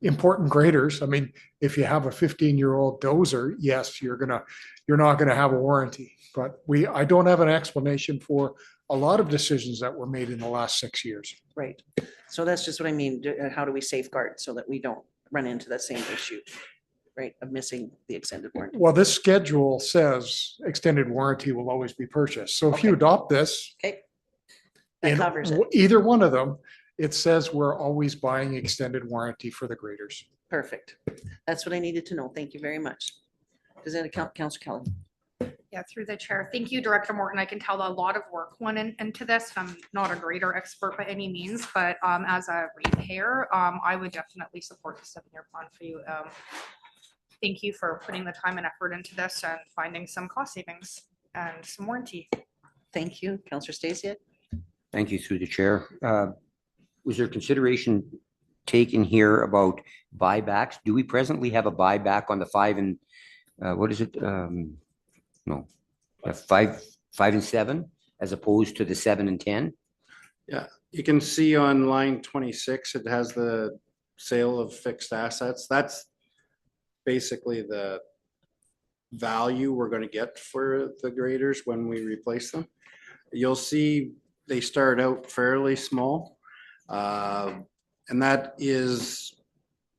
important graders, I mean, if you have a 15-year-old dozer, yes, you're not gonna have a warranty. But I don't have an explanation for a lot of decisions that were made in the last 6 years. Right. So that's just what I mean. How do we safeguard so that we don't run into that same issue, right, of missing the extended warranty? Well, this schedule says extended warranty will always be purchased. So if you adopt this, Okay. That in covers it. either one of them, it says we're always buying extended warranty for the graders. Perfect. That's what I needed to know. Thank you very much. Does that account, Councillor Kelly? Yeah, through the chair. Thank you, Director Morton. I can tell that a lot of work went into this. I'm not a grader expert by any means, but as a ratepayer, I would definitely support the 7-year plan for you. Thank you for putting the time and effort into this and finding some cost savings and some warranty. Thank you. Councillor Stacey? Thank you through the chair. Was there consideration taken here about buybacks? Do we presently have a buyback on the 5 and what is it? No, 5 and 7 as opposed to the 7 and 10? Yeah, you can see on line 26, it has the sale of fixed assets. That's basically the value we're going to get for the graders when we replace them. You'll see they start out fairly small. And that is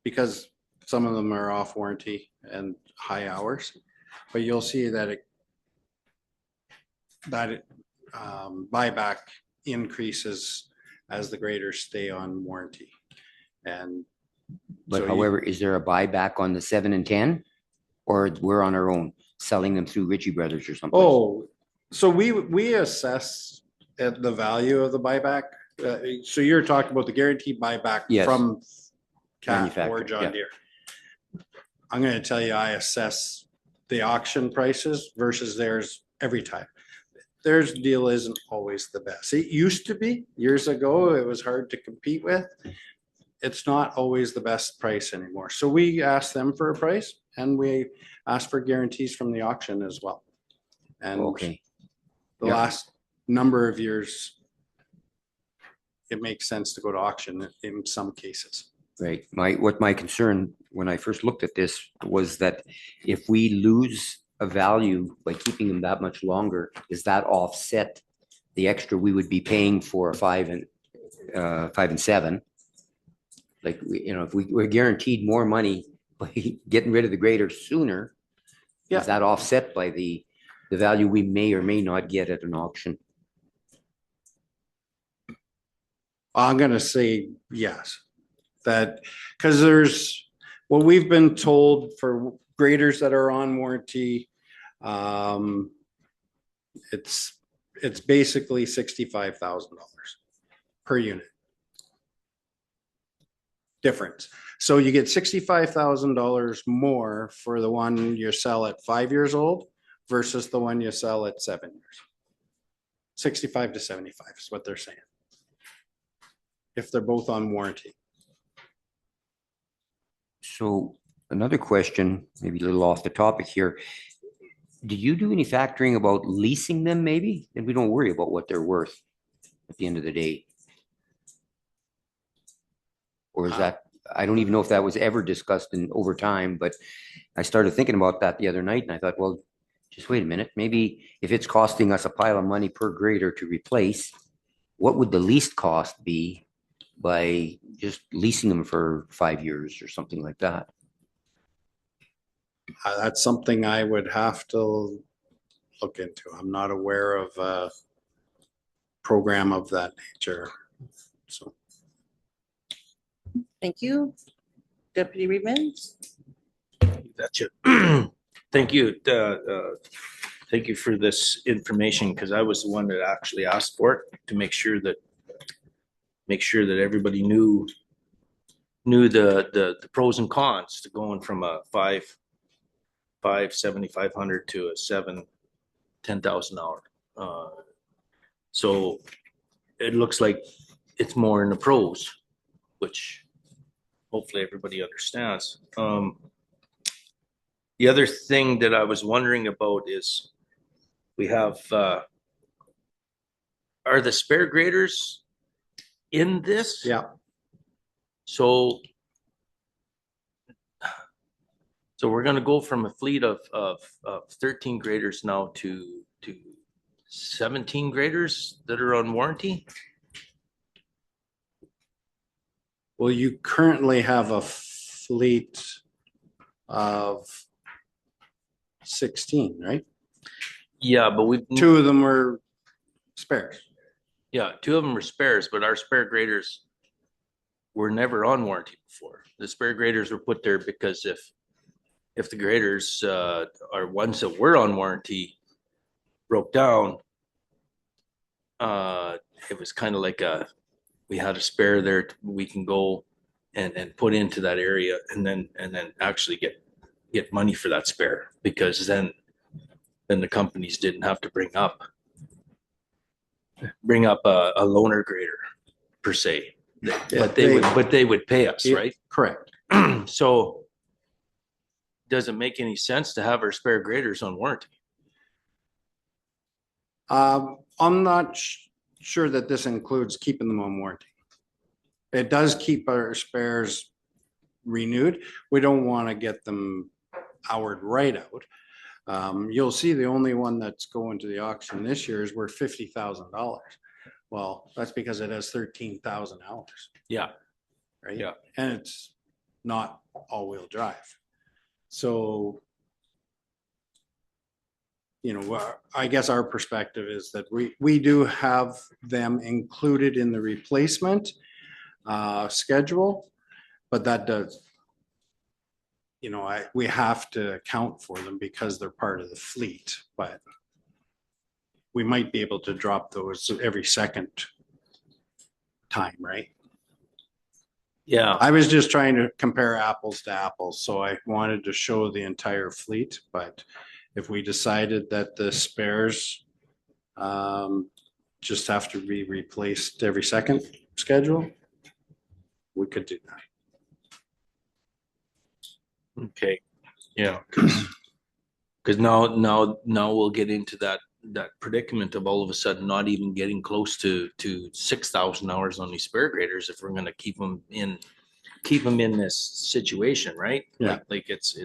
because some of them are off warranty and high hours, but you'll see that buyback increases as the graders stay on warranty. And But so however, is there a buyback on the 7 and 10? Or we're on our own, selling them through Ritchie Brothers or something? Oh, so we assess at the value of the buyback. So you're talking about the guaranteed buyback Yes. from Cat or Manufacturer, John yeah. Deere. I'm going to tell you, I assess the auction prices versus theirs every time. Theirs deal isn't always the best. It used to be years ago. It was hard to compete with. It's not always the best price anymore. So we ask them for a price and we ask for guarantees from the auction as well. And Okay. the Yeah. last number of years, it makes sense to go to auction in some cases. Right. My concern when I first looked at this was that if we lose a value by keeping them that much longer? Does that offset the extra we would be paying for a 5 and 7? Like, if we're guaranteed more money by getting rid of the grader sooner, is that offset by the value we may or may not get at an auction? I'm gonna say yes. That, because what we've been told for graders that are on warranty, it's basically $65,000 per unit difference. So you get $65,000 more for the one you sell at 5 years old versus the one you sell at 7 years. 65 to 75 is what they're saying, if they're both on warranty. So another question, maybe a little off the topic here. Do you do any factoring about leasing them maybe? And we don't worry about what they're worth at the end of the day? Or is that, I don't even know if that was ever discussed over time, but I started thinking about that the other night and I thought, well, just wait a minute. Maybe if it's costing us a pile of money per grader to replace, what would the least cost be by just leasing them for 5 years or something like that? That's something I would have to look into. I'm not aware of a program of that nature. So. Thank you. Deputy Reedman? That's it. Thank you. Thank you for this information, because I was the one that actually asked for it to make sure that everybody knew the pros and cons to going from a 7,500 to a 10,000 hour. So it looks like it's more in the pros, which hopefully everybody understands. The other thing that I was wondering about is we have, are the spare graders in this? Yeah. So we're gonna go from a fleet of 13 graders now to 17 graders that are on warranty? Well, you currently have a fleet of 16, right? Yeah, but we 2 of them were spares. Yeah, 2 of them are spares, but our spare graders were never on warranty before. The spare graders were put there because if the graders are ones that were on warranty broke down, it was kind of like we had a spare there we can go and put into that area and then actually get money for that spare, because then the companies didn't have to bring up a loaner grader per se, but they would pay us, right? Correct. So does it make any sense to have our spare graders on warranty? I'm not sure that this includes keeping them on warranty. It does keep our spares renewed. We don't want to get them houred right out. You'll see the only one that's going to the auction this year is worth $50,000. Well, that's because it has 13,000 hours. Yeah. Right. Yeah. And it's not all-wheel drive. So, I guess our perspective is that we do have them included in the replacement schedule, but that does, we have to account for them because they're part of the fleet, but we might be able to drop those every second time, right? Yeah. I was just trying to compare apples to apples, so I wanted to show the entire fleet, but if we decided that the spares just have to be replaced every second schedule, we could do that. Okay. Yeah. Because now we'll get into that predicament of all of a sudden not even getting close to 6,000 hours on these spare graders if we're going to keep them in this situation, right? Yeah. Like it's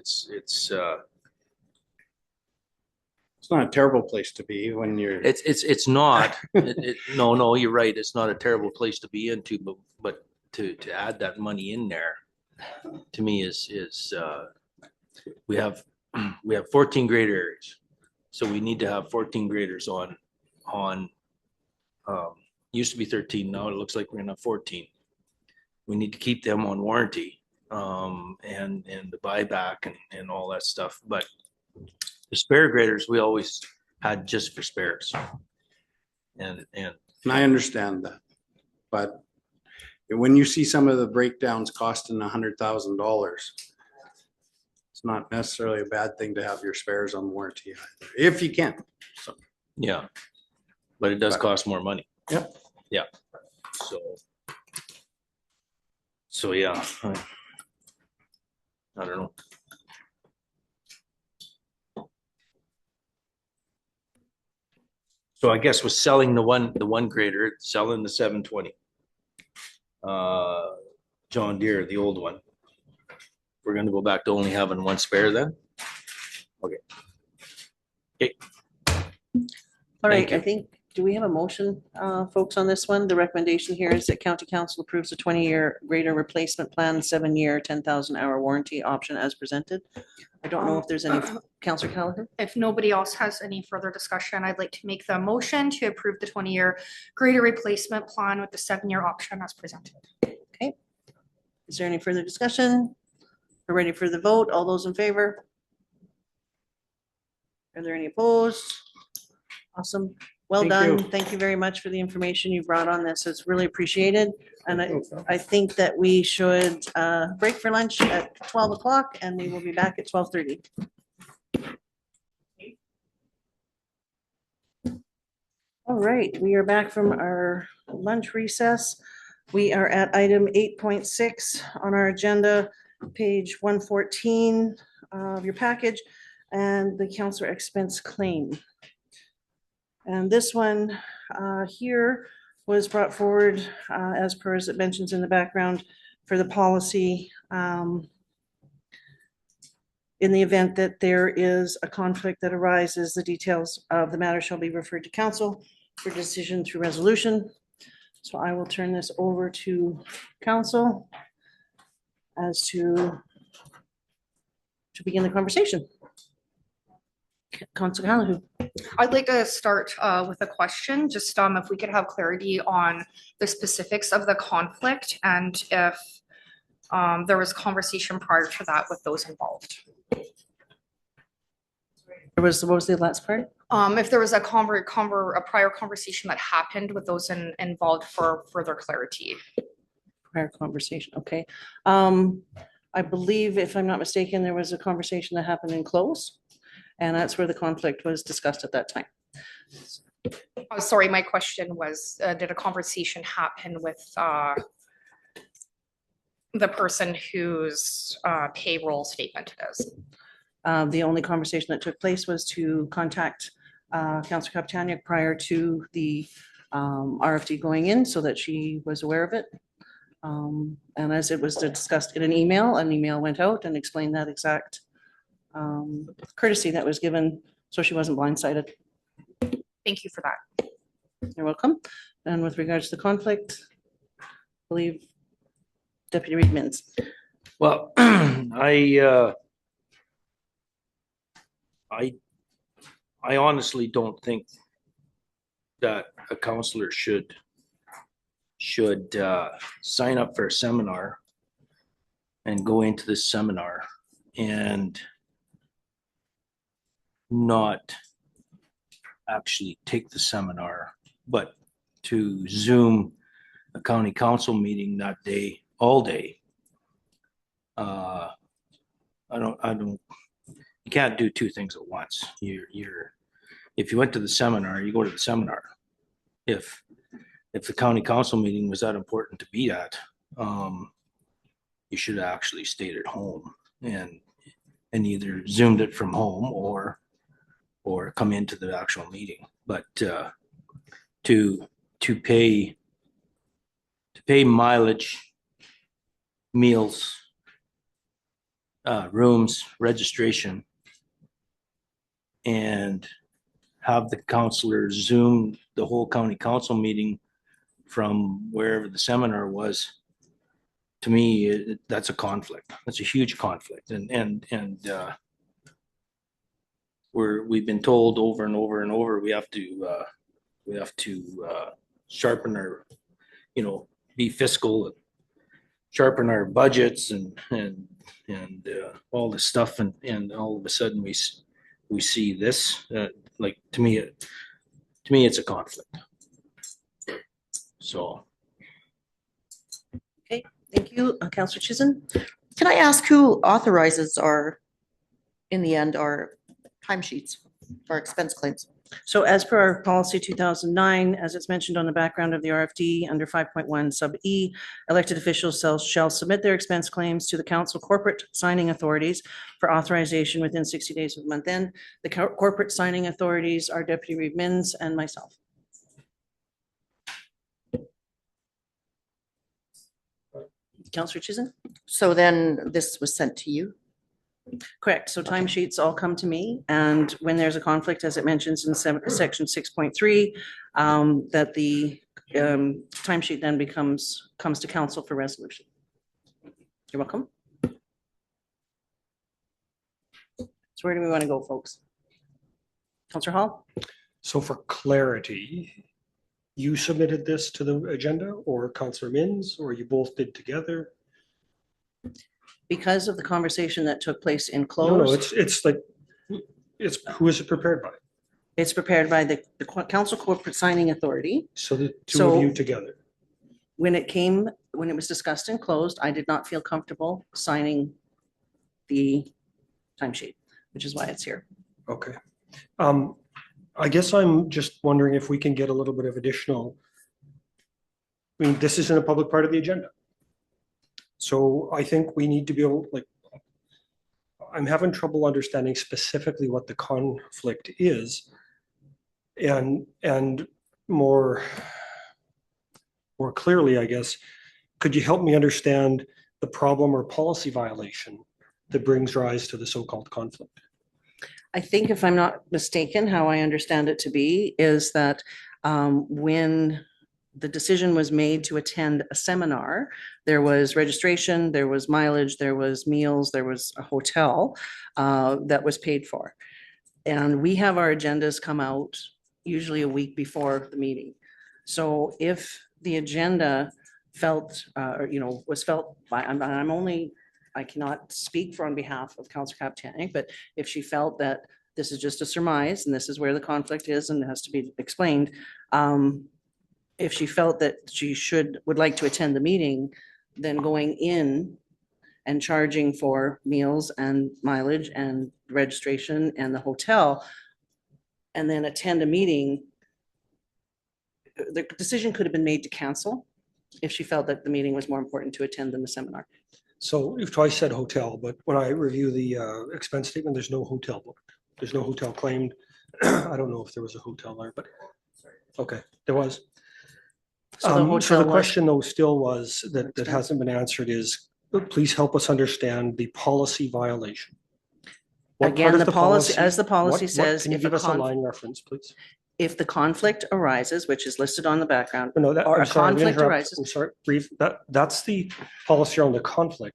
It's not a terrible place to be when you're. It's not, no, you're right. It's not a terrible place to be into, but to add that money in there, to me is, we have 14 grade areas. So we need to have 14 graders on, used to be 13. Now it looks like we're gonna have 14. We need to keep them on warranty, and the buyback and all that stuff. But the spare graders, we always had just for spares. And I understand that, but when you see some of the breakdowns costing $100,000, it's not necessarily a bad thing to have your spares on warranty either, if you can. So, yeah, but it does cost more money. Yep. Yeah. So yeah, I don't know. So I guess with selling the one grader, selling the 720. John Deere, the old one. We're gonna go back to only having one spare then? Okay. Okay. All right, Thank you. I think, do we have a motion, folks, on this one? The recommendation here is that county council approves a 20-year grader replacement plan, 7-year, 10,000-hour warranty option as presented. I don't know if there's any, Councillor Callahan? If nobody else has any further discussion, I'd like to make the motion to approve the 20-year grader replacement plan with the 7-year option as presented. Okay. Is there any further discussion? We're ready for the vote. All those in favor? Are there any opposed? Awesome. Well Thank done. you. Thank you very much for the information you brought on this. It's really appreciated. And I think that we should break for lunch at 12 o'clock and we will be back at 12:30. All right, we are back from our lunch recess. We are at item 8.6 on our agenda, page 114 of your package, and the counselor expense claim. And this one here was brought forward as per as it mentions in the background for the policy. In the event that there is a conflict that arises, the details of the matter shall be referred to council for decision through resolution. So I will turn this over to council as to begin the conversation. Councilor Callahan. I'd like to start with a question, just if we could have clarity on the specifics of the conflict and if there was conversation prior to that with those involved. What was the last part? If there was a prior conversation that happened with those involved for further clarity. Prior conversation, okay. I believe, if I'm not mistaken, there was a conversation that happened in close, and that's where the conflict was discussed at that time. Oh, sorry, my question was, did a conversation happen with the person whose payroll statement it is? The only conversation that took place was to contact Councillor Kaptaniak prior to the RFD going in so that she was aware of it. And as it was discussed in an email went out and explained that exact courtesy that was given, so she wasn't blindsided. Thank you for that. You're welcome. And with regards to the conflict, I believe Deputy Reed Mins. Well, I honestly don't think that a counselor should sign up for a seminar and go into this seminar and not actually take the seminar, but to Zoom a county council meeting that day, all day. You can't do two things at once. If you went to the seminar, you go to the seminar. If the county council meeting was that important to be at, you should have actually stayed at home and either Zoomed it from home or come into the actual meeting. But to pay mileage, meals, rooms, registration, and have the counselors Zoom the whole county council meeting from wherever the seminar was. To me, that's a conflict. That's a huge conflict. We've been told over and over and over, we have to sharpen our, be fiscal, and sharpen our budgets and all this stuff. And all of a sudden we see this, like, to me, it's a conflict. So. Okay, thank you, Councillor Chisholm. Can I ask who authorizes in the end, our timesheets, our expense claims? So as per our policy 2009, as it's mentioned on the background of the RFD under 5.1 sub E, elected officials shall submit their expense claims to the council corporate signing authorities for authorization within 60 days of the month end. The corporate signing authorities are Deputy Reeve Minns and myself. Councillor Chisholm? So then this was sent to you? Correct. So timesheets all come to me, and when there's a conflict, as it mentions in section 6.3, that the timesheet then comes to council for resolution. You're welcome. So where do we want to go, folks? Councillor Hall? So for clarity, you submitted this to the agenda, or Councillor Minns, or you both did together? Because of the conversation that took place in No, closed. it's like, who is it prepared by? It's prepared by the council corporate signing authority. So the two of you So- together. When it was discussed and closed, I did not feel comfortable signing the timesheet, which is why it's here. Okay. I guess I'm just wondering if we can get a little bit of additional. I mean, this isn't a public part of the agenda. So I think we need to be able, like, I'm having trouble understanding specifically what the conflict is. And more clearly, I guess, could you help me understand the problem or policy violation that brings rise to the so-called conflict? I think if I'm not mistaken, how I understand it to be is that when the decision was made to attend a seminar, there was registration, there was mileage, there was meals, there was a hotel that was paid for. And we have our agendas come out usually a week before the meeting. So if the agenda was felt by, I cannot speak on behalf of Councillor Kaptanic, but if she felt that this is just a surmise and this is where the conflict is and it has to be explained, if she felt that she would like to attend the meeting, then going in and charging for meals and mileage and registration and the hotel, and then attend a meeting, the decision could have been made to cancel if she felt that the meeting was more important to attend than the seminar. So you've twice said hotel, but when I review the expense statement, there's no hotel booked. There's no hotel claimed. I don't know if there was a hotel there, but okay, there was. So the So hotel the was- question though still was that hasn't been answered is, please help us understand the policy violation. What part Again, of the policy, as the what- policy what- says, Can you if give a us a con- line reference, please? if the conflict arises, which is listed on the background, No, that, or I'm a sorry, I'm gonna conflict interrupt. arises. I'm sorry, brief, that's the policy on the conflict.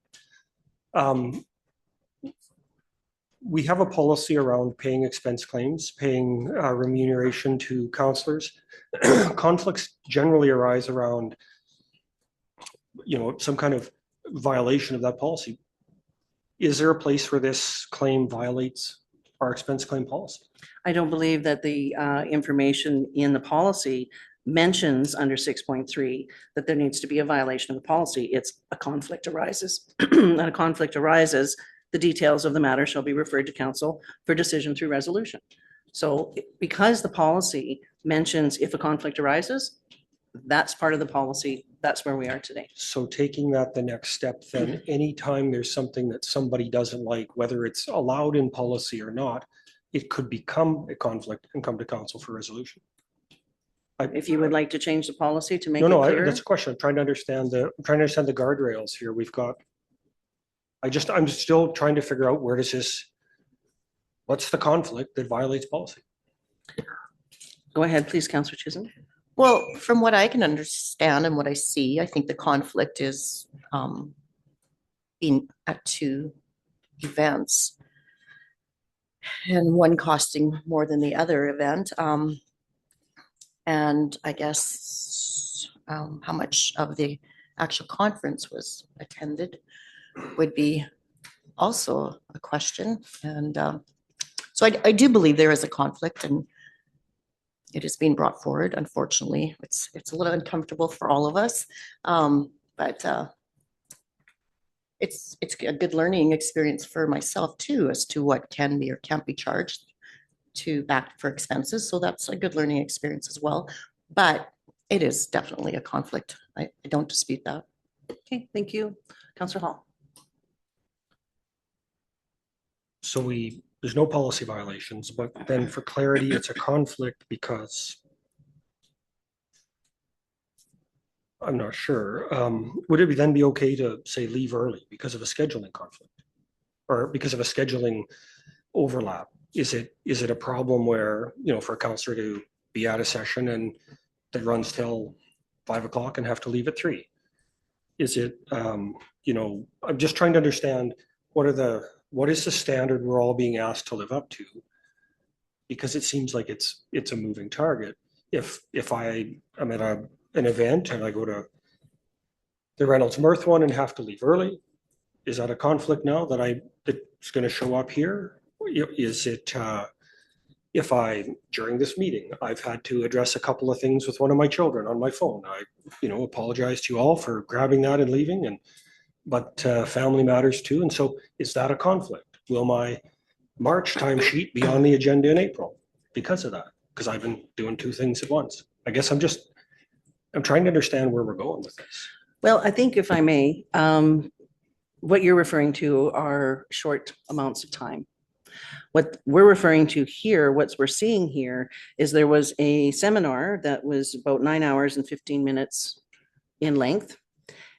We have a policy around paying expense claims, paying remuneration to counselors. Conflicts generally arise around, some kind of violation of that policy. Is there a place where this claim violates our expense claim policy? I don't believe that the information in the policy mentions under 6.3 that there needs to be a violation of the policy. It's a conflict arises. And a conflict arises, the details of the matter shall be referred to council for decision through resolution. So because the policy mentions if a conflict arises, that's part of the policy. That's where we are today. So taking that the next step, then anytime there's something that somebody doesn't like, whether it's allowed in policy or not, it could become a conflict and come to council for resolution. If you would like to change the policy to make it No, clearer. that's a question. I'm trying to understand the guardrails here. We've got. I'm still trying to figure out what's the conflict that violates policy? Go ahead, please, Counselor Chisholm. Well, from what I can understand and what I see, I think the conflict is being at two events and one costing more than the other event. And I guess how much of the actual conference was attended would be also a question. And so I do believe there is a conflict, and it is being brought forward. Unfortunately, it's a little uncomfortable for all of us. But it's a good learning experience for myself too, as to what can be or can't be charged to back for expenses. So that's a good learning experience as well. But it is definitely a conflict. I don't dispute that. Okay, thank you. Counselor Hall. So there's no policy violations, but then for clarity, it's a conflict because I'm not sure. Would it then be okay to say leave early because of a scheduling conflict? Or because of a scheduling overlap? Is it a problem where, for a counselor to be at a session and that runs till 5 o'clock and have to leave at 3? Is it, I'm just trying to understand what is the standard we're all being asked to live up to? Because it seems like it's a moving target. If I am at an event and I go to the Reynolds Mirth one and have to leave early, is that a conflict now that's going to show up here? Is it if during this meeting I've had to address a couple of things with one of my children on my phone? I apologize to you all for grabbing that and leaving, but family matters too. And so is that a conflict? Will my March timesheet be on the agenda in April because of that? Because I've been doing two things at once. I guess I'm trying to understand where we're going with this. Well, I think if I may, what you're referring to are short amounts of time. What we're referring to here, what we're seeing here is there was a seminar that was about 9 hours and 15 minutes in length.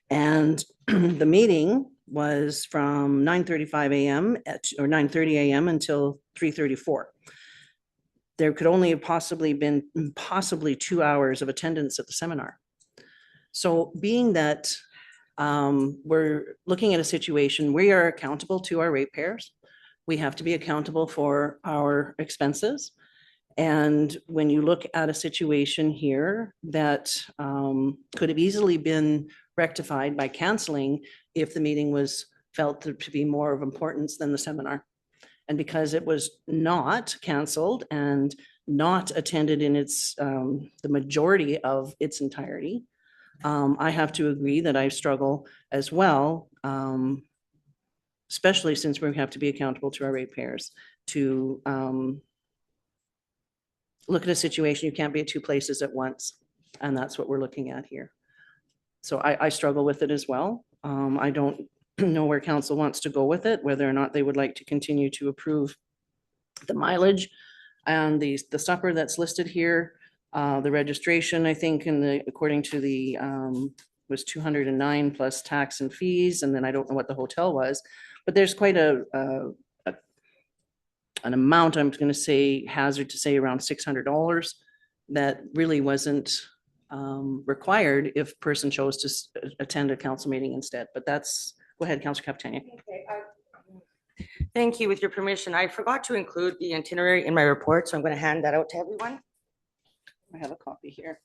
And the meeting was from 9:35 a.m. or 9:30 a.m. until 3:34. There could only have possibly been 2 hours of attendance at the seminar. So being that we're looking at a situation, we are accountable to our ratepayers. We have to be accountable for our expenses. And when you look at a situation here that could have easily been rectified by canceling if the meeting was felt to be more of importance than the seminar. And because it was not canceled and not attended in its the majority of its entirety, I have to agree that I struggle as well, especially since we have to be accountable to our ratepayers, to look at a situation. You can't be at two places at once. And that's what we're looking at here. So I struggle with it as well. I don't know where council wants to go with it, whether or not they would like to continue to approve the mileage and the supper that's listed here. The registration, I think, according to the was 209 plus tax and fees, and then I don't know what the hotel was, but there's quite an amount. I'm going to say hazard to say around $600 that really wasn't required if person chose to attend a council meeting instead. But that's, go ahead, Councilor Capitania. Okay, thank you. With your permission, I forgot to include the itinerary in my report, so I'm going to hand that out to everyone. I have a copy here.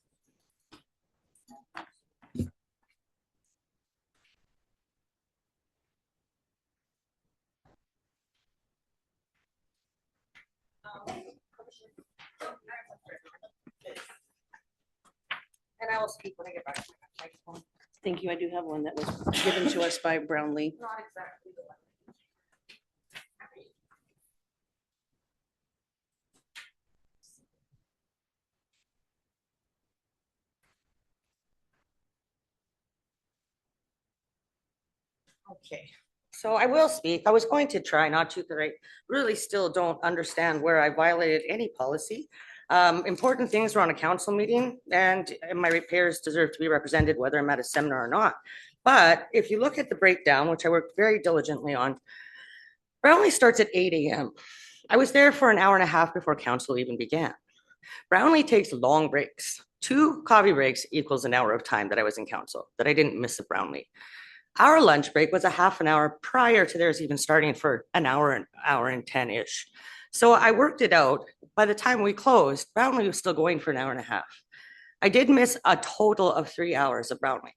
And I will speak when I get back to my microphone. Thank you. I do have one that was given to us by Brownlee. Not exactly the one. Okay, so I will speak. I was going to try not to, because I really still don't understand where I violated any policy. Important things are on a council meeting, and my repairs deserve to be represented whether I'm at a seminar or not. But if you look at the breakdown, which I worked very diligently on, Brownlee starts at 8 a.m. I was there for an hour and a half before council even began. Brownlee takes long breaks. 2 coffee breaks equals an hour of time that I was in council, that I didn't miss at Brownlee. Our lunch break was a half an hour prior to theirs even starting for an hour and 10-ish. So I worked it out. By the time we closed, Brownlee was still going for an hour and a half. I did miss a total of 3 hours of Brownlee,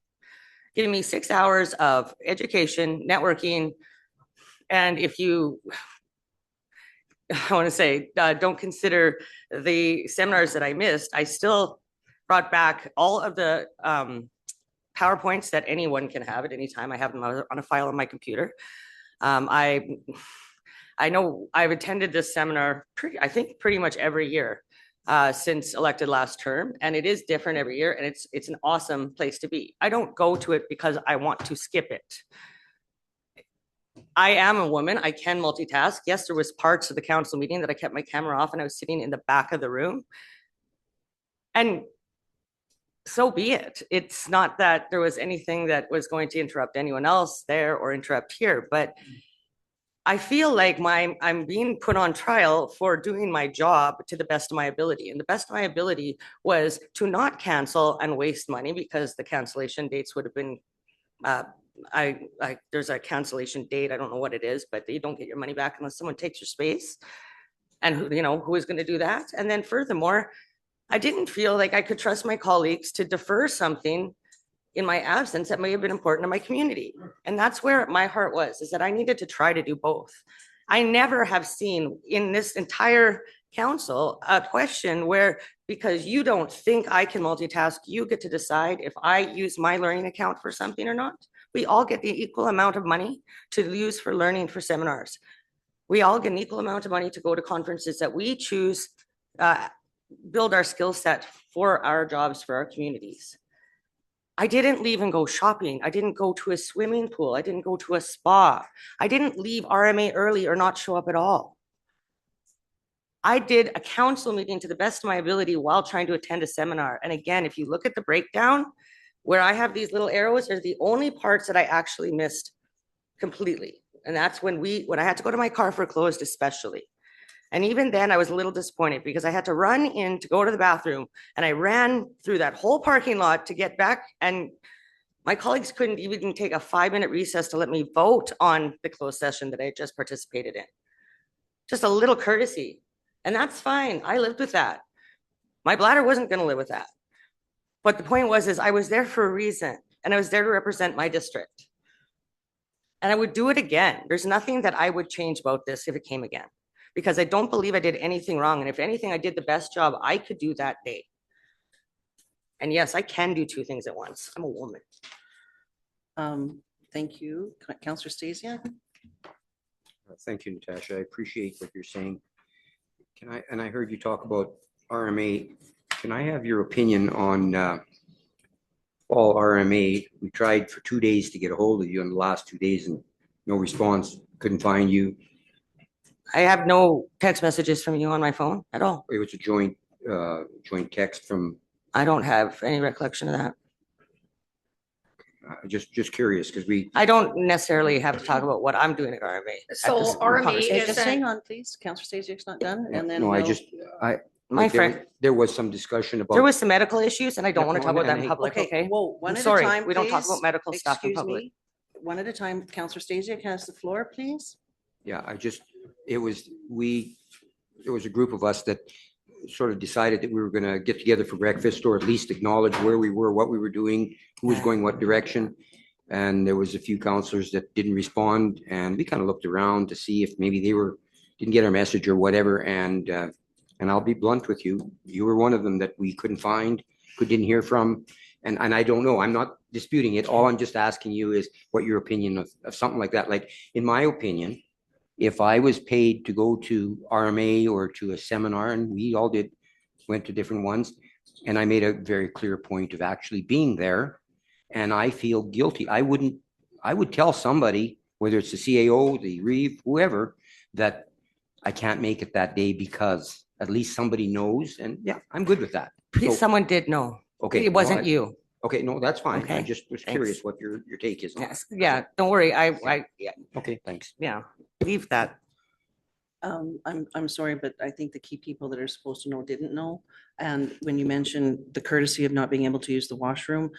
giving me 6 hours of education, networking. And if you, I want to say, don't consider the seminars that I missed, I still brought back all of the PowerPoints that anyone can have at any time. I have them on a file on my computer. I know I've attended this seminar, I think pretty much every year since elected last term, and it is different every year, and it's an awesome place to be. I don't go to it because I want to skip it. I am a woman, I can multitask. Yes, there was parts of the council meeting that I kept my camera off and I was sitting in the back of the room. And so be it. It's not that there was anything that was going to interrupt anyone else there or interrupt here, but I feel like I'm being put on trial for doing my job to the best of my ability. And the best of my ability was to not cancel and waste money, because the cancellation dates would have been, there's a cancellation date, I don't know what it is, but you don't get your money back unless someone takes your space. And who is going to do that? And then furthermore, I didn't feel like I could trust my colleagues to defer something in my absence that may have been important to my community. And that's where my heart was, is that I needed to try to do both. I never have seen in this entire council a question where, because you don't think I can multitask, you get to decide if I use my learning account for something or not. We all get the equal amount of money to use for learning for seminars. We all get an equal amount of money to go to conferences that we choose, build our skill set for our jobs, for our communities. I didn't leave and go shopping. I didn't go to a swimming pool. I didn't go to a spa. I didn't leave RMA early or not show up at all. I did a council meeting to the best of my ability while trying to attend a seminar. And again, if you look at the breakdown, where I have these little arrows, they're the only parts that I actually missed completely. And that's when I had to go to my car for closed, especially. And even then I was a little disappointed because I had to run in to go to the bathroom, and I ran through that whole parking lot to get back, and my colleagues couldn't even take a 5-minute recess to let me vote on the closed session that I just participated in. Just a little courtesy. And that's fine. I lived with that. My bladder wasn't going to live with that. But the point was, I was there for a reason, and I was there to represent my district. And I would do it again. There's nothing that I would change about this if it came again, because I don't believe I did anything wrong. And if anything, I did the best job I could do that day. And yes, I can do 2 things at once. I'm a woman. Thank you. Councillor Stasiak? Thank you, Natasha. I appreciate what you're saying. And I heard you talk about RMA. Can I have your opinion on all RMA? We tried for 2 days to get a hold of you in the last 2 days and no response, couldn't find you. I have no text messages from you on my phone at all. It was a joint text from. I don't have any recollection of that. Just curious, because I don't necessarily have to talk about what I'm doing at RMA. So RMA Just isn't, hang on, please. Councillor Stasiak's not done, and then No, My friend, there was some discussion about. there was some medical issues, and I don't Yeah, want to no, talk about that and in I- public, okay? Whoa, one I'm at a sorry, time, we don't talk please. about medical stuff in Excuse public. me. One at a time. Councillor Stasiak has the floor, please. Yeah, there was a group of us that sort of decided that we were going to get together for breakfast, or at least acknowledge where we were, what we were doing, who was going what direction. And there was a few councillors that didn't respond, and we kind of looked around to see if maybe they didn't get our message or whatever. And I'll be blunt with you. You were one of them that we couldn't find, didn't hear from. And I don't know, I'm not disputing it. All I'm just asking you is what your opinion of something like that. Like, in my opinion, if I was paid to go to RMA or to a seminar, and we all went to different ones, and I made a very clear point of actually being there, and I feel guilty, I would tell somebody, whether it's the CAO, the REEF, whoever, that I can't make it that day, because at least somebody knows, and yeah, I'm good with that. So, Someone did know. okay. It wasn't you. Okay, no, that's fine. I Okay, just was thanks. curious what your take is on it. Yes, yeah, don't worry. Yeah, Okay, thanks. yeah, leave that. I'm sorry, but I think the key people that are supposed to know didn't know. And when you mentioned the courtesy of not being able to use the washroom,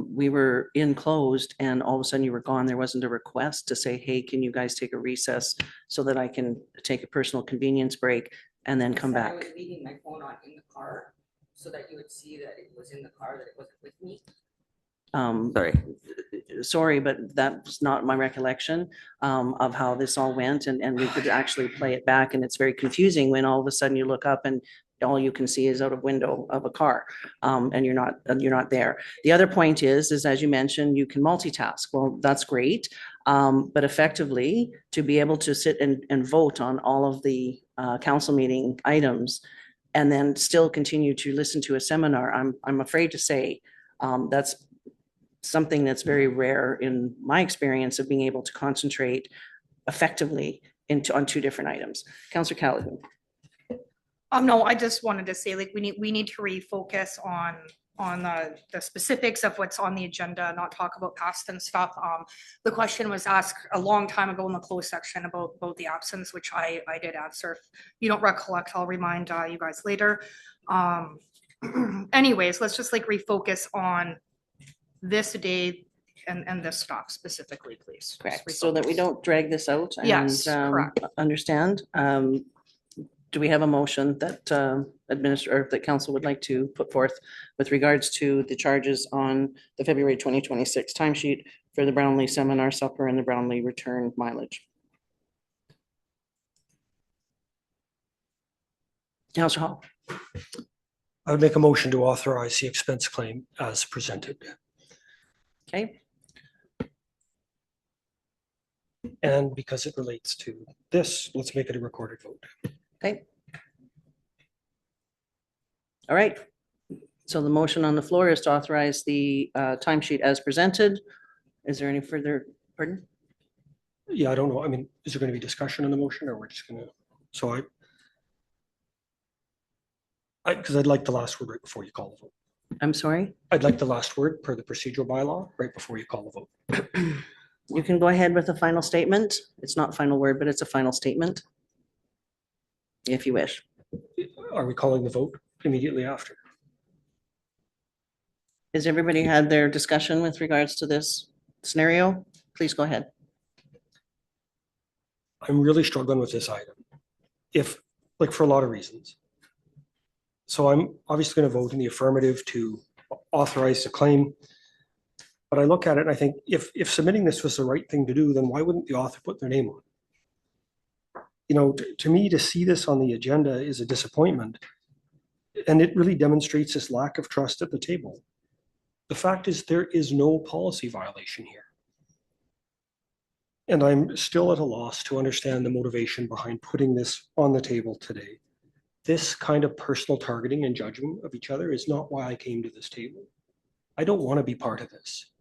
we were in closed and all of a sudden you were gone. There wasn't a request to say, hey, can you guys take a recess so that I can take a personal convenience break and then come I back? was leaving my phone on in the car so that you would see that it was in the car, that it wasn't with me. Sorry, but that's not my recollection of how this all went, and we could actually play it back, and it's very confusing when all of a sudden you look up and all you can see is out of window of a car, and you're not there. The other point is as you mentioned, you can multitask. Well, that's great, but effectively to be able to sit and vote on all of the council meeting items and then still continue to listen to a seminar, I'm afraid to say that's something that's very rare in my experience of being able to concentrate effectively on two different items. Councillor Callahan. No, I just wanted to say, like, we need to refocus on the specifics of what's on the agenda, not talk about past and stuff. The question was asked a long time ago in the closed section about the absence, which I did answer. If you don't recollect, I'll remind you guys later. Anyways, let's just like refocus on this day and this stuff specifically, please. Correct, so that we don't drag this out. Yes, and, correct. Understand. Do we have a motion that that council would like to put forth with regards to the charges on the February 2026 timesheet for the Brownlee seminar supper and the Brownlee return mileage? Councillor Hall. I would make a motion to authorize the expense claim as presented. Okay. And because it relates to this, let's make it a recorded vote. Okay. All right. So the motion on the floor is to authorize the timesheet as presented. Is there any further, pardon? Yeah, I don't know. I mean, is there going to be discussion on the motion or we're just going to, so because I'd like the last word right before you call the vote. I'm sorry? I'd like the last word per the procedural bylaw right before you call the vote. You can go ahead with a final statement. It's not final word, but it's a final statement. If you wish. Are we calling the vote immediately after? Has everybody had their discussion with regards to this scenario? Please go ahead. I'm really struggling with this item. For a lot of reasons. So I'm obviously going to vote in the affirmative to authorize the claim. But I look at it and I think if submitting this was the right thing to do, then why wouldn't the author put their name on? You know, to me, to see this on the agenda is a disappointment. And it really demonstrates this lack of trust at the table. The fact is there is no policy violation here. And I'm still at a loss to understand the motivation behind putting this on the table today. This kind of personal targeting and judgment of each other is not why I came to this table. I don't want to be part of this.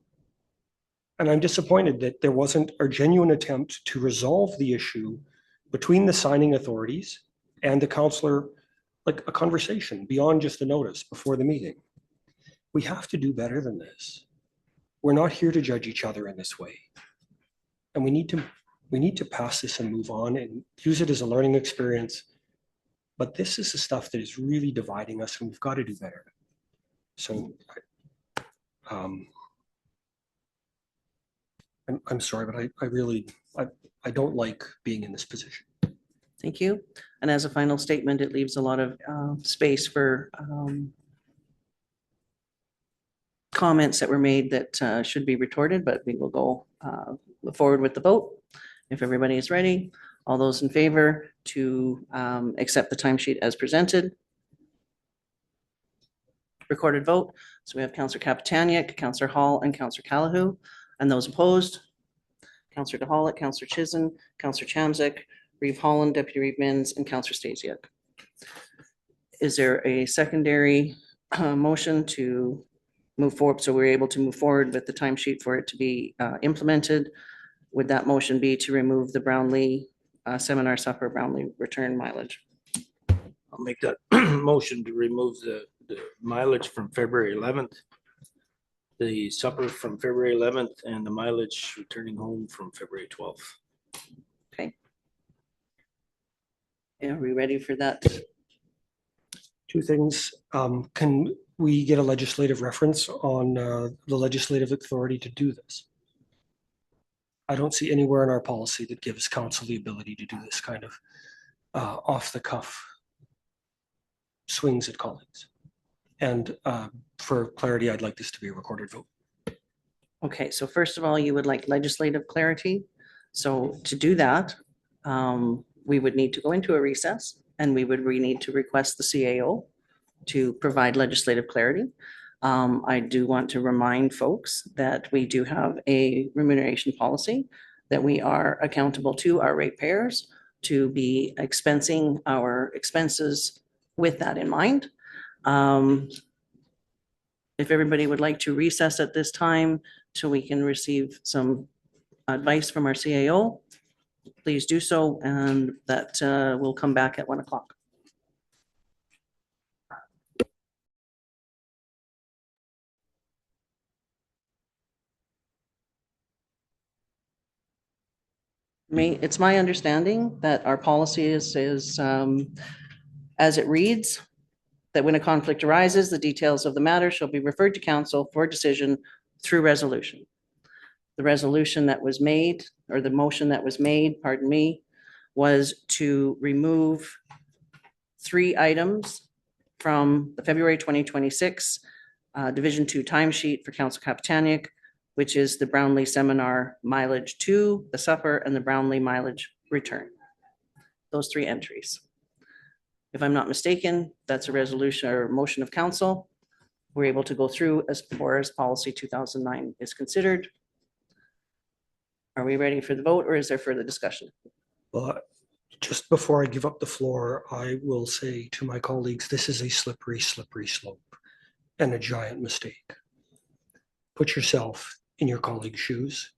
And I'm disappointed that there wasn't a genuine attempt to resolve the issue between the signing authorities and the councillor, like a conversation beyond just a notice before the meeting. We have to do better than this. We're not here to judge each other in this way. And we need to pass this and move on and use it as a learning experience. But this is the stuff that is really dividing us and we've got to do better. So I'm sorry, but I don't like being in this position. Thank you. And as a final statement, it leaves a lot of space for comments that were made that should be retorted, but we will go forward with the vote. If everybody is ready, all those in favor to accept the timesheet as presented. Recorded vote. So we have Councillor Kapitaniak, Councillor Hall, and Councillor Callahoo. And those opposed, Councillor DeHollick, Councillor Chisholm, Councillor Chamzik, Reeve Holland, Deputy Reeve Mins, and Councillor Stasiak. Is there a secondary motion to move forward? So we're able to move forward with the timesheet for it to be implemented. Would that motion be to remove the Brownlee seminar supper, Brownlee return mileage? I'll make that motion to remove the mileage from February 11th, the supper from February 11th, and the mileage returning home from February 12th. Okay. Are we ready for that? Two things. Can we get a legislative reference on the legislative authority to do this? I don't see anywhere in our policy that gives council the ability to do this kind of off the cuff swings at colleagues. And for clarity, I'd like this to be a recorded vote. Okay, so first of all, you would like legislative clarity. So to do that, we would need to go into a recess and we would need to request the CAO to provide legislative clarity. I do want to remind folks that we do have a remuneration policy that we are accountable to our ratepayers to be expensing our expenses with that in mind. If everybody would like to recess at this time so we can receive some advice from our CAO, please do so, and that will come back at 1 o'clock. It's my understanding that our policy is as it reads, that when a conflict arises, the details of the matter shall be referred to council for decision through resolution. The resolution that was made, or the motion that was made, pardon me, was to remove 3 items from the February 2026 Division 2 timesheet for Council Kapitanic, which is the Brownlee Seminar mileage to the supper and the Brownlee mileage return. Those 3 entries. If I'm not mistaken, that's a resolution or motion of council. We're able to go through as far as policy 2009 is considered. Are we ready for the vote, or is there further discussion? Well, just before I give up the floor, I will say to my colleagues, this is a slippery, slippery slope and a giant mistake. Put yourself in your colleague's shoes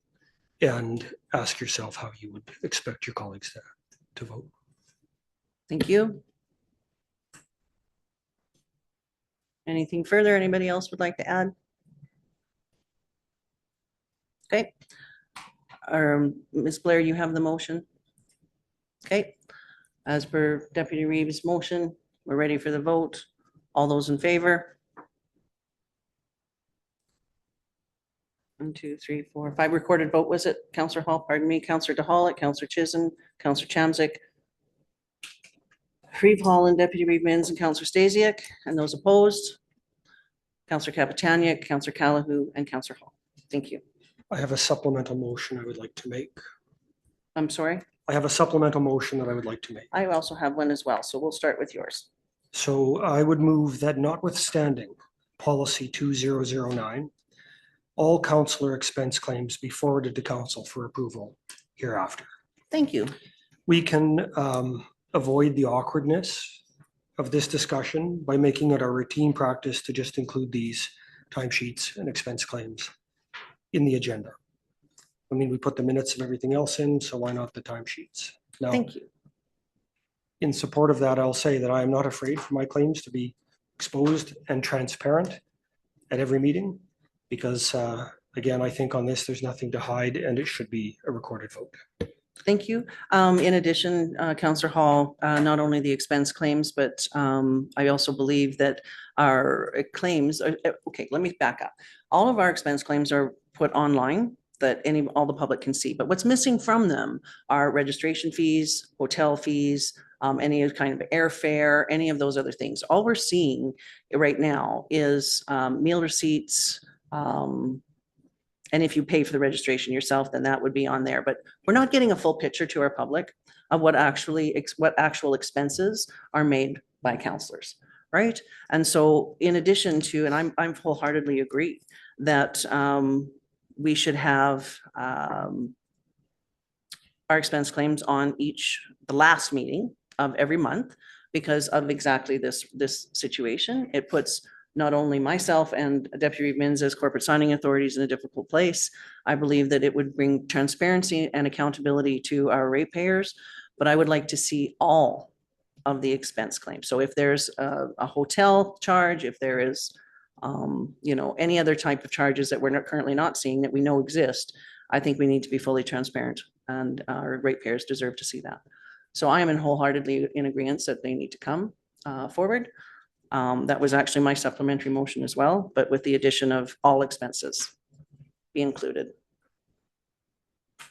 and ask yourself how you would expect your colleagues to vote. Thank you. Anything further? Anybody else would like to add? Okay. Ms. Blair, you have the motion. Okay. As per Deputy Reeves' motion, we're ready for the vote. All those in favor? 1, 2, 3, 4, 5 recorded vote, was it? Councillor Hall, pardon me, Councillor DeHollick, Councillor Chisholm, Councillor Chamzik, Reeve Hall and Deputy Reeve Mins and Councillor Stasiak, and those opposed, Councillor Kapitaniak, Councillor Calahoo, and Councillor Hall. Thank you. I have a supplemental motion I would like to make. I'm sorry? I have a supplemental motion that I would like to make. I also have one as well, so we'll start with yours. So I would move that notwithstanding policy 2009, all councillor expense claims be forwarded to council for approval hereafter. Thank you. We can avoid the awkwardness of this discussion by making it our routine practice to just include these timesheets and expense claims in the agenda. I mean, we put the minutes and everything else in, so why not the timesheets? Now, Thank you. in support of that, I'll say that I am not afraid for my claims to be exposed and transparent at every meeting, because again, I think on this, there's nothing to hide and it should be a recorded vote. Thank you. In addition, Councillor Hall, not only the expense claims, but I also believe that our claims, okay, let me back up. All of our expense claims are put online that all the public can see, but what's missing from them are registration fees, hotel fees, any kind of airfare, any of those other things. All we're seeing right now is meal receipts, and if you pay for the registration yourself, then that would be on there. But we're not getting a full picture to our public of what actual expenses are made by councillors, right? And so in addition to, and I'm wholeheartedly agree that we should have our expense claims on the last meeting of every month because of exactly this situation. It puts not only myself and Deputy Mins as corporate signing authorities in a difficult place. I believe that it would bring transparency and accountability to our ratepayers, but I would like to see all of the expense claims. So if there's a hotel charge, if there is, any other type of charges that we're currently not seeing that we know exist, I think we need to be fully transparent, and our ratepayers deserve to see that. So I am in wholeheartedly in agreement that they need to come forward. That was actually my supplementary motion as well, but with the addition of all expenses be included.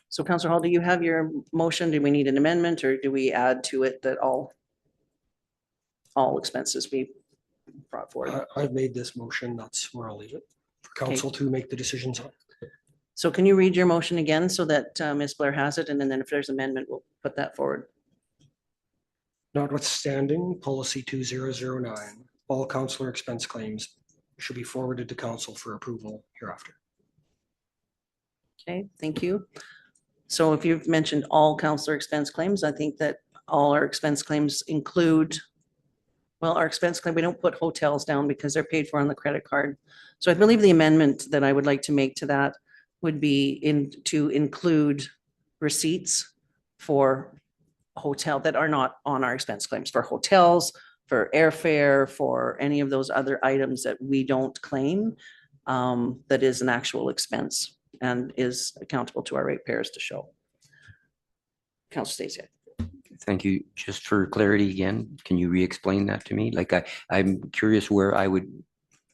So Councillor Hall, do you have your motion? Do we need an amendment or do we add to it that all expenses be brought forward? I've made this motion. That's where I'll leave it for council to make the decisions on. So can you read your motion again so that Ms. Blair has it? And then if there's amendment, we'll put that forward. Notwithstanding policy 2009, all councillor expense claims should be forwarded to council for approval hereafter. Okay, thank you. So if you've mentioned all councillor expense claims, I think that all our expense claims include, well, our expense claim, we don't put hotels down because they're paid for on the credit card. So I believe the amendment that I would like to make to that would be to include receipts for hotel that are not on our expense claims, for hotels, for airfare, for any of those other items that we don't claim, that is an actual expense and is accountable to our ratepayers to show. Councillor Stacey. Thank you. Just for clarity again, can you re-explain that to me? Like I'm curious where I would,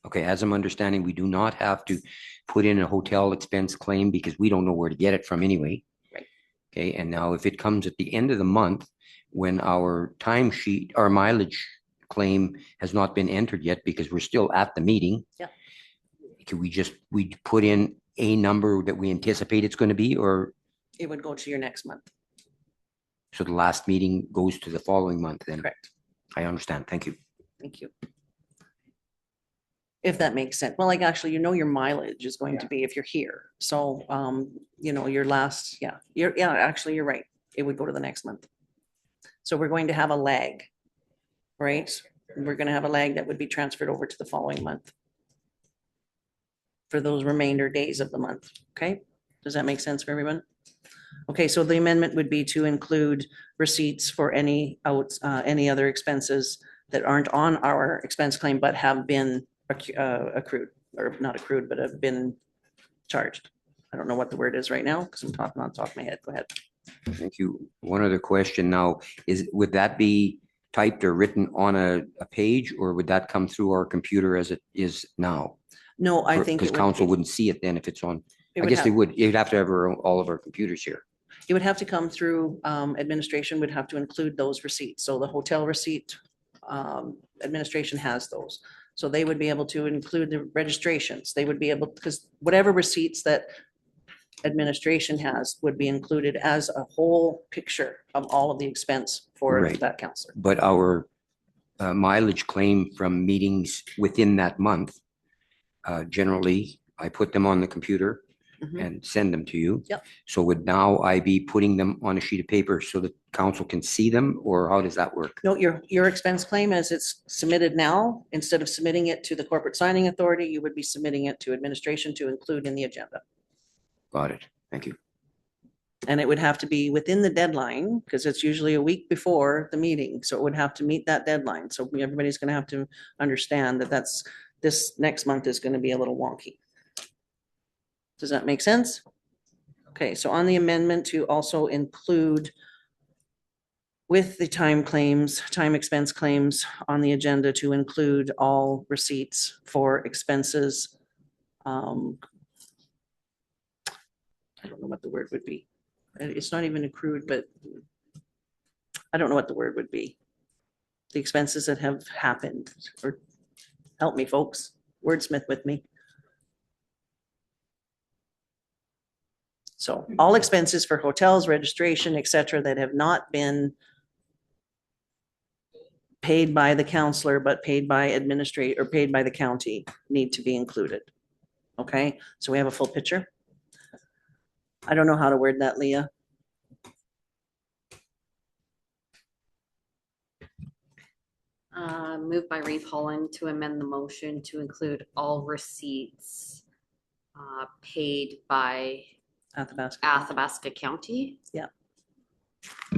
okay, as I'm understanding, we do not have to put in a hotel expense claim because we don't know where to get it from anyway. Right. Okay, and now if it comes at the end of the month when our timesheet, our mileage claim has not been entered yet because we're still at the meeting. Yeah. Can we put in a number that we anticipate it's going to be, or? It would go to your next month. So the last meeting goes to the following month then? Correct. I understand. Thank you. Thank you. If that makes sense. Well, like actually, your mileage is going to be if you're here. So, your last, actually, you're right. It would go to the next month. So we're going to have a lag, right? We're going to have a lag that would be transferred over to the following month for those remainder days of the month. Okay? Does that make sense for everyone? Okay, so the amendment would be to include receipts for any other expenses that aren't on our expense claim, but have been accrued, or not accrued, but have been charged. I don't know what the word is right now because I'm talking on top of my head. Go ahead. Thank you. One other question now would that be typed or written on a page, or would that come through our computer as it is now? No, I think. Because council wouldn't see it then if it's on. I guess they would. You'd have to have all of our computers here. It would have to come through, administration would have to include those receipts. So the hotel receipt, administration has those. So they would be able to include the registrations. They would be able, because whatever receipts that administration has would be included as a whole picture of all of the expense for Right. that counselor. But our mileage claim from meetings within that month, generally, I put them on the computer Mhm. and send them to you. Yep. So would now I be putting them on a sheet of paper so that council can see them, or how does that work? No, your expense claim as it's submitted now, instead of submitting it to the corporate signing authority, you would be submitting it to administration to include in the agenda. Got it. Thank you. And it would have to be within the deadline, because it's usually a week before the meeting, so it would have to meet that deadline. So everybody's gonna have to understand that this next month is gonna be a little wonky. Does that make sense? Okay, so on the amendment to also include with the time expense claims on the agenda to include all receipts for expenses. I don't know what the word would be. It's not even accrued, but I don't know what the word would be. The expenses that have happened, or help me, folks, wordsmith with me. So all expenses for hotels, registration, et cetera, that have not been paid by the counselor, but paid by administrator or paid by the county need to be included. Okay, so we have a full picture. I don't know how to word that, Leah. Moved by Reeve Holland to amend the motion to include all receipts paid by Athabasca County. Yeah.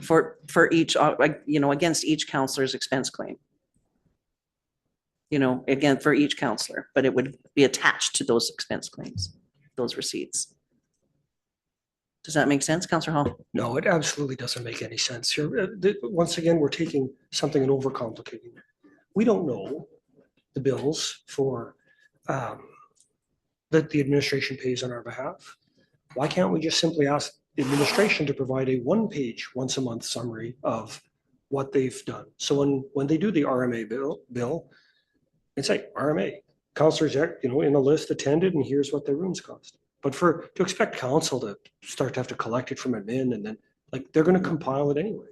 For each, against each counselor's expense claim. Again, for each counselor, but it would be attached to those expense claims, those receipts. Does that make sense, Counselor Hall? No, it absolutely doesn't make any sense here. Once again, we're taking something and overcomplicating it. We don't know the bills for that the administration pays on our behalf. Why can't we just simply ask the administration to provide a one-page, once-a-month summary of what they've done? So when they do the RMA bill, it's like RMA, counselors, in a list attended, and here's what their rooms cost. But to expect council to start to have to collect it from admin and then they're going to compile it anyway.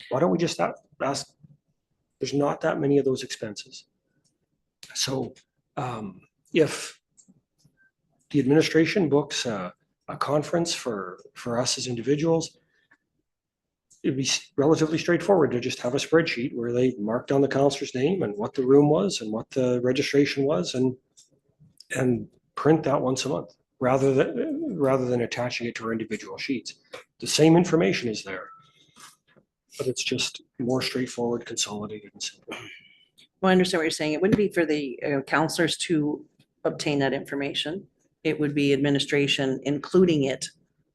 Why don't we just ask? There's not that many of those expenses. So if the administration books a conference for us as individuals, it'd be relatively straightforward to just have a spreadsheet where they mark down the counselor's name and what the room was and what the registration was and print that once a month rather than attaching it to our individual sheets. The same information is there, but it's just more straightforward, consolidated, and simple. Well, I understand what you're saying. It wouldn't be for the counselors to obtain that information. It would be administration including it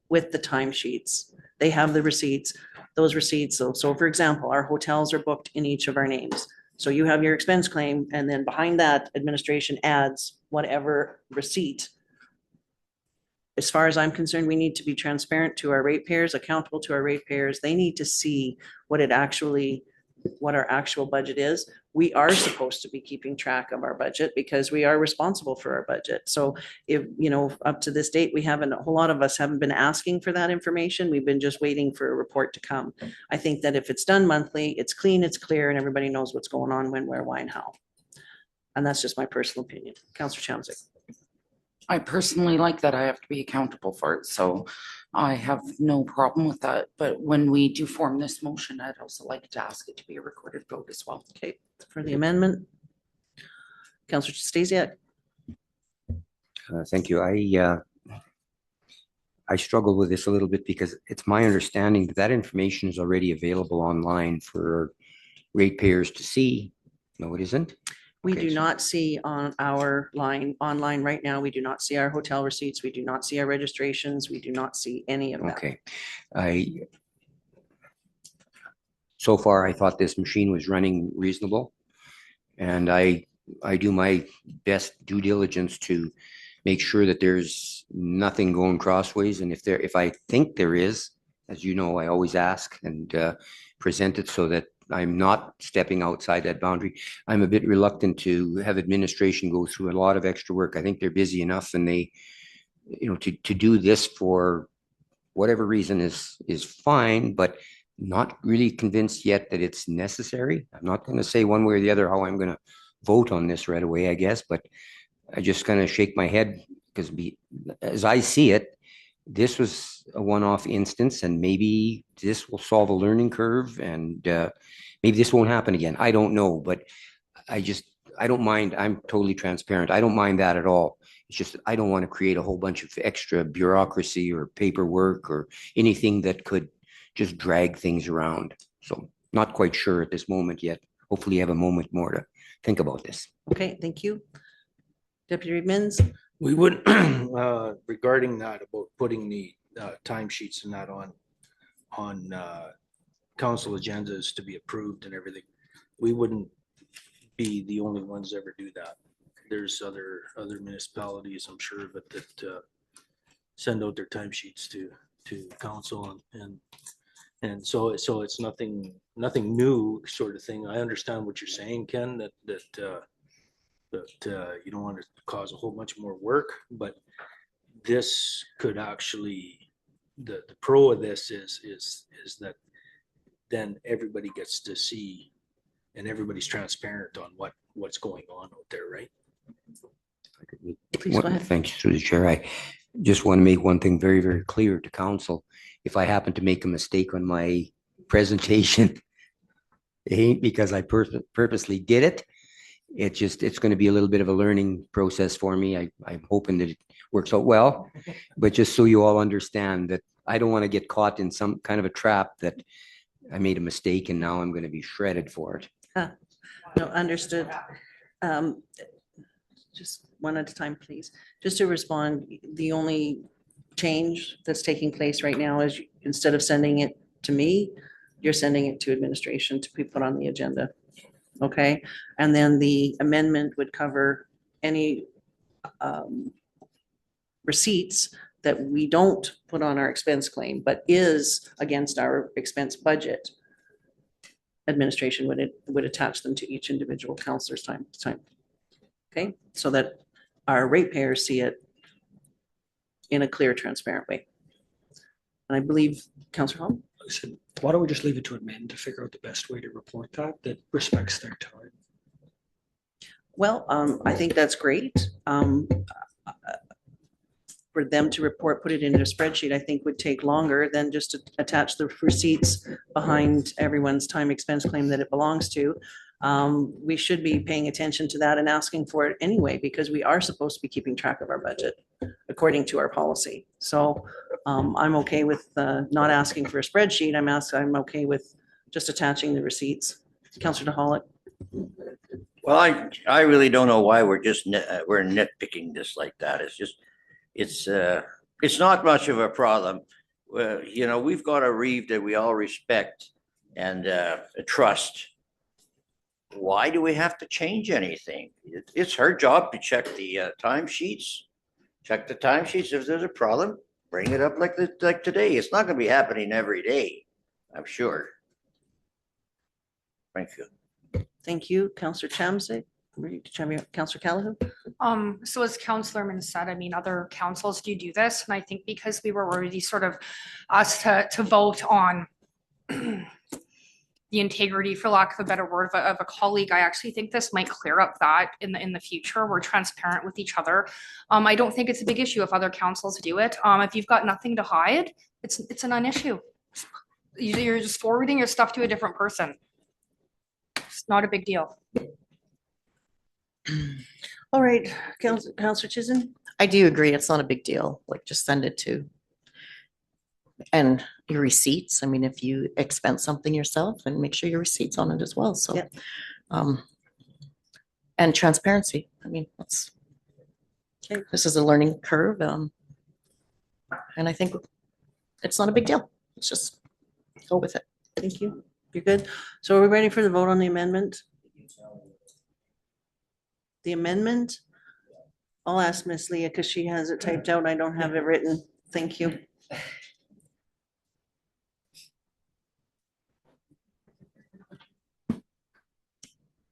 with the timesheets. They have the receipts, those receipts. So for example, our hotels are booked in each of our names. So you have your expense claim, and then behind that, administration adds whatever receipt. As far as I'm concerned, we need to be transparent to our ratepayers, accountable to our ratepayers. They need to see what our actual budget is. We are supposed to be keeping track of our budget because we are responsible for our budget. So if, up to this date, a whole lot of us haven't been asking for that information. We've been just waiting for a report to come. I think that if it's done monthly, it's clean, it's clear, and everybody knows what's going on, when, where, why, and how. And that's just my personal opinion. Councillor Chamzik. I personally like that I have to be accountable for it, so I have no problem with that. But when we do form this motion, I'd also like to ask it to be a recorded vote as well. Okay, for the amendment. Councillor Stasiak. Thank you. I struggle with this a little bit because it's my understanding that information is already available online for ratepayers to see. No, it isn't. We Okay, do so- not see on our online right now, we do not see our hotel receipts. We do not see our registrations. We do not see any of that. Okay. So far, I thought this machine was running reasonable. And I do my best due diligence to make sure that there's nothing going crossways. And if I think there is, as you know, I always ask and present it so that I'm not stepping outside that boundary. I'm a bit reluctant to have administration go through a lot of extra work. I think they're busy enough, and they, to do this for whatever reason is fine, but not really convinced yet that it's necessary. I'm not going to say one way or the other how I'm going to vote on this right away, I guess, but I just kind of shake my head because as I see it, this was a one-off instance, and maybe this will solve a learning curve, and maybe this won't happen again. I don't know, but I don't mind. I'm totally transparent. I don't mind that at all. It's just that I don't want to create a whole bunch of extra bureaucracy or paperwork or anything that could just drag things around. So not quite sure at this moment yet. Hopefully you have a moment more to think about this. Okay, thank you. Deputy Reid Mins. We would, regarding that, about putting the timesheets and that on council agendas to be approved and everything, we wouldn't be the only ones that ever do that. There's other municipalities, I'm sure, but that send out their timesheets to council and so it's nothing new sort of thing. I understand what you're saying, Ken, that you don't want to cause a whole bunch more work, but this could actually, the pro of this is that then everybody gets to see and everybody's transparent on what's going on out there, right? Please go ahead. Thanks, through the chair. I just want to make one thing very, very clear to council. If I happen to make a mistake on my presentation, it ain't because I purposely did it. It's going to be a little bit of a learning process for me. I'm hoping that it works out well, but just so you all understand that I don't want to get caught in some kind of a trap that I made a mistake and now I'm going to be shredded for it. No, understood. Just one at a time, please. Just to respond, the only change that's taking place right now is instead of sending it to me, you're sending it to administration to be put on the agenda. Okay, and then the amendment would cover any receipts that we don't put on our expense claim, but is against our expense budget. Administration would attach them to each individual counselor's time. Okay, so that our ratepayers see it in a clear, transparent way. And I believe, Councillor Hall? I said, why don't we just leave it to admin to figure out the best way to report that respects their time? Well, I think that's great. For them to report, put it into a spreadsheet, I think would take longer than just to attach the receipts behind everyone's time expense claim that it belongs to. We should be paying attention to that and asking for it anyway, because we are supposed to be keeping track of our budget according to our policy. So I'm okay with not asking for a spreadsheet. I'm okay with just attaching the receipts. Councillor DeHollick. Well, I really don't know why we're nitpicking this like that. It's just, it's not much of a problem. You know, we've got a Reeve that we all respect and trust. Why do we have to change anything? It's her job to check the timesheets. Check the timesheets. If there's a problem, bring it up like today. It's not going to be happening every day, I'm sure. Thank you. Thank you, Councillor Chamsey. Councillor Callahan. So as Councillor Min said, I mean, other councils do this, and I think because we were already sort of asked to vote on the integrity, for lack of a better word, of a colleague, I actually think this might clear up that in the future. We're transparent with each other. I don't think it's a big issue if other councils do it. If you've got nothing to hide, it's a non-issue. You're just forwarding your stuff to a different person. It's not a big deal. All right, Councillor Chisholm. I do agree. It's not a big deal. Like, just send it to. And your receipts. I mean, if you expense something yourself, and make sure your receipts on it as well. So, Yep. And transparency. I mean, that's. Okay. This is a learning curve. And I think it's not a big deal. Let's just go with it. Thank you. You're good. So are we ready for the vote on the amendment? The amendment? I'll ask Miss Leah because she has it typed out. I don't have it written. Thank you.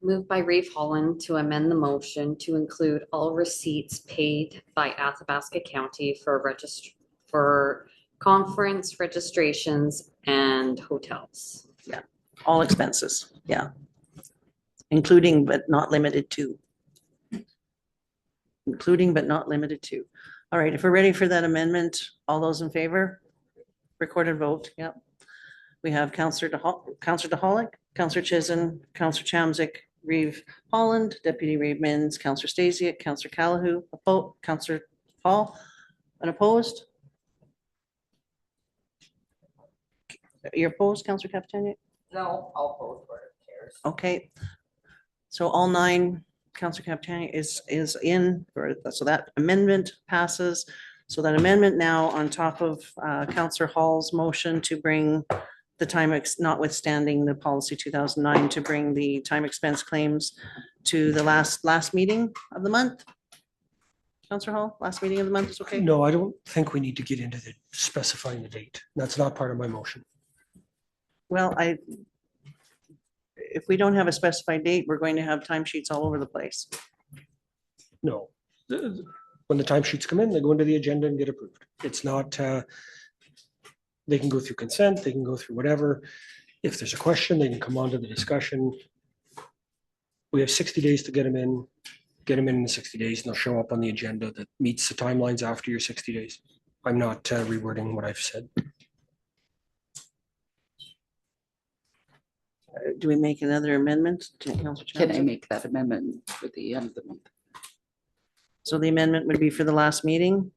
Moved by Rafe Holland to amend the motion to include all receipts paid by Athabasca County for conference registrations and hotels. Yeah, all expenses. Yeah. Including but not limited to. Including but not limited to. All right, if we're ready for that amendment, all those in favor? Recorded vote, yep. We have Councillor DeHollick, Councillor Chisholm, Councillor Chamzik, Reeve Holland, Deputy Reeve Mins, Councillor Stasiak, Councillor Callahu, Councillor Hall, unopposed? You're opposed, Councillor Capitani? No, I'll vote for it. Cares. Okay. So all 9, Councillor Capitani is in, so that amendment passes. So that amendment now on top of Councillor Hall's motion to bring the time, notwithstanding the policy 2009, to bring the time expense claims to the last meeting of the month. Councillor Hall, last meeting of the month is okay? No, I don't think we need to get into the specifying the date. That's not part of my motion. Well, if we don't have a specified date, we're going to have timesheets all over the place. No. When the timesheets come in, they go into the agenda and get approved. It's not, they can go through consent, they can go through whatever. If there's a question, they can come on to the discussion. We have 60 days to get them in the 60 days, and they'll show up on the agenda that meets the timelines after your 60 days. I'm not rewording what I've said. Do we make another amendment? Councillor Can I Johnson? make that amendment for the end of the month? So the amendment would be for the last meeting?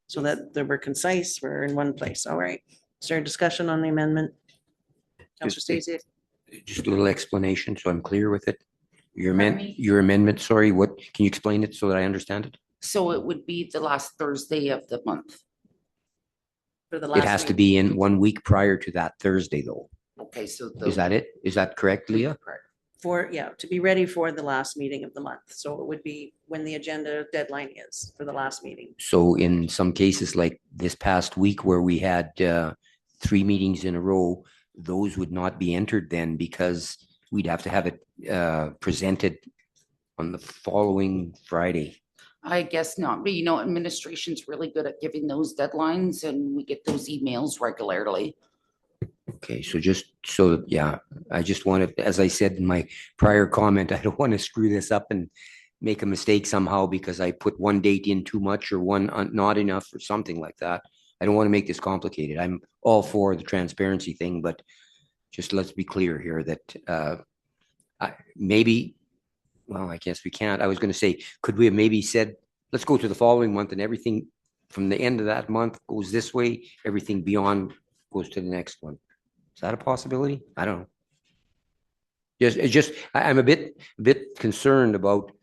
So that they were concise, we're in one place. All right. Is there a discussion on the amendment? Councillor Stasiak? Just a little explanation so I'm clear with it. Your amendment, sorry, what, can you explain it so that I understand it? So it would be the last Thursday of the month. For the It last has to meeting. be in 1 week prior to that Thursday, though. Okay, so. Is that it? Is that correct, Leah? For, yeah, to be ready for the last meeting of the month. So it would be when the agenda deadline is for the last meeting. So in some cases like this past week where we had 3 meetings in a row, those would not be entered then because we'd have to have it presented on the following Friday. I guess not, but administration's really good at giving those deadlines and we get those emails regularly. Okay, so yeah, I just wanted, as I said in my prior comment, I don't want to screw this up and make a mistake somehow because I put one date in too much or one not enough or something like that. I don't want to make this complicated. I'm all for the transparency thing, but just let's be clear here that maybe, well, I guess we can't. I was going to say, could we have maybe said, let's go to the following month and everything from the end of that month goes this way, everything beyond goes to the next one. Is that a possibility? I don't know. I'm a bit concerned about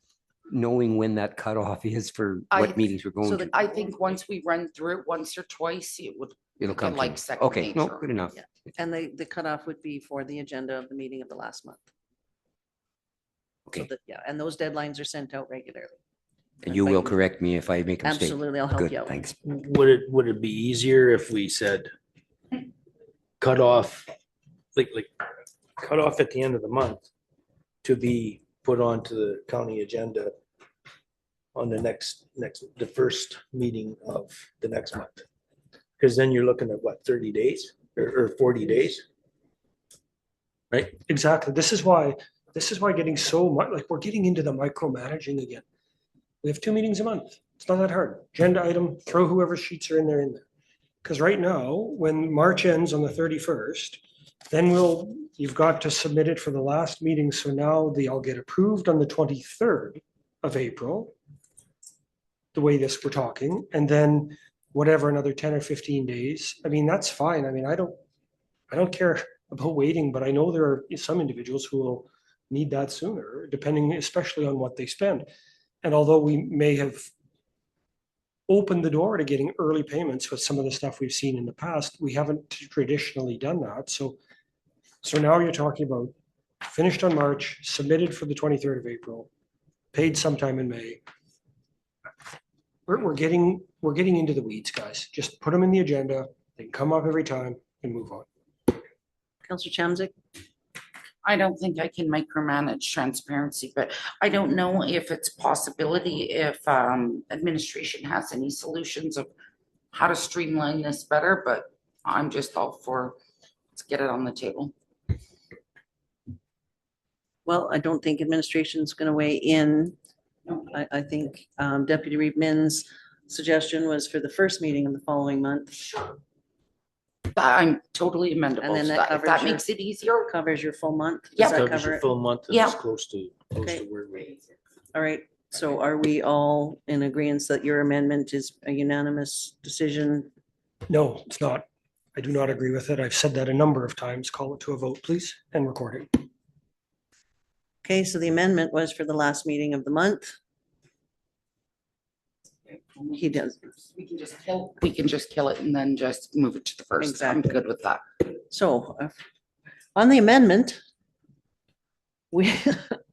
knowing when that cutoff is for what meetings we're going to. I think once we run through it once or twice, It'll come to like me. second Okay, no, nature. good enough. Yeah. And the cutoff would be for the agenda of the meeting of the last month. So Okay. that, yeah, and those deadlines are sent out regularly. And you will correct me if I make a mistake. Absolutely, I'll help Good, you out. thanks. Would it be easier if we said cut off, like cut off at the end of the month to be put onto the county agenda on the the first meeting of the next month? Because then you're looking at what, 30 days or 40 days? Right? Exactly. This is why getting so much, like, we're getting into the micromanaging again. We have 2 meetings a month. It's not that hard. Agenda item, throw whoever sheets are in there. Because right now, when March ends on the 31st, then you've got to submit it for the last meeting. So now they'll get approved on the 23rd of April, the way we're talking, and then whatever, another 10 or 15 days. I mean, that's fine. I mean, I don't care about waiting, but I know there are some individuals who will need that sooner, depending especially on what they spend. And although we may have opened the door to getting early payments with some of the stuff we've seen in the past, we haven't traditionally done that. So now you're talking about finished on March, submitted for the 23rd of April, paid sometime in May. We're getting into the weeds, guys. Just put them in the agenda. They can come up every time and move on. Councillor Chamzik? I don't think I can micromanage transparency, but I don't know if it's possibility if administration has any solutions of how to streamline this better, but I'm just all for, let's get it on the table. Well, I don't think administration is going to weigh in. No. I think Deputy Reeve Min's suggestion was for the first meeting of the following month. Sure. I'm totally And amenable then to that that. If covers that your- makes it easier. Covers your full month. Does Yeah. that Covers cover your it? full month and Yeah. it's close to Okay. where we. All right. So are we all in agreement that your amendment is a unanimous decision? No, it's not. I do not agree with it. I've said that a number of times. Call it to a vote, please, and record it. Okay, so the amendment was for the last meeting of the month. He does. We can just kill it and then just move it to the first. Exactly. I'm good with that. So on the amendment, we,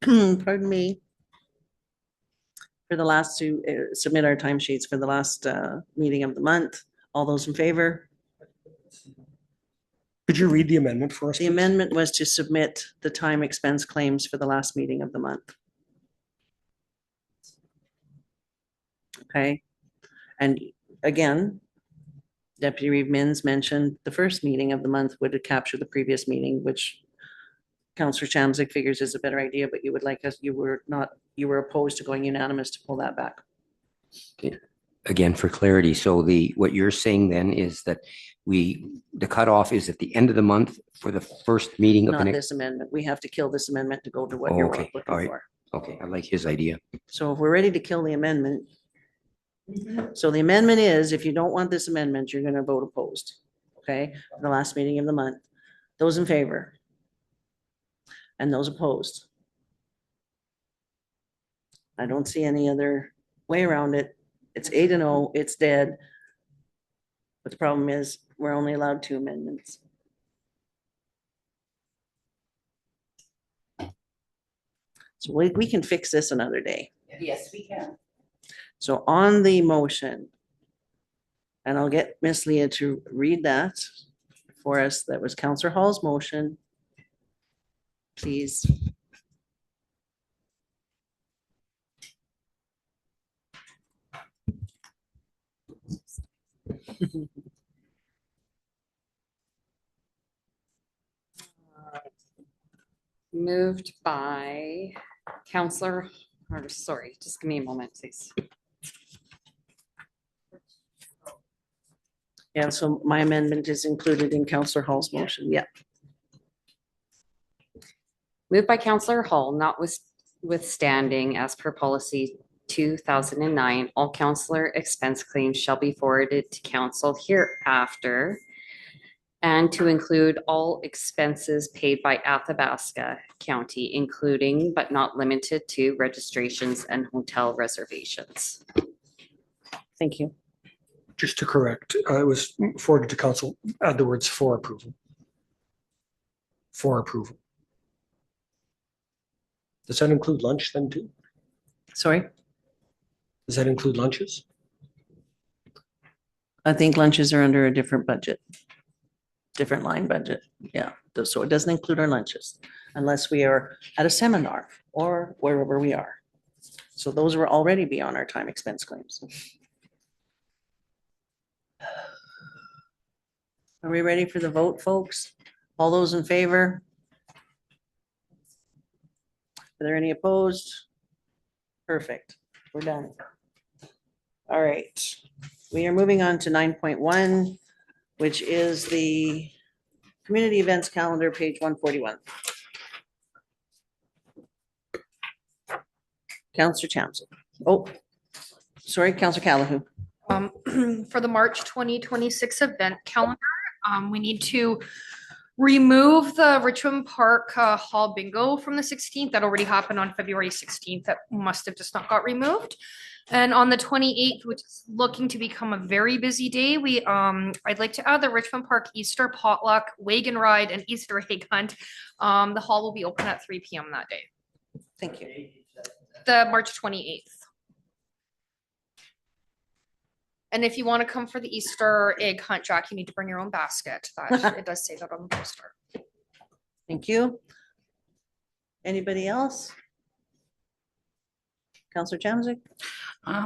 pardon me, for the last to submit our timesheets for the last meeting of the month. All those in favor? Could you read the amendment for us? The amendment was to submit the time expense claims for the last meeting of the month. Okay, and again, Deputy Reeve Mins mentioned the first meeting of the month would capture the previous meeting, which Councillor Chamzik figures is a better idea, but you would like us, you were opposed to going unanimous to pull that back. Okay. Again, for clarity, so what you're saying then is that the cutoff is at the end of the month for the first meeting of the Not next. this amendment. We have to kill this amendment to go to what Oh, you're okay, looking all right. for. Okay, I like his idea. So if we're ready to kill the amendment, so the amendment is, if you don't want this amendment, you're gonna vote opposed, okay? For the last meeting of the month. Those in favor? And those opposed? I don't see any other, way around it. It's 8-0, it's dead. But the problem is, we're only allowed 2 amendments. So we can fix this another day. Yes, we can. So on the motion, and I'll get Miss Leah to read that for us. That was Counselor Hall's motion. Please. Moved by Counselor, or sorry, just give me a moment, please. Yeah, so my amendment is included in Counselor Hall's motion. Yeah. Moved by Counselor Hall, notwithstanding as per policy 2009, all counselor expense claims shall be forwarded to council hereafter, and to include all expenses paid by Athabasca County, including but not limited to registrations and hotel reservations. Thank you. Just to correct, it was forwarded to council, add the words for approval. For approval. Does that include lunch then too? Sorry? Does that include lunches? I think lunches are under a different budget. Different line budget. Yeah. So it doesn't include our lunches unless we are at a seminar or wherever we are. So those will already be on our time expense claims. Are we ready for the vote, folks? All those in favor? Are there any opposed? Perfect. We're done. All right. We are moving on to 9.1, which is the community events calendar, page 141. Counselor Townsend. Oh, sorry, Counselor Callahoo. For the March 2026 event calendar, we need to remove the Richmond Park Hall Bingo from the 16th. That already happened on February 16th. That must have just not got removed. And on the 28th, which is looking to become a very busy day, I'd like to add the Richmond Park Easter potluck, wagon ride, and Easter egg hunt. The hall will be open at 3 p.m. that day. Thank you. The March 28th. And if you want to come for the Easter egg hunt, Jack, you need to bring your own basket. That it does say that on the poster. Thank you. Anybody else? Counselor Chamzik?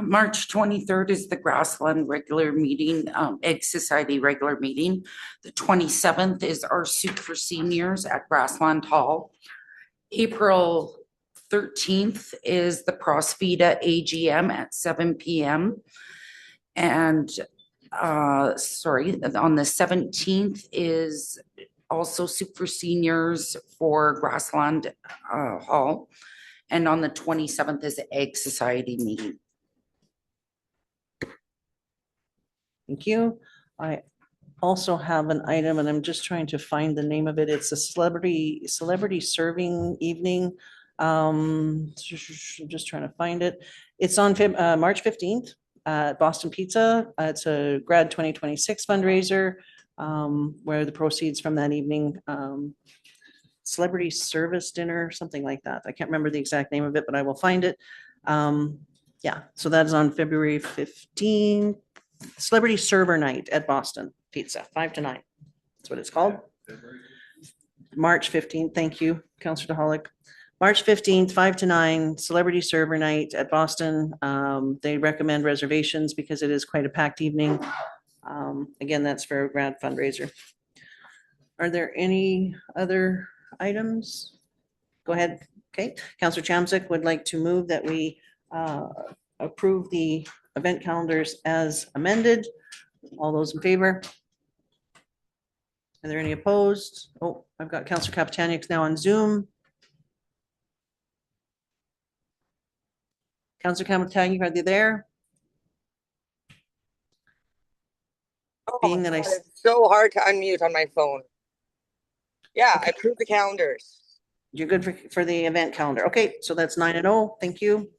March 23rd is the Grassland regular meeting, Egg Society regular meeting. The 27th is our Soup for Seniors at Grassland Hall. April 13th is the Prosvita AGM at 7 p.m. And on the 17th is also Soup for Seniors for Grassland Hall. And on the 27th is the Egg Society meeting. Thank you. I also have an item and I'm just trying to find the name of it. It's a celebrity serving evening. I'm just trying to find it. It's on March 15th at Boston Pizza. It's a grad 2026 fundraiser where the proceeds from that evening, celebrity service dinner, something like that. I can't remember the exact name of it, but I will find it. Yeah, so that is on February 15th. Celebrity Server Night at Boston Pizza, 5 to 9. That's what it's called. March 15th. Thank you, Councillor DeHolick. March 15th, 5 to 9, Celebrity Server Night at Boston. They recommend reservations because it is quite a packed evening. Again, that's for a grant fundraiser. Are there any other items? Go ahead. Okay, Councillor Chamzik would like to move that we approve the event calendars as amended. All those in favor? Are there any opposed? Oh, I've got Councillor Kapitanic now on Zoom. Councillor Kapitanic, are they there? Being that It's so hard to unmute on my phone. Yeah, I approved the calendars. You're good for the event calendar. Okay, so that's 9-0. Thank you.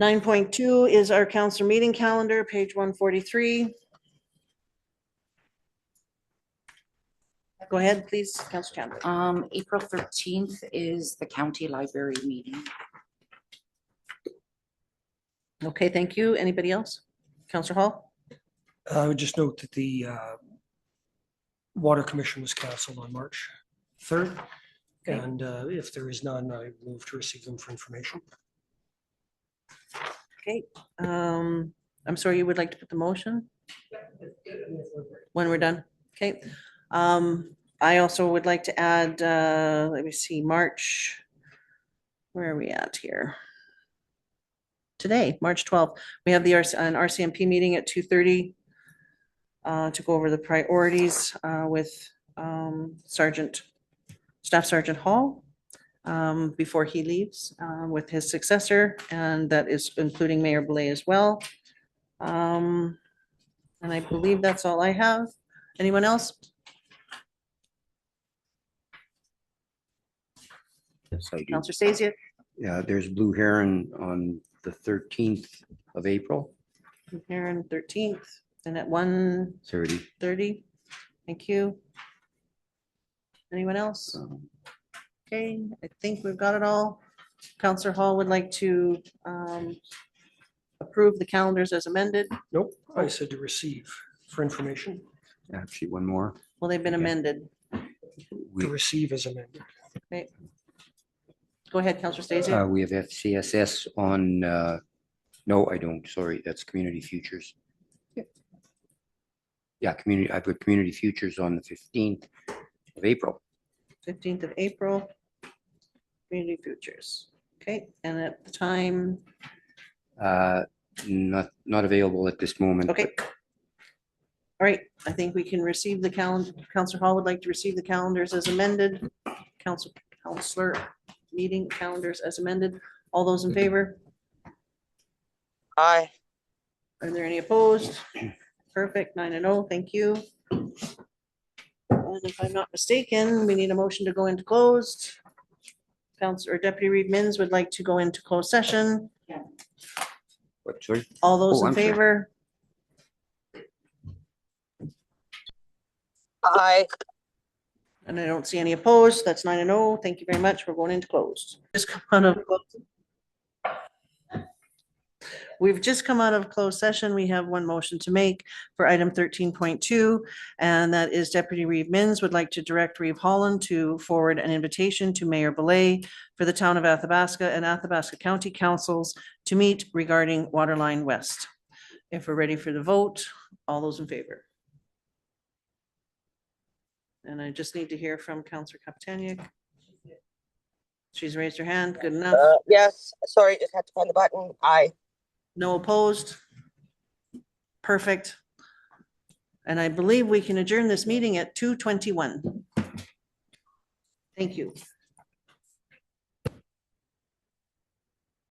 9.2 is our council meeting calendar, page 143. Go ahead, please, Councillor Campbell. April 13th is the county library meeting. Okay, thank you. Anybody else? Councillor Hall? I would just note that the Water Commission was canceled on March 3rd. Okay. And if there is none, I move to receive them for information. Okay, I'm sorry, you would like to put the motion? When we're done, okay. I also would like to add, let me see, March, where are we at here? Today, March 12th, we have an RCMP meeting at 2:30 to go over the priorities with Staff Sergeant Hall before he leaves with his successor, and that is including Mayor Blais as well. And I believe that's all I have. Anyone else? Yes, I do. Councillor Stasiak? Yeah, there's Blue Heron on the 13th of April. Heron 13th, and at 1:30. 30. Thank you. Anyone else? Okay, I think we've got it all. Councillor Hall would like to approve the calendars as amended. Nope, I said to receive for information. Actually, one more. Well, they've been amended. To receive as amended. Okay. Go ahead, Councillor Stasiak. We have FCSS on, no, I don't, sorry, that's Community Futures. Yeah, I've got Community Futures on the 15th of April. 15th of April. Community Futures. Okay, and at the time, Not available at this moment. okay. All right, I think we can receive the calendar. Councillor Hall would like to receive the calendars as amended. Councillor meeting calendars as amended. All those in favor? Aye. Are there any opposed? Perfect, 9-0, thank you. And if I'm not mistaken, we need a motion to go into closed. Councillor Deputy Reed Mins would like to go into closed session. What, sorry? All those Oh, in I'm sorry. favor? Aye. And I don't see any opposed. That's 9-0. Thank you very much. We're going into closed. We've just come out of closed session. We have one motion to make for item 13.2, and that is Deputy Reeve Mins would like to direct Reeve Holland to forward an invitation to Mayor Belay for the town of Athabasca and Athabasca County Councils to meet regarding Waterline West. If we're ready for the vote, all those in favor? And I just need to hear from Councillor Kapitaniak. She's raised her hand. Good enough. Yes, sorry, just had to find the button. Aye. No opposed? Perfect. And I believe we can adjourn this meeting at 2:21. Thank you.